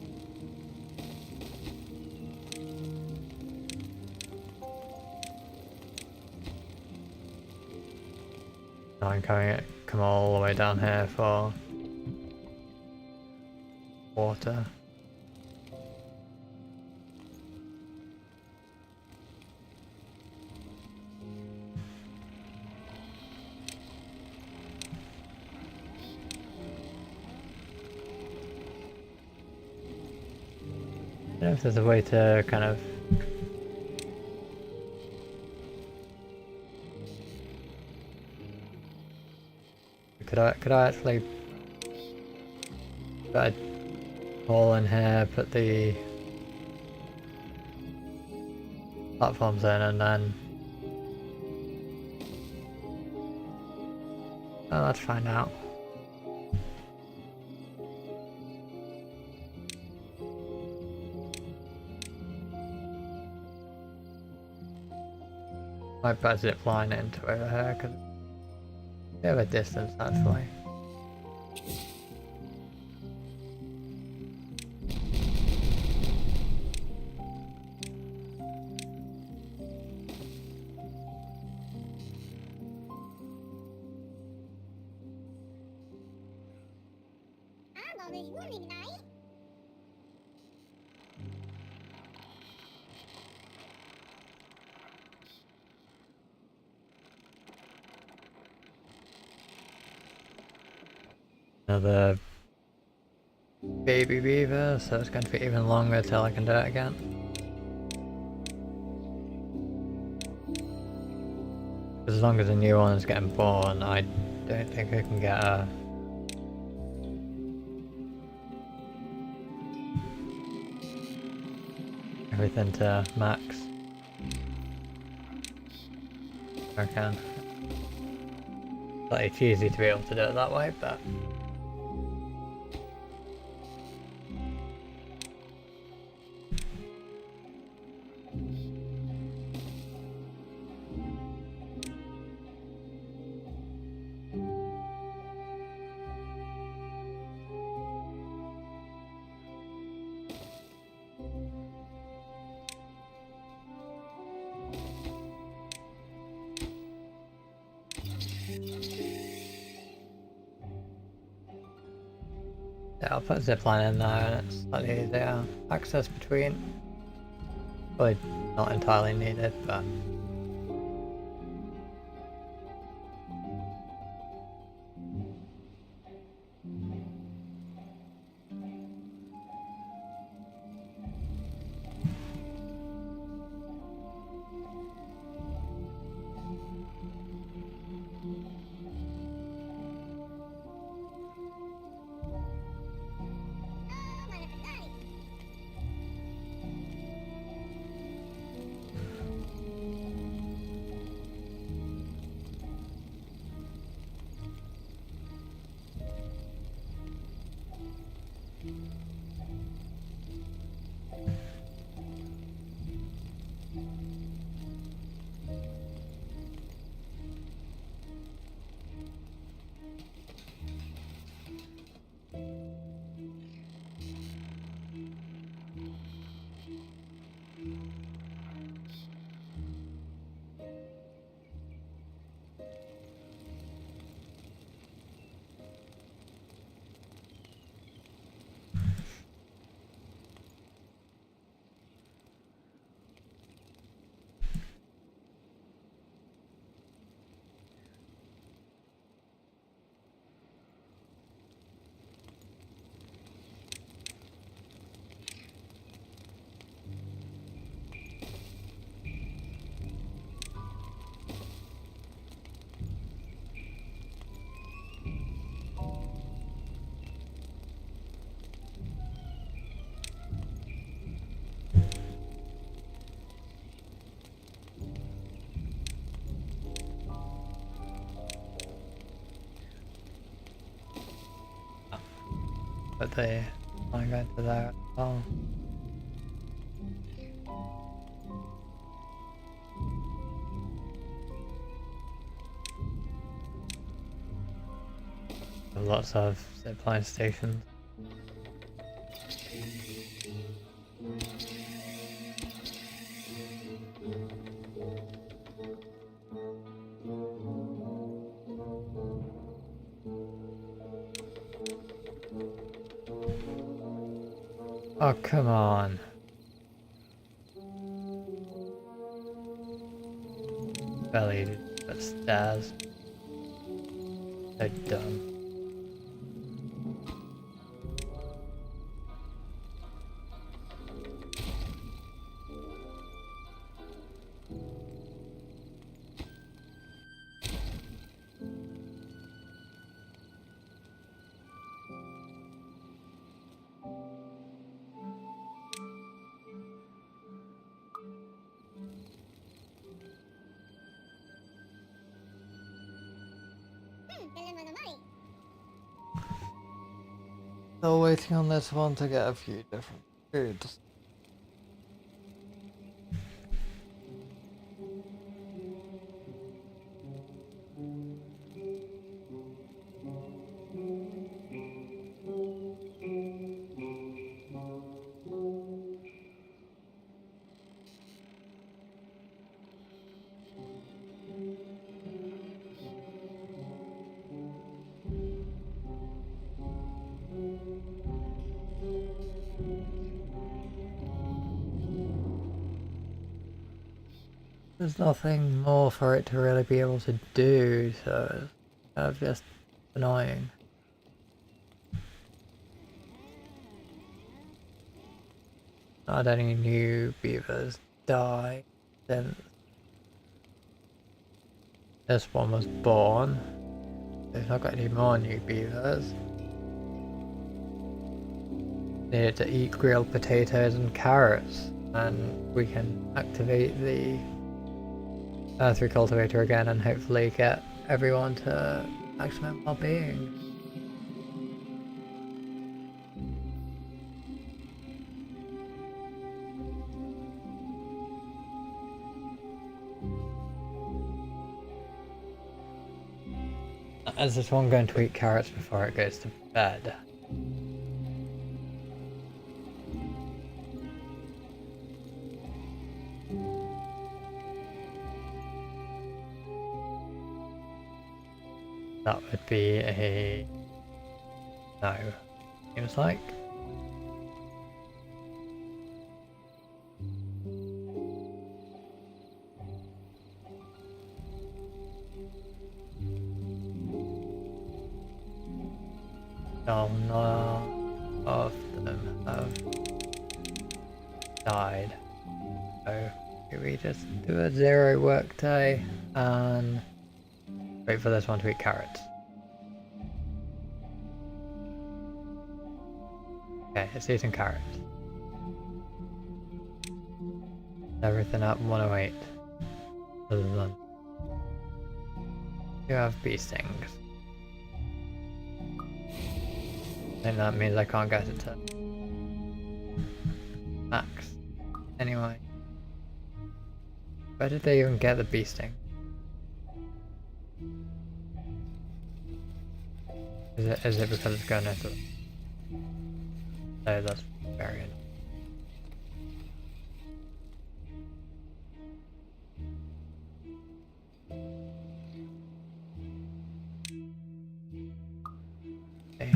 Now I'm come all the way down here for water. I don't know if there's a way to kind of could I actually put a hole in here, put the platforms in, and then let's find out. Might put a zip line into over here because it's a bit of a distance actually. Another baby beaver, so it's going to be even longer till I can do it again. As long as a new one is getting born, I don't think I can get a everything to max. I can. But it's easy to be able to do it that way, but yeah, I'll put a zipline in there and it's slightly easier access between. Probably not entirely needed, but put the line going to there as well. Lots of zipline stations. Oh, come on. Belly, but stairs. So dumb. Still waiting on this one to get a few different foods. There's nothing more for it to really be able to do, so it's kind of just annoying. Not any new beavers die since this one was born. We've not got any more new beavers. Needed to eat grilled potatoes and carrots, and we can activate the Earth Recultivator again and hopefully get everyone to maximum well-being. Is this one going to eat carrots before it goes to bed? That would be a no, seems like. None of them have died. So we just do a 0 work day and wait for this one to eat carrots. Okay, it's eating carrots. Everything at 108. Other than you have bee stings. I think that means I can't get it to max. Anyway. Where did they even get the bee sting? Is it because it's going into... Oh, that's very annoying. Okay,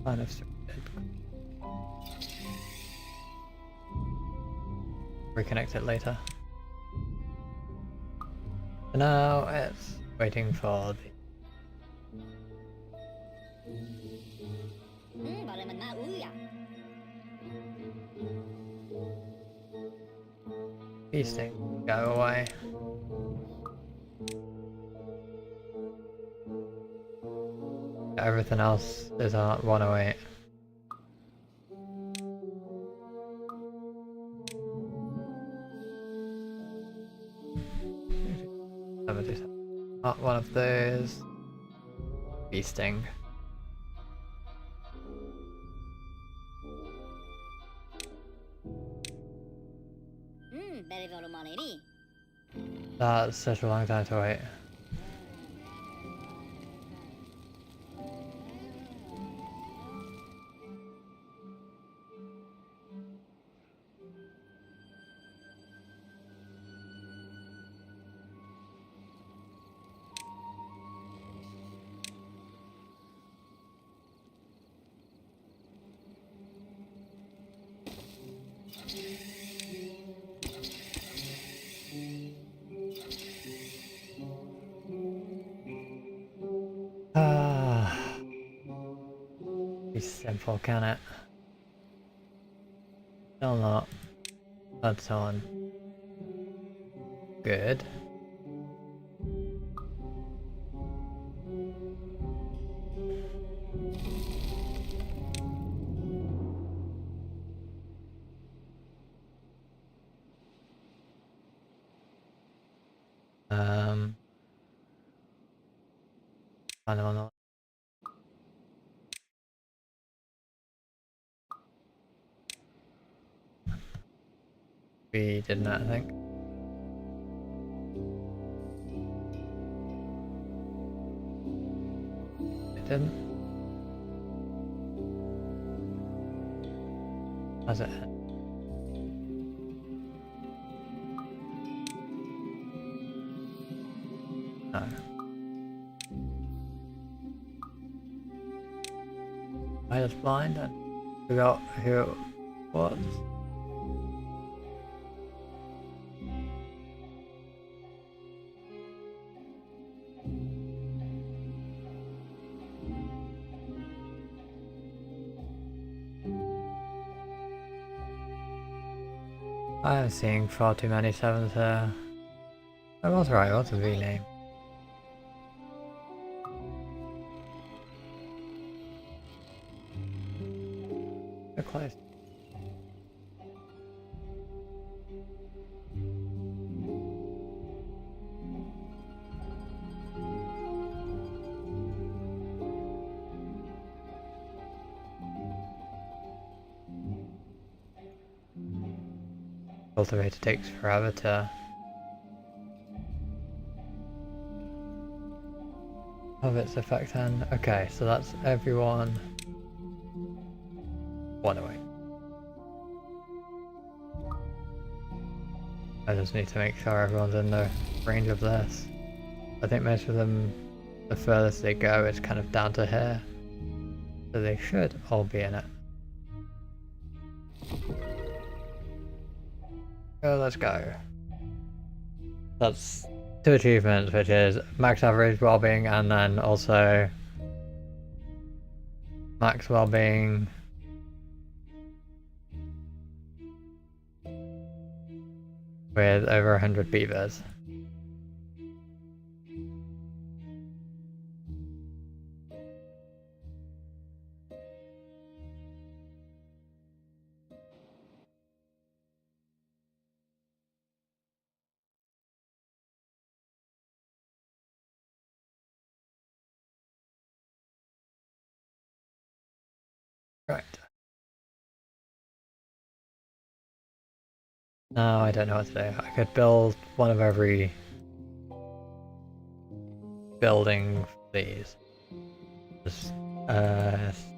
Kind of stupid. Reconnect it later. So now it's waiting for the feasting to go away. Everything else is at 108. Not one of those. Feasting. That's such a long time to wait. Be simple, can it? Still not. That's on. Good. Find them on the we didn't, I think. It didn't. How's it? No. I was blind and forgot who it was. I am seeing far too many sevens here. I was right, what's the V name? So close. Cultivator takes forever to have its effect on. Okay, so that's everyone. 108. I just need to make sure everyone's in the range of this. I think most of them, the furthest they go is kind of down to here. So they should all be in it. So let's go. That's 2 achievements, which is max average wellbeing and then also max wellbeing with over 100 beavers. Right. Now I don't know what to do. I could build one of every building for these. Just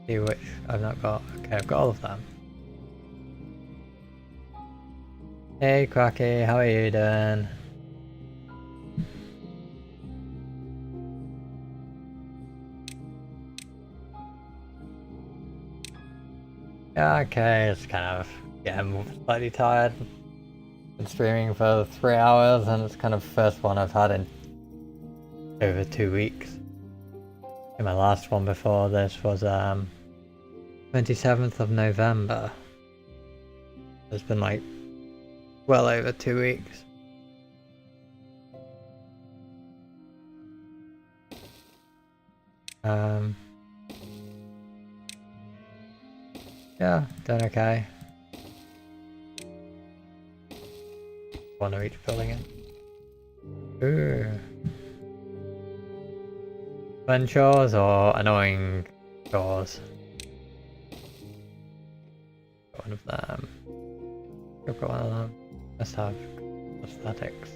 see which I've not got. Okay, I've got all of them. Hey Cracky, how are you doing? Yeah, okay, it's kind of getting slightly tired. Been streaming for 3 hours and it's kind of the first one I've had in over 2 weeks. And my last one before this was 27th of November. It's been like well over 2 weeks. Yeah, done okay. One of each building in. Ooh. Fun chores or annoying chores? One of them. I've got one of them. Let's have aesthetics.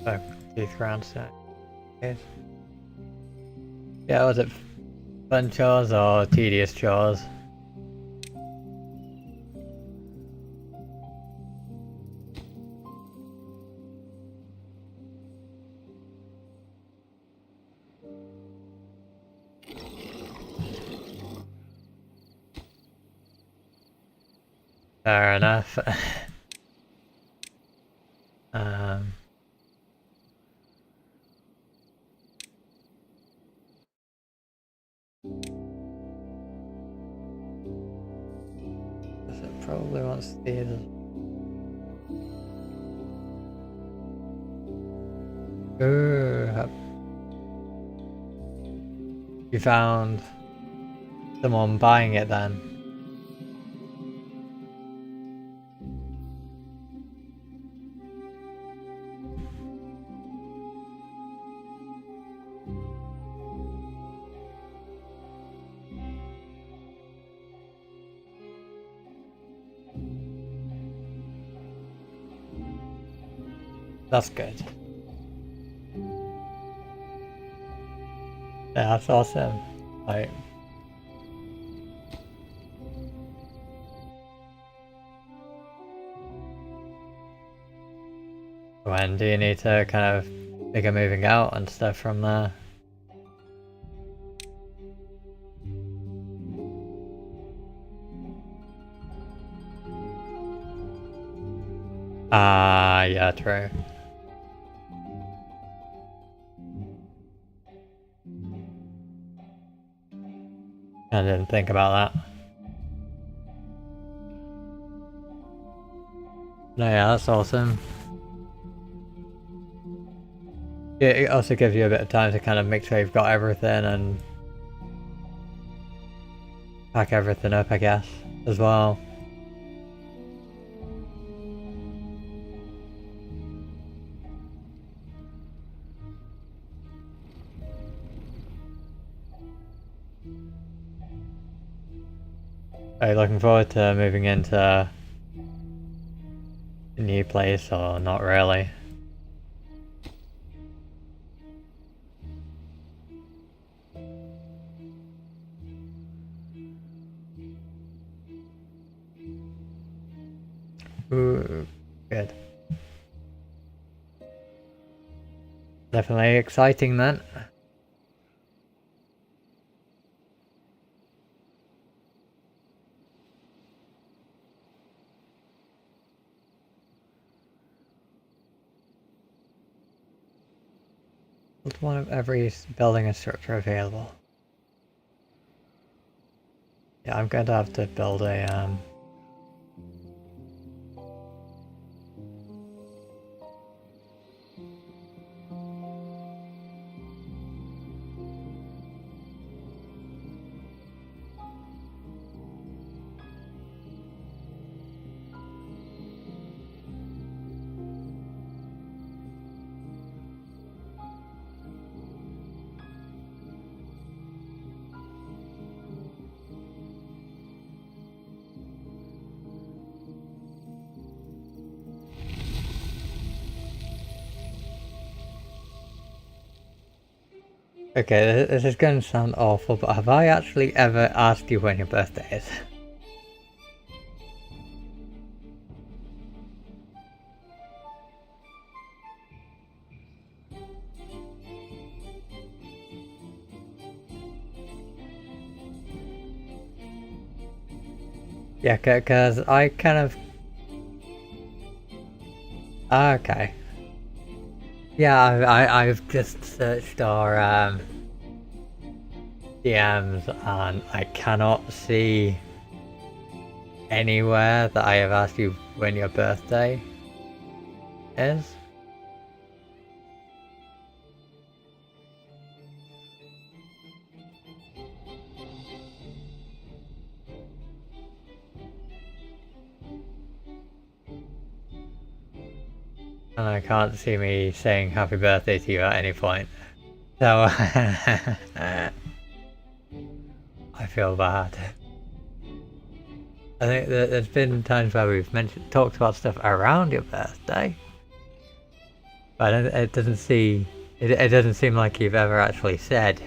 Oh, teeth ground set. Yes. Yeah, was it fun chores or tedious chores? Fair enough. It probably wants these. Ooh. You found someone buying it then? That's good. Yeah, that's awesome. Like, when do you need to kind of begin moving out and stuff from there? Ah, yeah, true. I didn't think about that. No, yeah, that's awesome. It also gives you a bit of time to kind of make sure you've got everything and pack everything up, I guess, as well. Are you looking forward to moving into a new place or not really? Ooh, good. Definitely exciting then. One of every building and structure available. Yeah, I'm going to have to build a Okay, this is going to sound awful, but have I actually ever asked you when your birthday is? Yeah, because I kind of... Okay. Yeah, I've just searched our DMs and I cannot see anywhere that I have asked you when your birthday is. And I can't see me saying happy birthday to you at any point. So I feel bad. I think that there's been times where we've talked about stuff around your birthday, but it doesn't seem like you've ever actually said.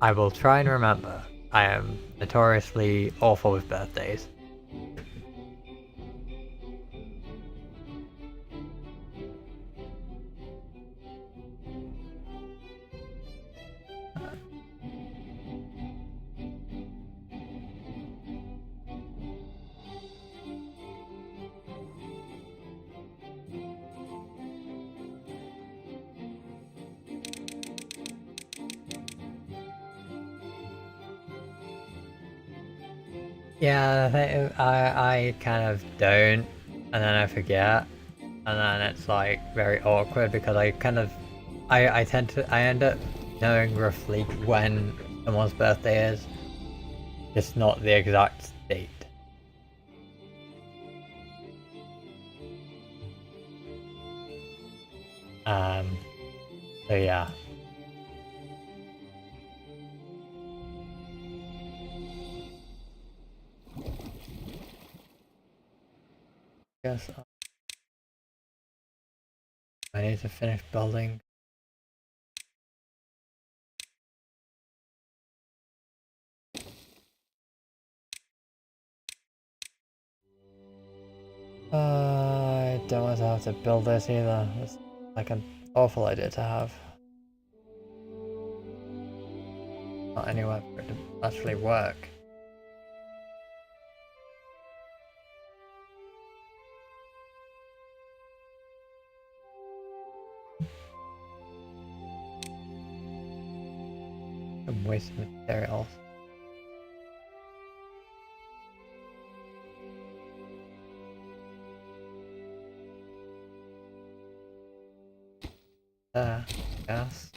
I will try and remember. I am notoriously awful with birthdays. Yeah, I kind of don't, and then I forget, and then it's like very awkward because I end up knowing roughly when someone's birthday is, just not the exact date. So yeah. Guess I need to finish building. I don't want to have to build this either. It's like an awful idea to have. Not anywhere for it to actually work. I'm wasting materials. Yes.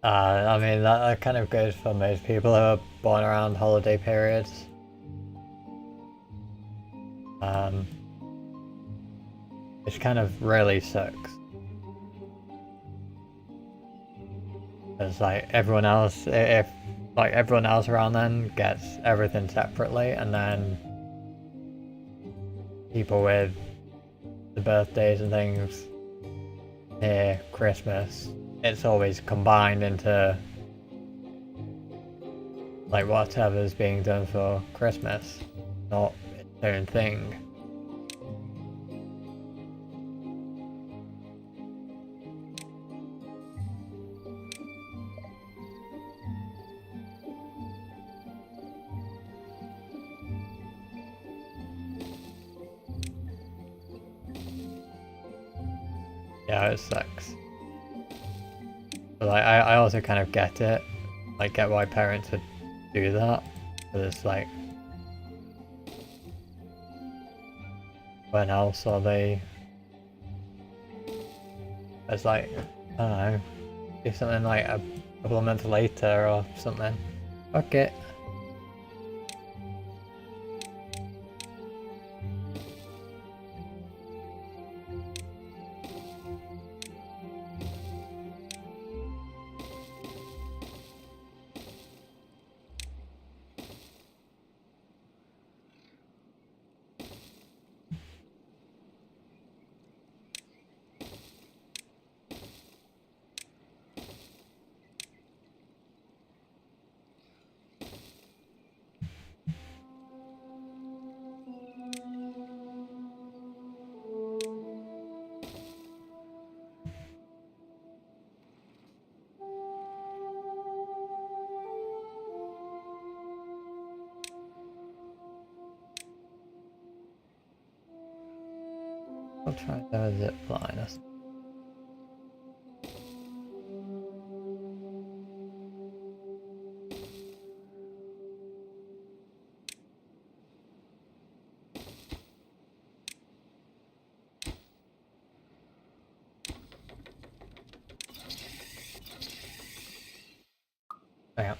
I mean, that kind of goes for most people who are born around holiday periods. Which kind of really sucks. Because like everyone else, if like everyone else around then gets everything separately, and then people with the birthdays and things near Christmas, it's always combined into like whatever's being done for Christmas, not its own thing. Yeah, it sucks. But like, I also kind of get it. Like, get why parents would do that. But it's like, when else are they? It's like, I don't know, do something like a couple of months later or something. Okay. I'll try the zip line. Yeah.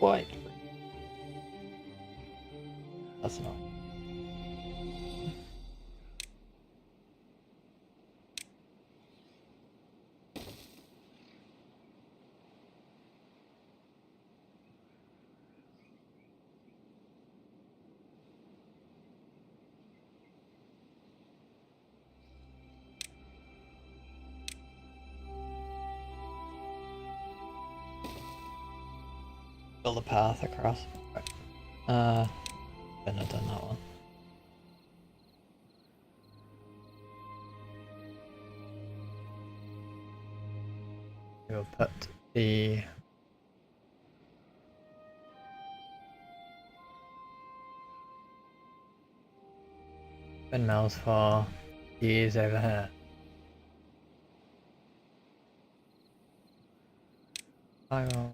White. That's not. Build a path across. Right. Couldn't have done that one. We'll put the windmills for these over here. I will.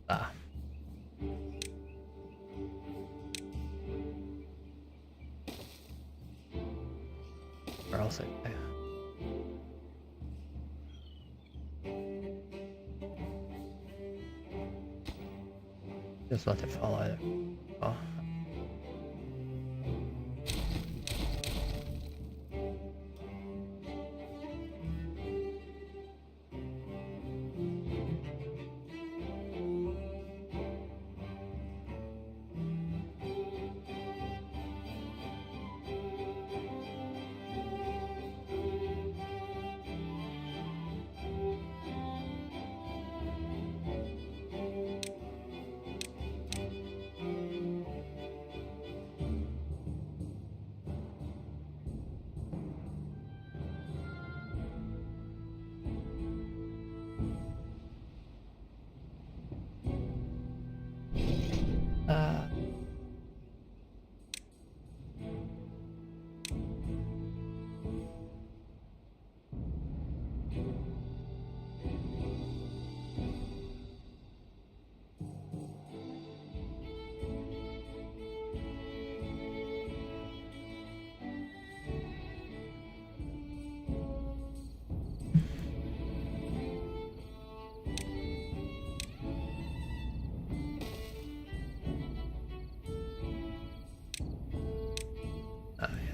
Ah. Where else? Just let it follow it. Oh.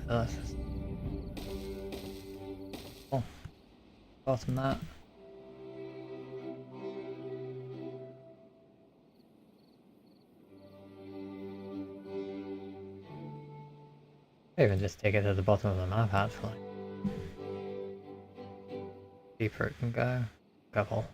Let's just... Oh, bottom that. Even just take it to the bottom of the map actually. Deeper it can go. Couple.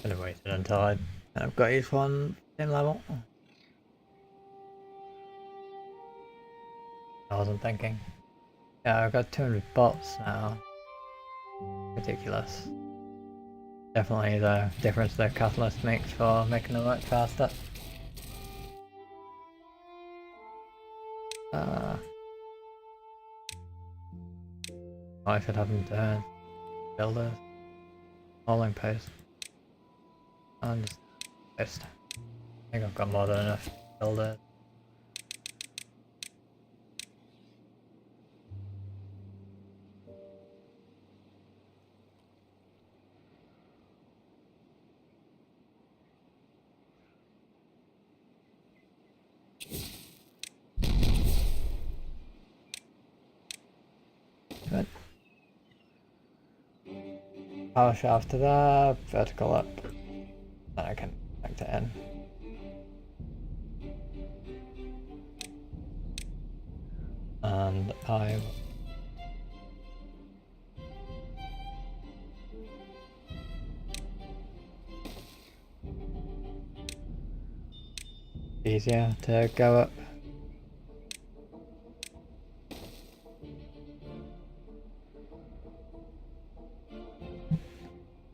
Could have waited until I kind of got each one same level. I wasn't thinking. Yeah, I've got 200 bots now. Ridiculous. Definitely the difference the catalyst makes for making it work faster. I should have them to builders. Rolling post. And just post. I think I've got more than enough builders. Good. Power shaft to there, vertical up. Then I can connect it in. And I easier to go up.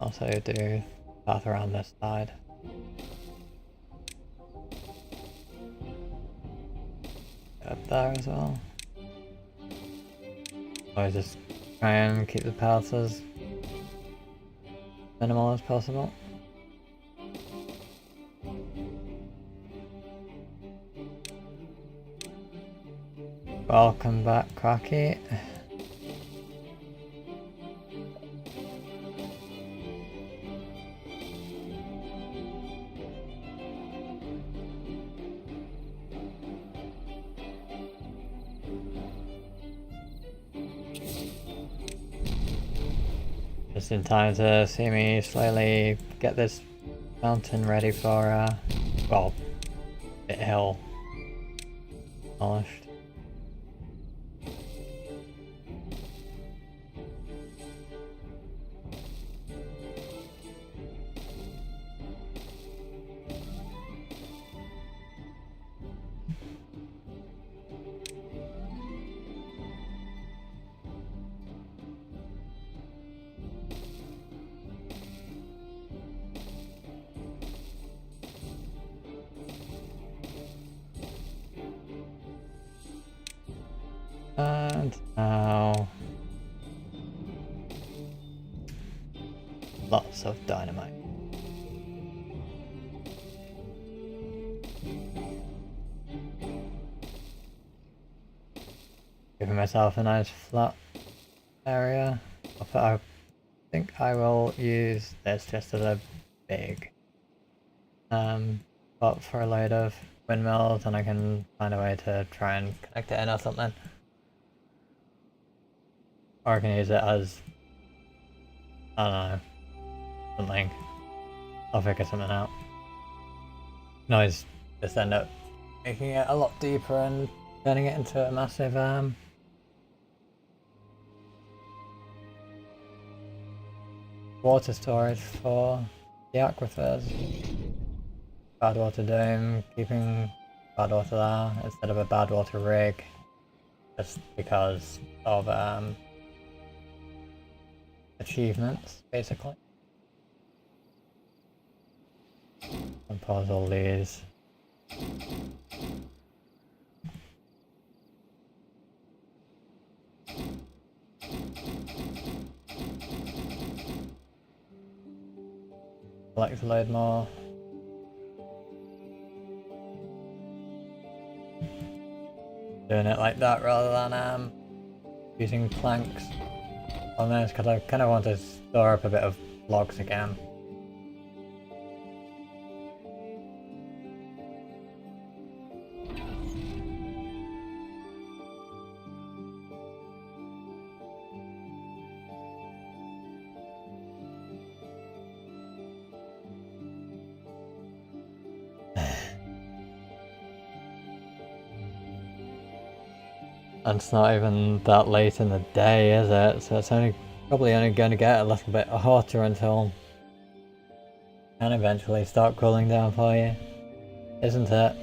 Also do path around this side. Up there as well. I just try and keep the paths as minimal as possible. Welcome back, Cracky. Just in time to see me slowly get this mountain ready for, well, bit hill polished. And now lots of dynamite. Giving myself a nice flat area. I think I will use this just as a big spot for a load of windmills, and I can find a way to try and connect it in or something. Or I can use it as, I don't know, something. I'll figure something out. No, always just end up making it a lot deeper and turning it into a massive water storage for the aquifers. Bad water dome, keeping bad water there instead of a bad water rig, just because of achievements, basically. And pause all these. Select a load more. Doing it like that rather than using planks on this because I kind of want to store up a bit of logs again. And it's not even that late in the day, is it? So it's probably only going to get a little bit hotter until it can eventually start cooling down for you, isn't it?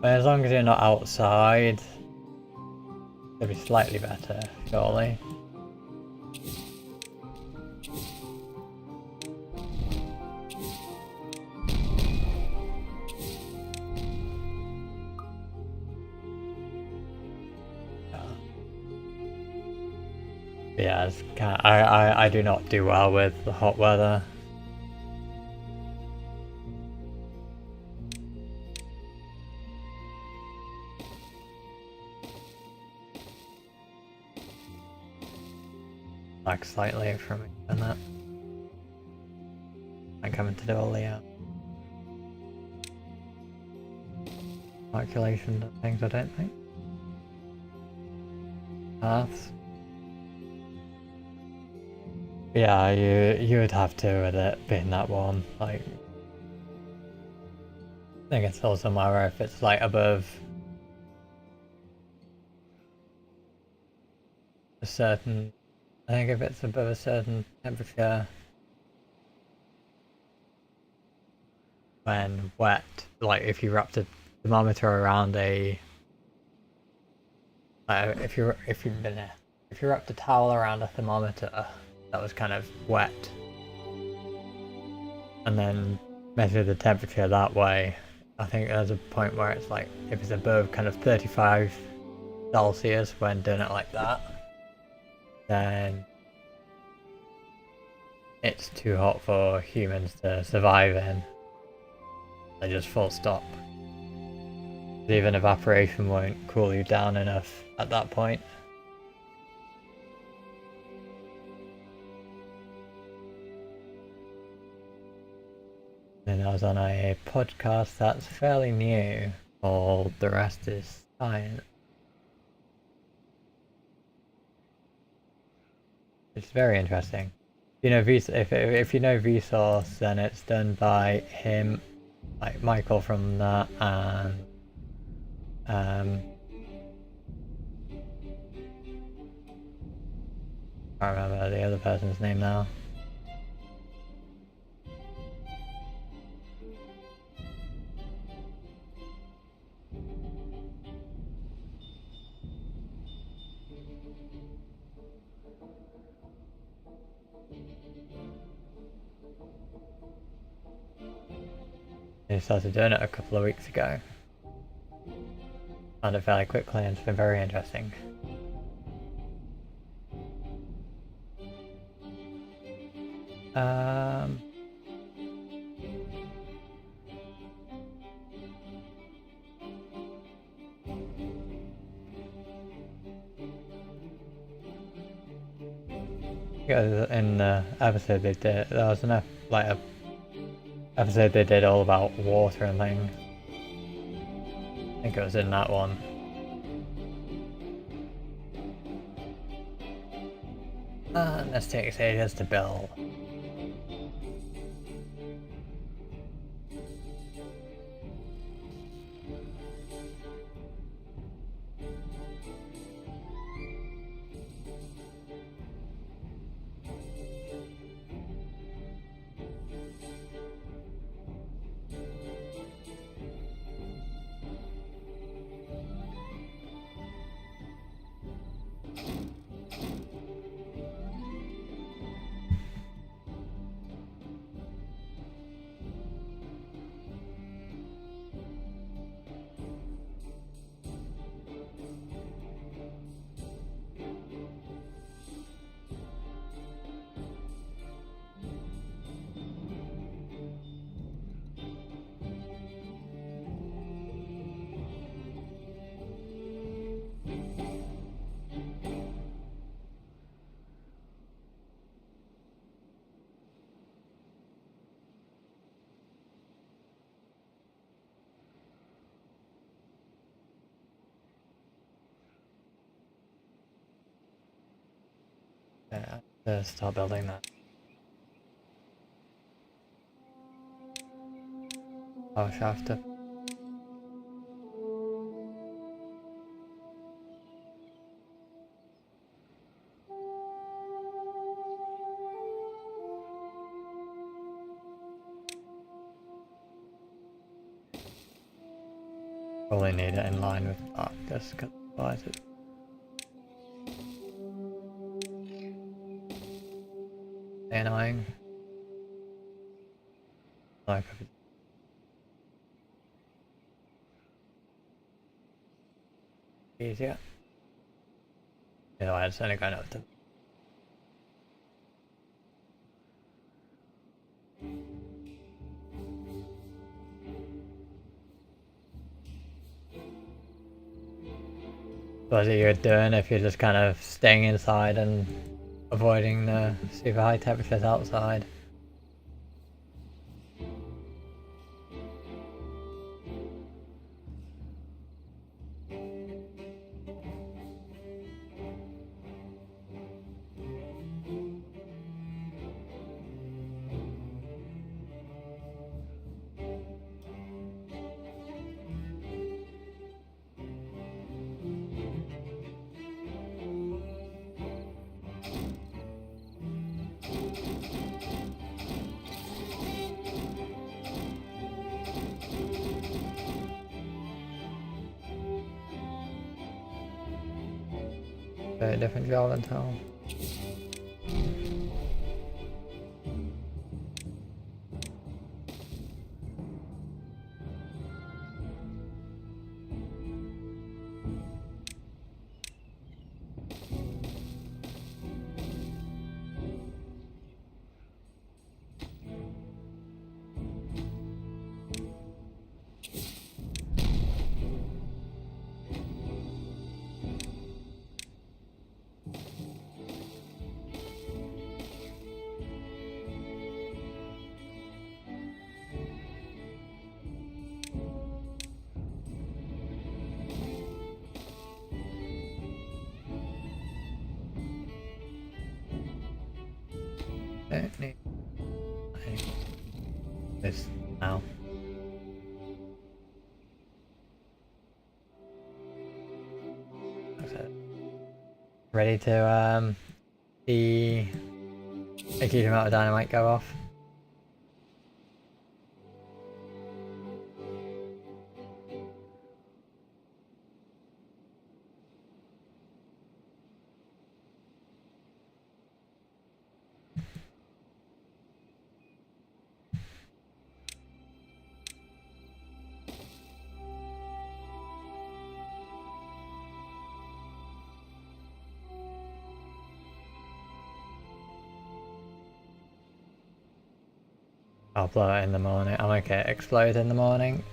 But as long as you're not outside, it'll be slightly better, surely. Yeah, I do not do well with the hot weather. Like slightly from me and that. I'm coming to do all the calculation and things, I don't think. Paths. Yeah, you would have to with it being that one. Like, I think it's also a matter if it's like above a certain. I think if it's above a certain temperature when wet, like if you wrapped a thermometer around a, if you wrapped a towel around a thermometer that was kind of wet, and then measure the temperature that way, I think there's a point where it's like if it's above kind of 35 Celsius when doing it like that, then it's too hot for humans to survive in. They just full stop. Even evaporation won't cool you down enough at that point. And I was on a podcast that's fairly new called The Rest is Science. It's very interesting. You know, if you know Vsauce, then it's done by him, like Michael from that, and I can't remember the other person's name now. He started doing it a couple of weeks ago. Found it fairly quickly and it's been very interesting. In the episode they did, there was enough, like a episode they did all about water and things. I think it was in that one. And this takes ages to build. Yeah, to start building that. Power shaft up. Probably need it in line with that, just because otherwise it's annoying. Like easier. Otherwise it's only going up to. What you're doing if you're just kind of staying inside and avoiding the super high temperatures outside. Very different job until. Don't need this now. That's it. Ready to see a huge amount of dynamite go off. I'll blow it in the morning. I'll make it explode in the morning.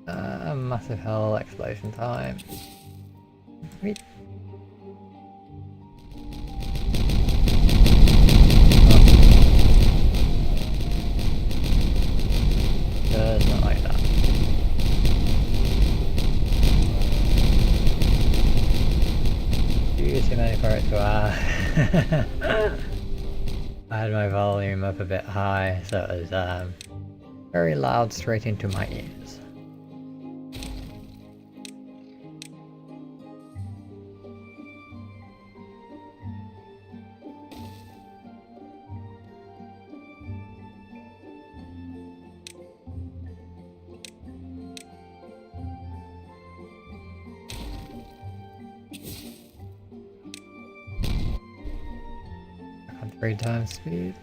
A massive hell explosion time. Wait. Does not like that. Too many for it to I had my volume up a bit high, so it was very loud straight into my ears. On 3 times speed.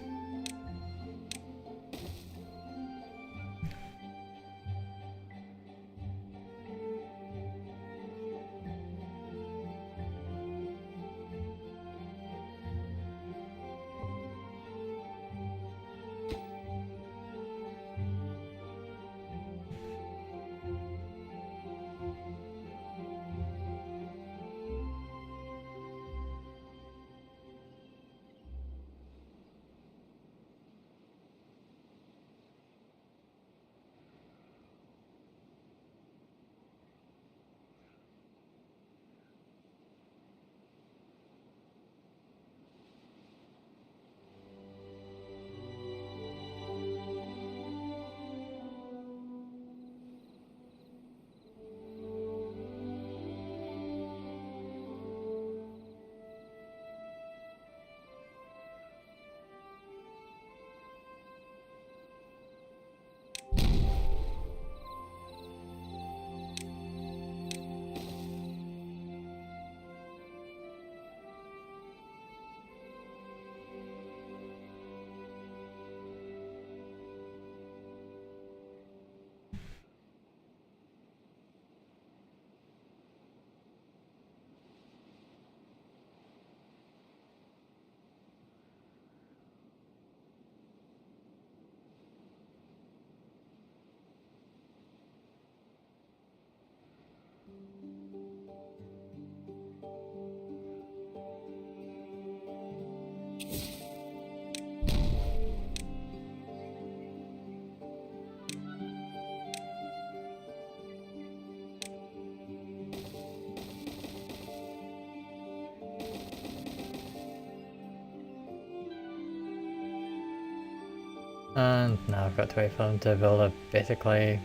And now I've got to wait for them to build a basically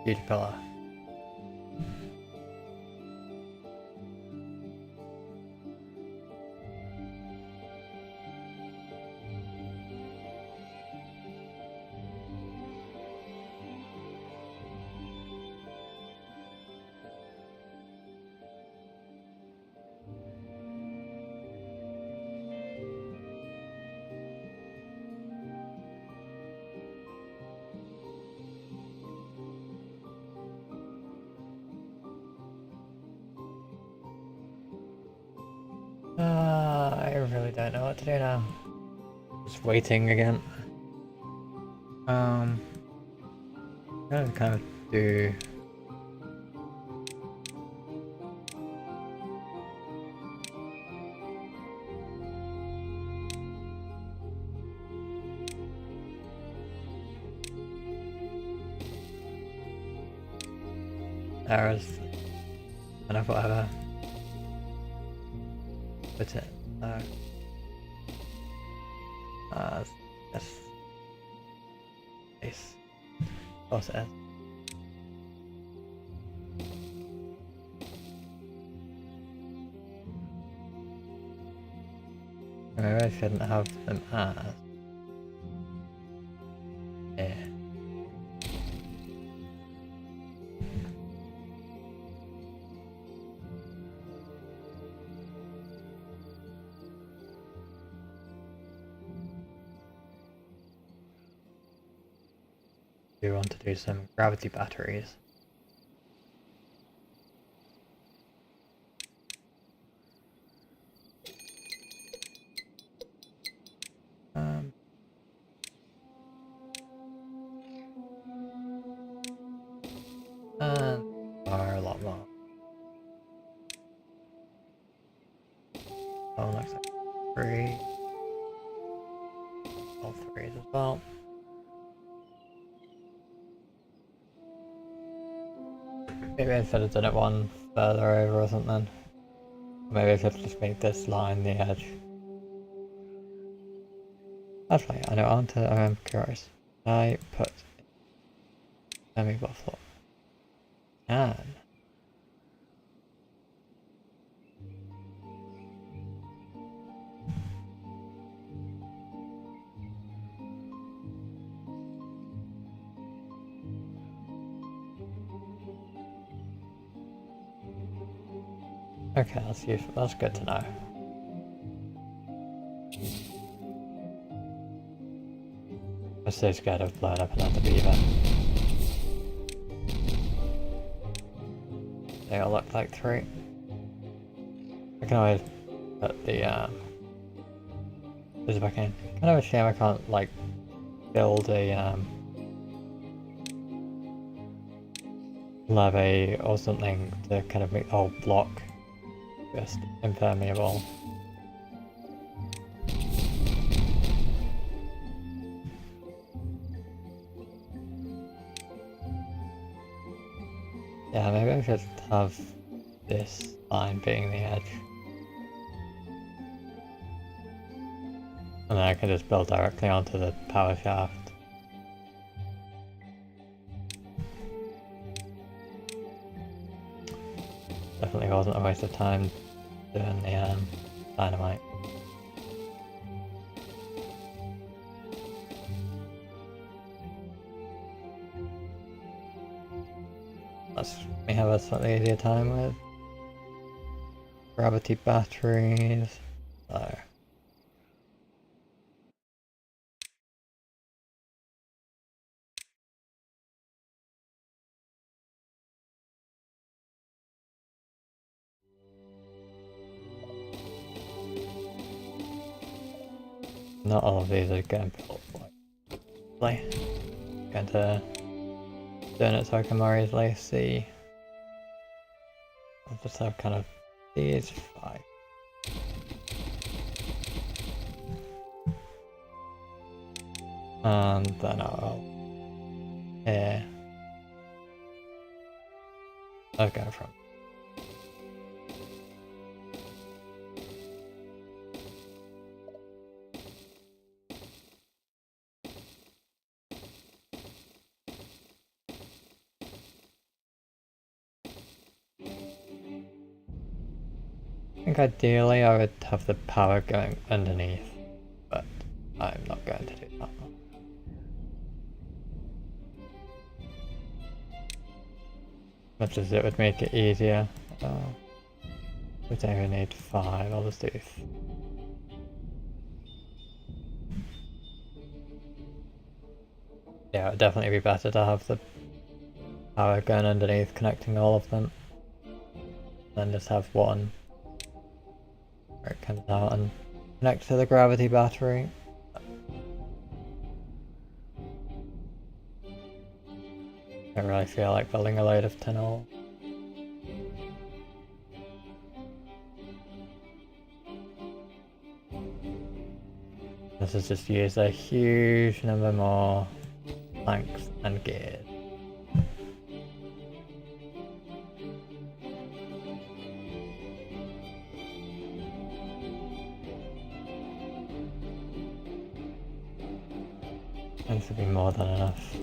beauty pillar. I really don't know what to do now. Just waiting again. I'm gonna kind of do. Errors. Kind of whatever. Put it. Yes. Nice. Of course it is. Maybe I shouldn't have them as. Yeah. We want to do some gravity batteries. And are a lot more. Oh, looks like 3. All 3s as well. Maybe I should have done it one further over or something. Maybe I should have just made this line the edge. Actually, I know, I'm curious. I put semi-buffalo. And okay, that's useful. That's good to know. I'm so scared of blowing up another beaver. They all look like 3. I can always put the this back in. Kind of a shame I can't like build a levee or something to kind of make the whole block just impermeable. Yeah, maybe I should have this line being the edge. And then I can just build directly onto the power shaft. Definitely wasn't a waste of time doing the dynamite. Let's me have a slightly easier time with gravity batteries. So. Not all of these are going to build like going to doing it so I can more easily see. I'll just have kind of these 5. And then I'll here. I'll go from think ideally I would have the power going underneath, but I'm not going to do that. Much as it would make it easier. We don't even need 5, I'll just do yeah, it would definitely be better to have the power going underneath, connecting all of them. Then just have one where it comes out and connects to the gravity battery. I don't really feel like building a load of tunnel. This is just use a huge number more planks and gears. This would be more than enough.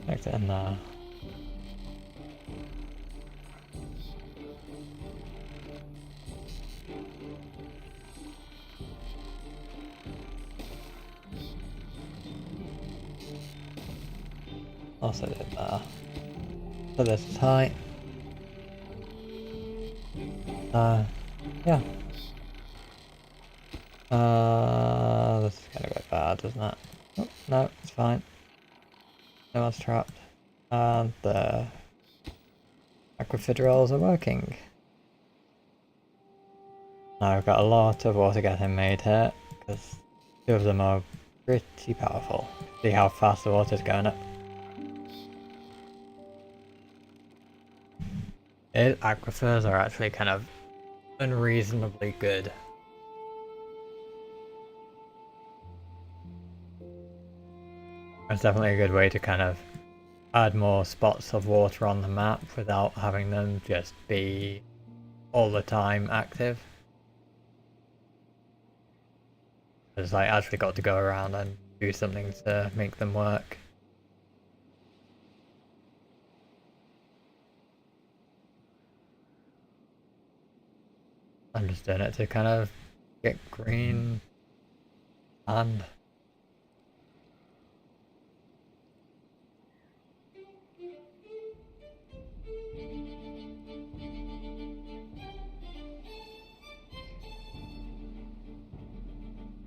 Connect it in there. Also did there. So this is high. Yeah. This is gonna go bad, isn't it? Oh, no, it's fine. No one's trapped. And the aquafidrals are working. Now I've got a lot of water getting made here, because 2 of them are pretty powerful. See how fast the water's going up. Aquifers are actually kind of unreasonably good. It's definitely a good way to kind of add more spots of water on the map without having them just be all the time active. It's like actually got to go around and do something to make them work. I'm just doing it to kind of get green and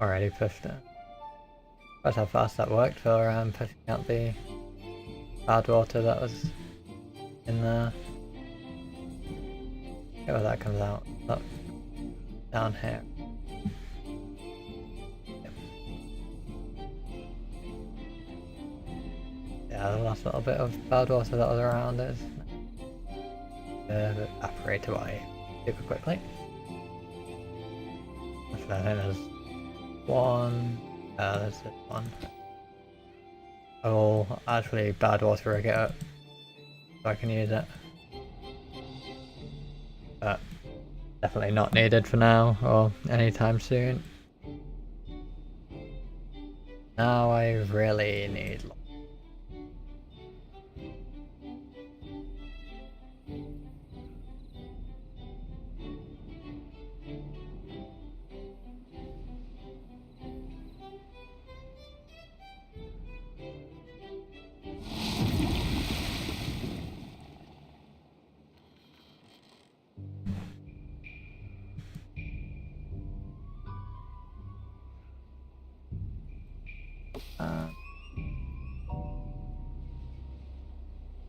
already pushed it. That's how fast that worked for pushing out the bad water that was in there. See where that comes out. Look, down here. Yep. Yeah, the last little bit of bad water that was around is evaporate away super quickly. Actually, I think there's one. There's this one. I will actually bad water rig it up so I can use it. But definitely not needed for now or anytime soon. Now I really need.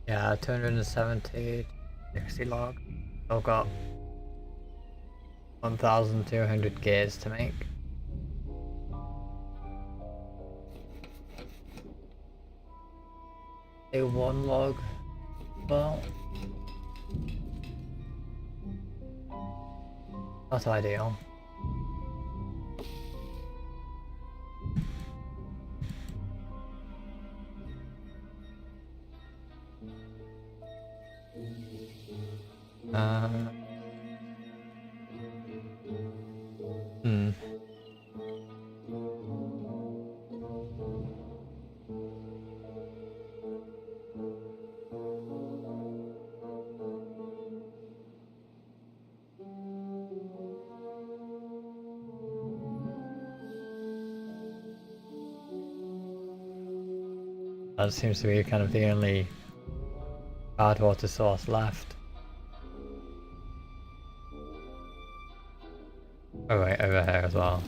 Yeah, 270, 60 log. I've got 1,200 gears to make. A 1 log Well, not ideal. Hmm. That seems to be kind of the only bad water source left. Oh wait, over here as well.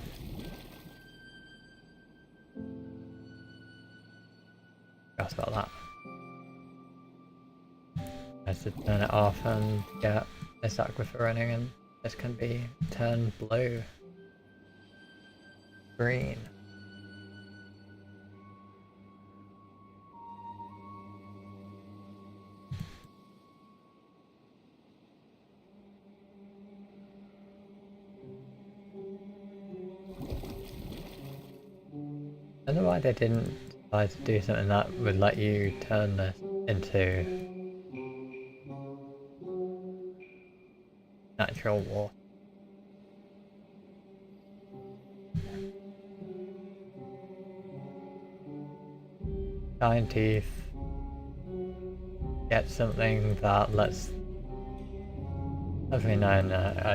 Forgot about that. I have to turn it off and get this aquifer running, and this can be turned blue. Green. I don't know why they didn't decide to do something that would let you turn this into natural water. Giant teeth. Get something that lets. Hopefully, no,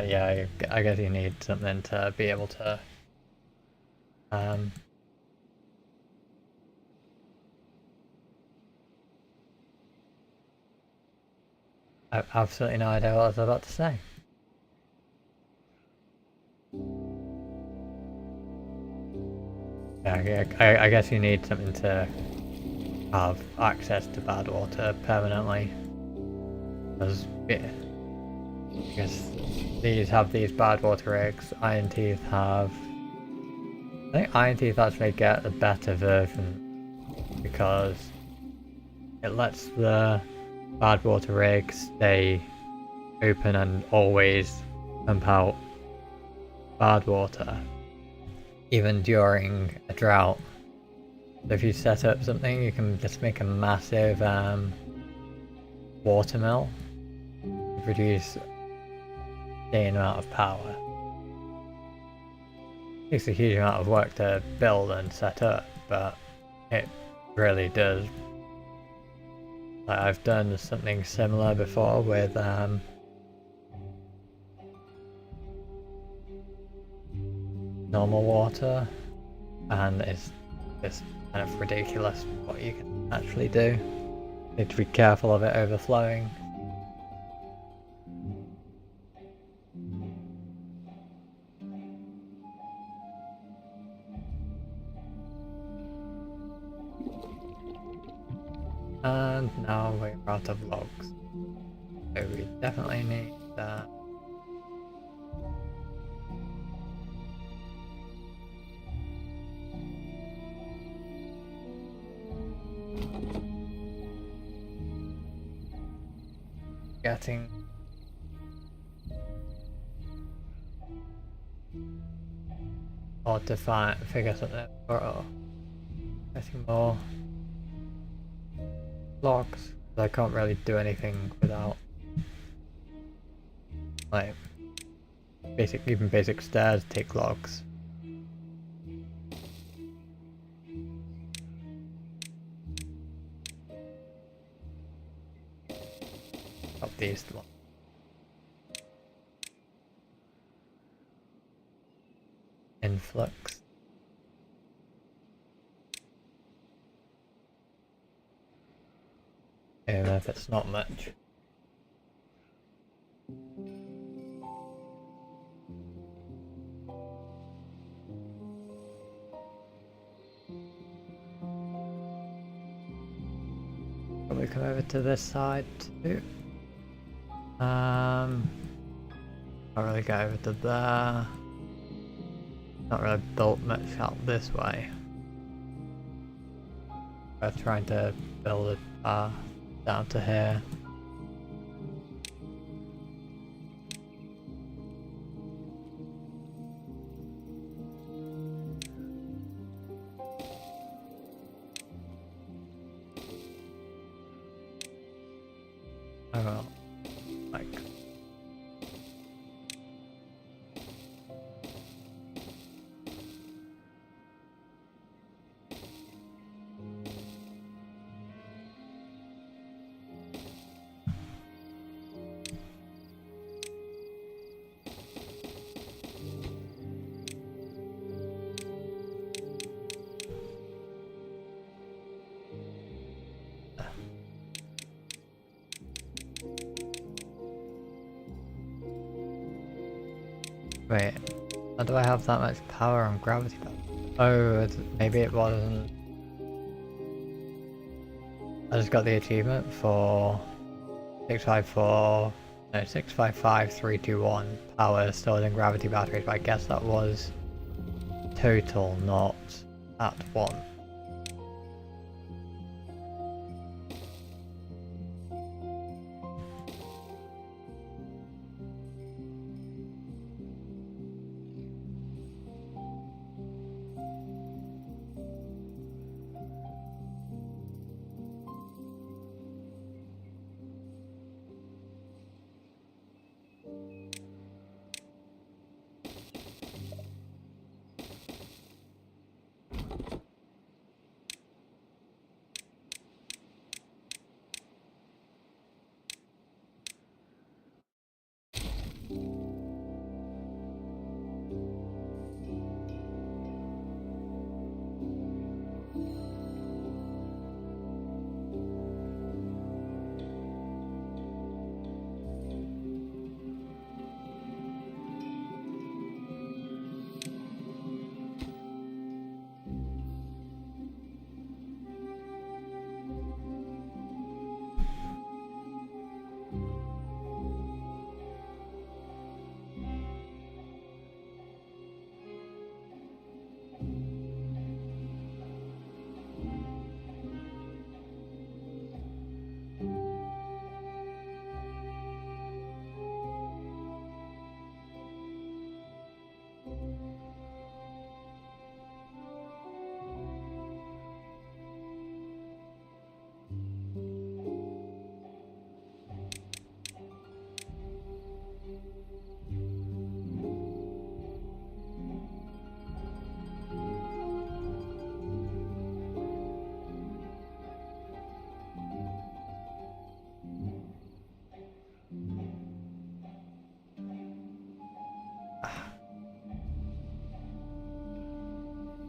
yeah, I guess you need something to be able to. I have absolutely no idea what I was about to say. Yeah, I guess you need something to have access to bad water permanently. Because these have these bad water eggs. Iron Teeth have. I think Iron Teeth actually get a better version because it lets the bad water rig stay open and always pump out bad water, even during a drought. So if you set up something, you can just make a massive water mill to produce the amount of power. It takes a huge amount of work to build and set up, but it really does. Like I've done something similar before with normal water, and it's just kind of ridiculous what you can actually do. You need to be careful of it overflowing. And now we're out of logs, so we definitely need that. Getting or to figure something out. Getting more logs. I can't really do anything without like even basic stairs take logs. Up these ones. Influx. Even if it's not much. Probably come over to this side too. Can't really go over to there. Not really built much out this way. I'm trying to build a path down to here. Oh, like. Wait, how do I have that much power on gravity? Oh, maybe it wasn't. I just got the achievement for 654, no, 655321 power stored in gravity batteries, but I guess that was total, not at once.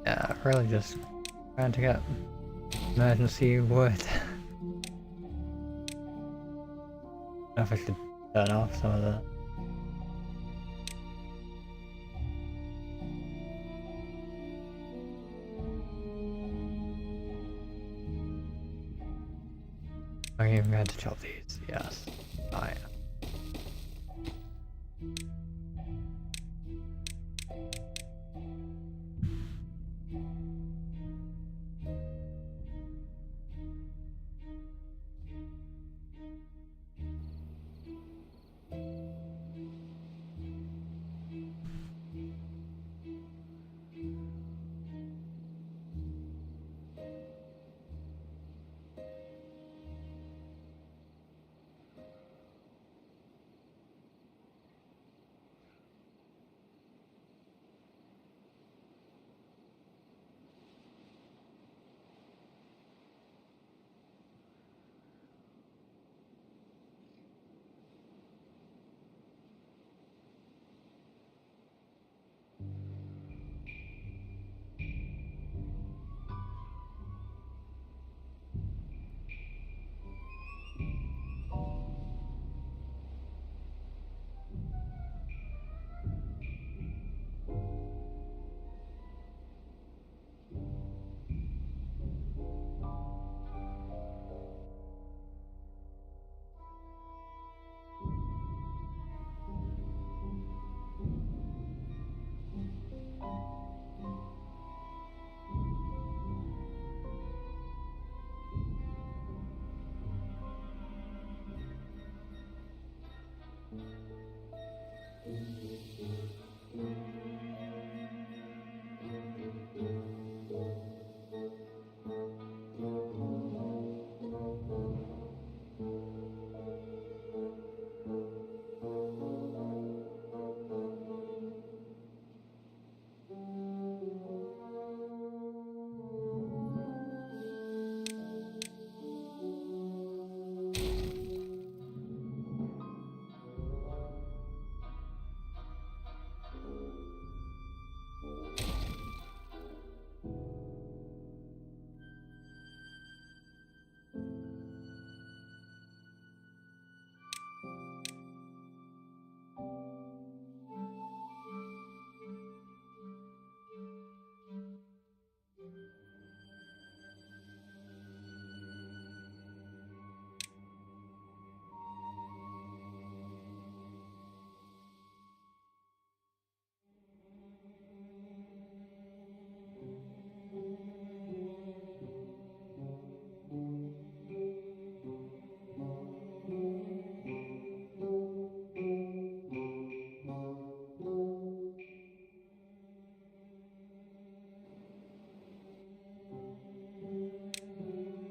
Yeah, really just trying to get emergency wood. I don't know if I should turn off some of the... I'm even going to chop these, yes. I am.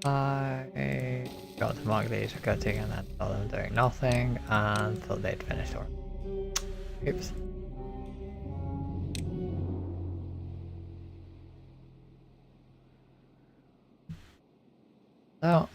I got to mark these for cutting and then saw them doing nothing and thought they'd finished already. Oops. So,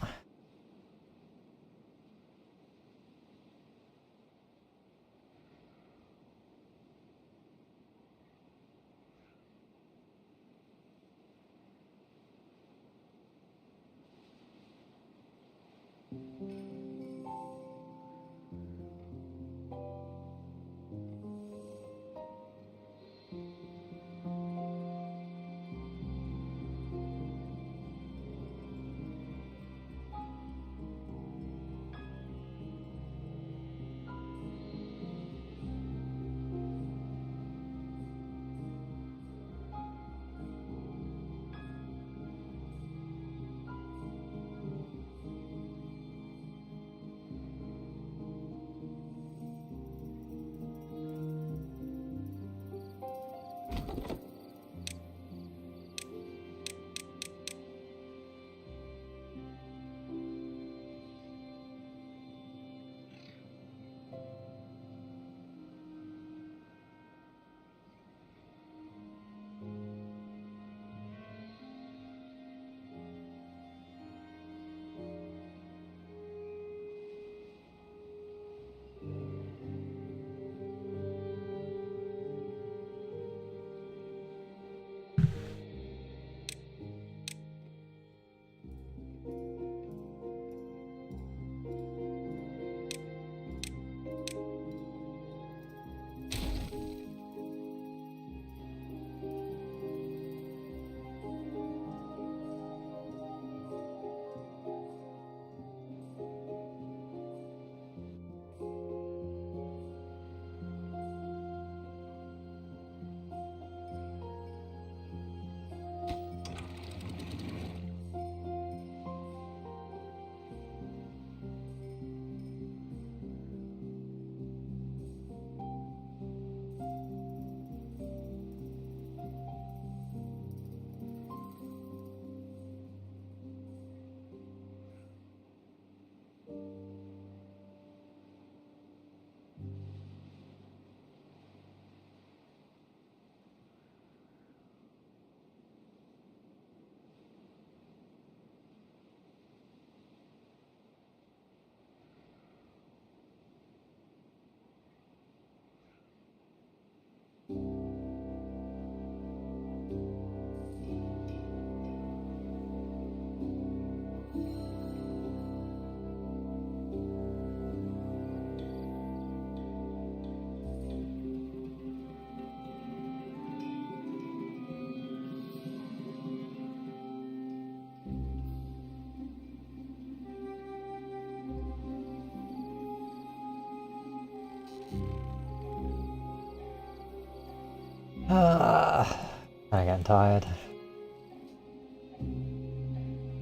I'm getting tired.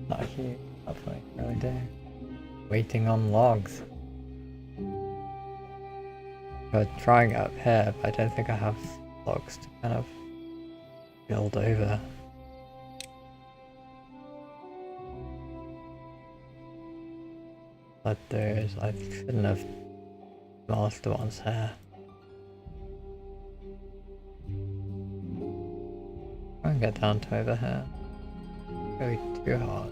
Not huge, hopefully, really do. Waiting on logs. I'm trying it up here, but I don't think I have logs to kind of build over. But there's, I shouldn't have demolished the ones here. Try and get down to over here. Really too hard.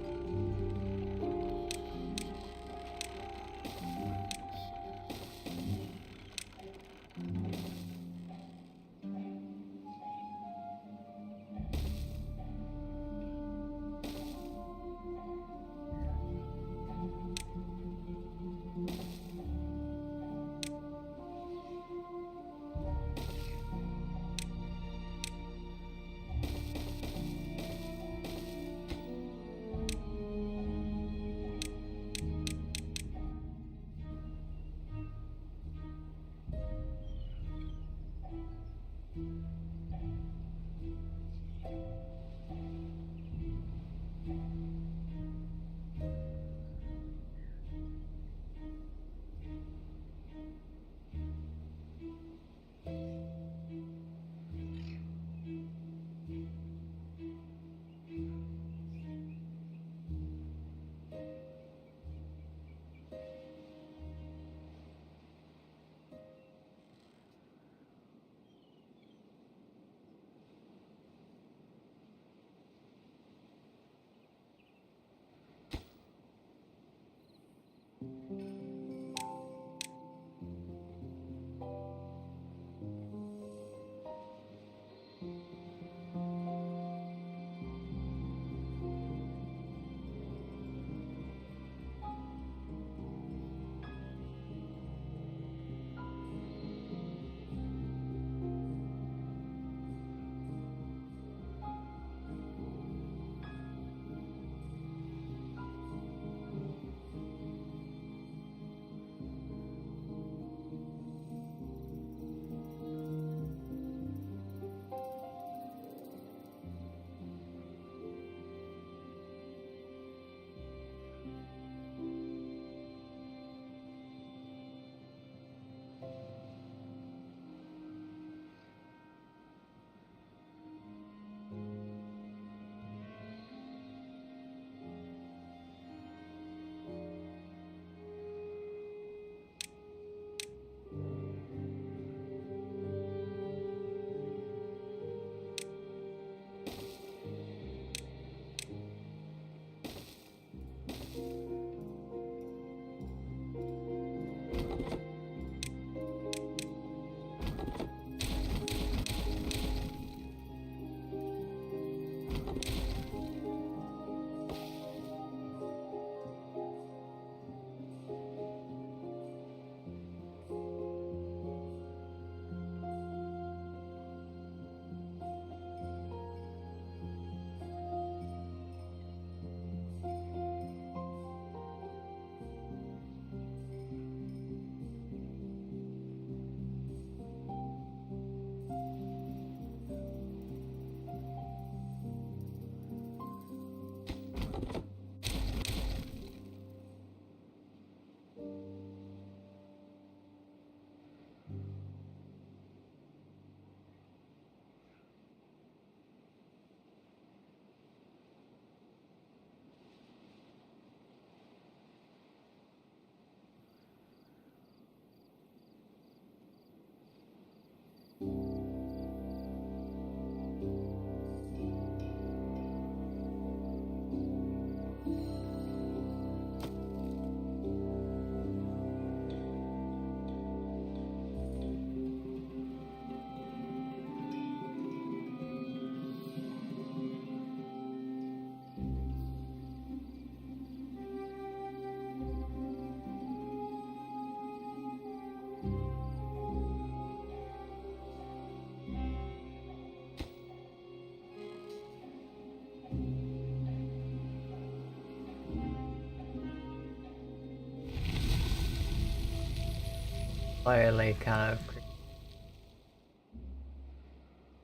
slowly kind of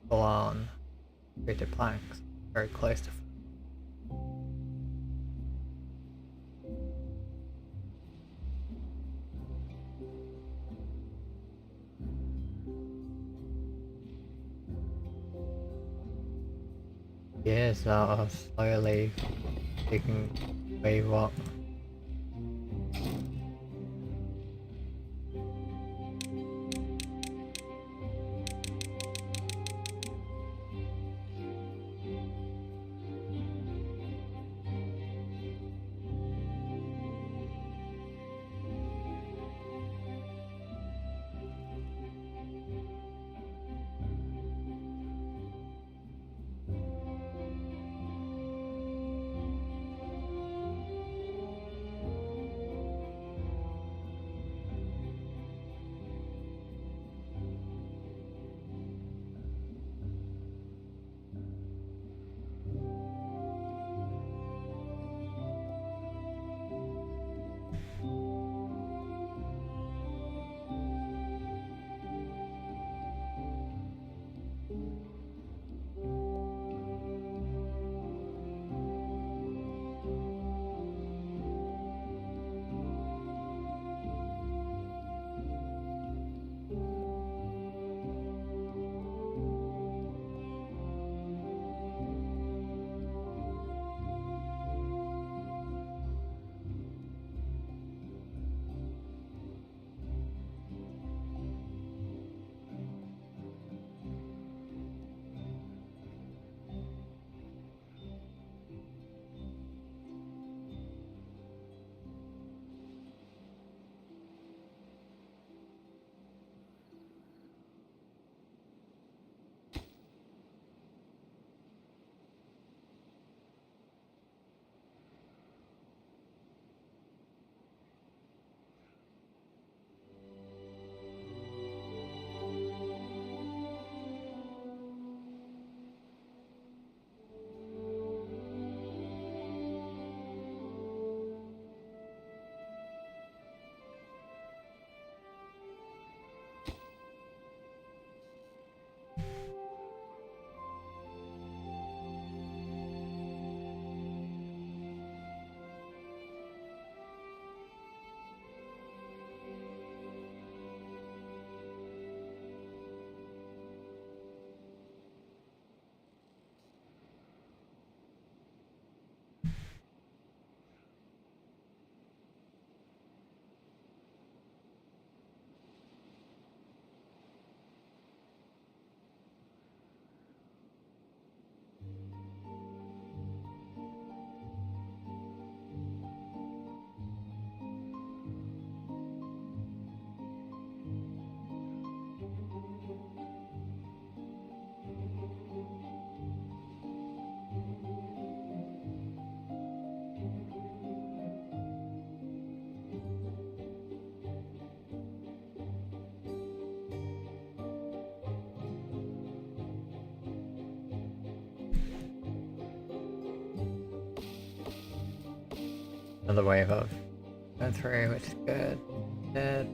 pull on rigid planks very close to. Gears are slowly taking away what. Another wave of going through, which is good. Good.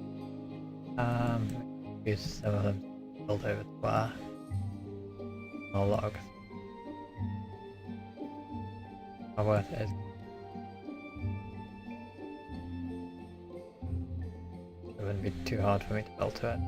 Use some of them to build over the bar. More logs. How worth it is. It wouldn't be too hard for me to build to it.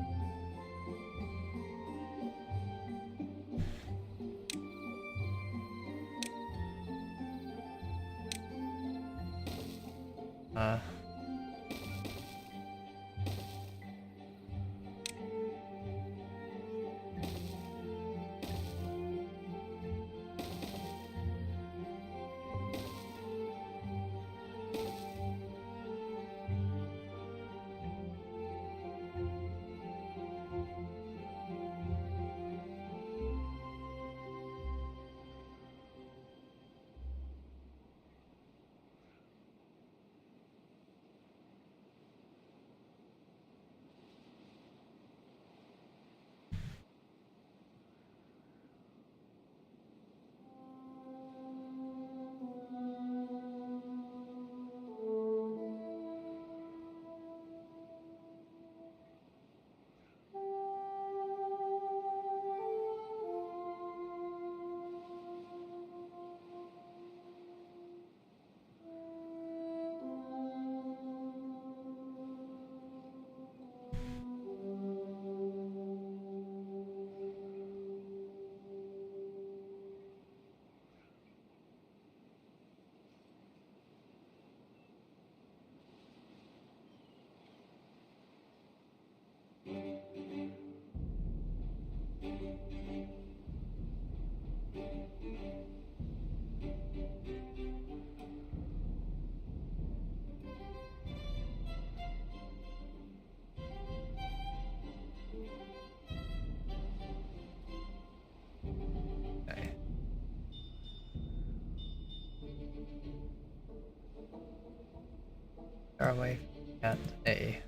far away from a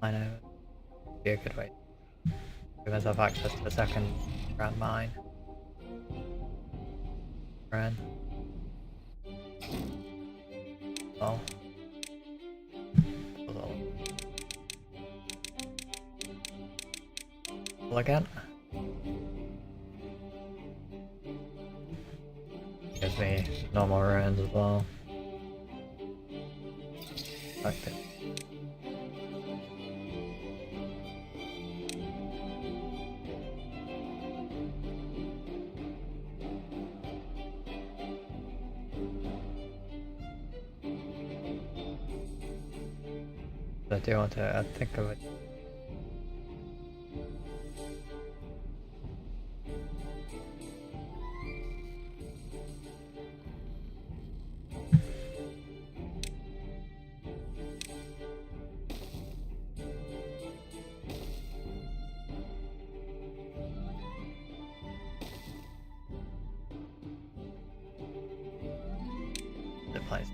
I know be a good way to give myself access to a second grand mine. Run. Oh. Pull again. Gives me normal ruins as well. Fuck it. I do want to think of it. The place.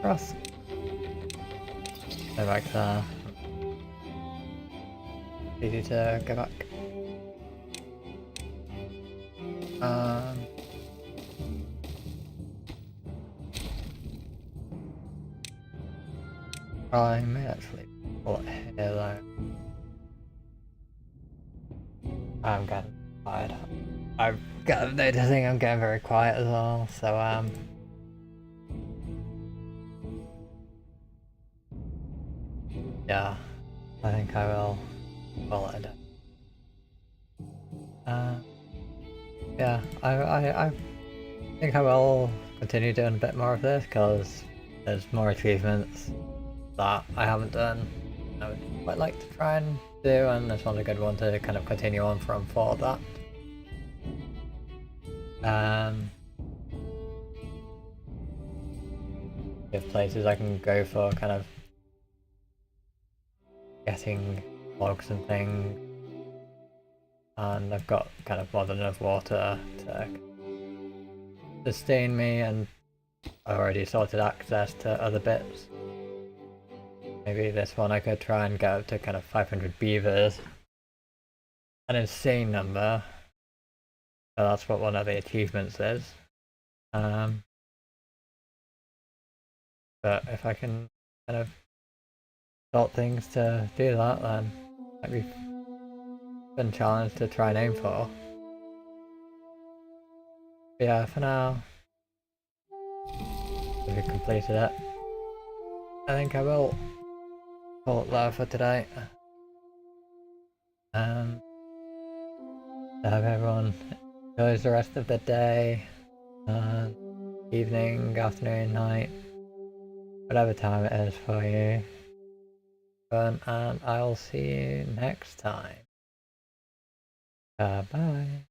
Cross. Go back there. Easy to go back. I may actually pull it here though. I'm getting tired. I'm noticing I'm getting very quiet as well, so yeah, I think I will call it. Yeah, I think I will continue doing a bit more of this because there's more achievements that I haven't done. I would quite like to try and do, and this one's a good one to kind of continue on from for that. There's places I can go for kind of getting logs and things, and I've got kind of more than enough water to sustain me, and I already sorted access to other bits. Maybe this one I could try and get up to kind of 500 beavers an insane number. So that's what one of the achievements is. But if I can kind of sort things to do that, then might be a fun challenge to try and aim for. But yeah, for now, we've completed it. I think I will call it there for today. I hope everyone enjoys the rest of the day, evening, afternoon, night, whatever time it is for you. And I'll see you next time. Bye.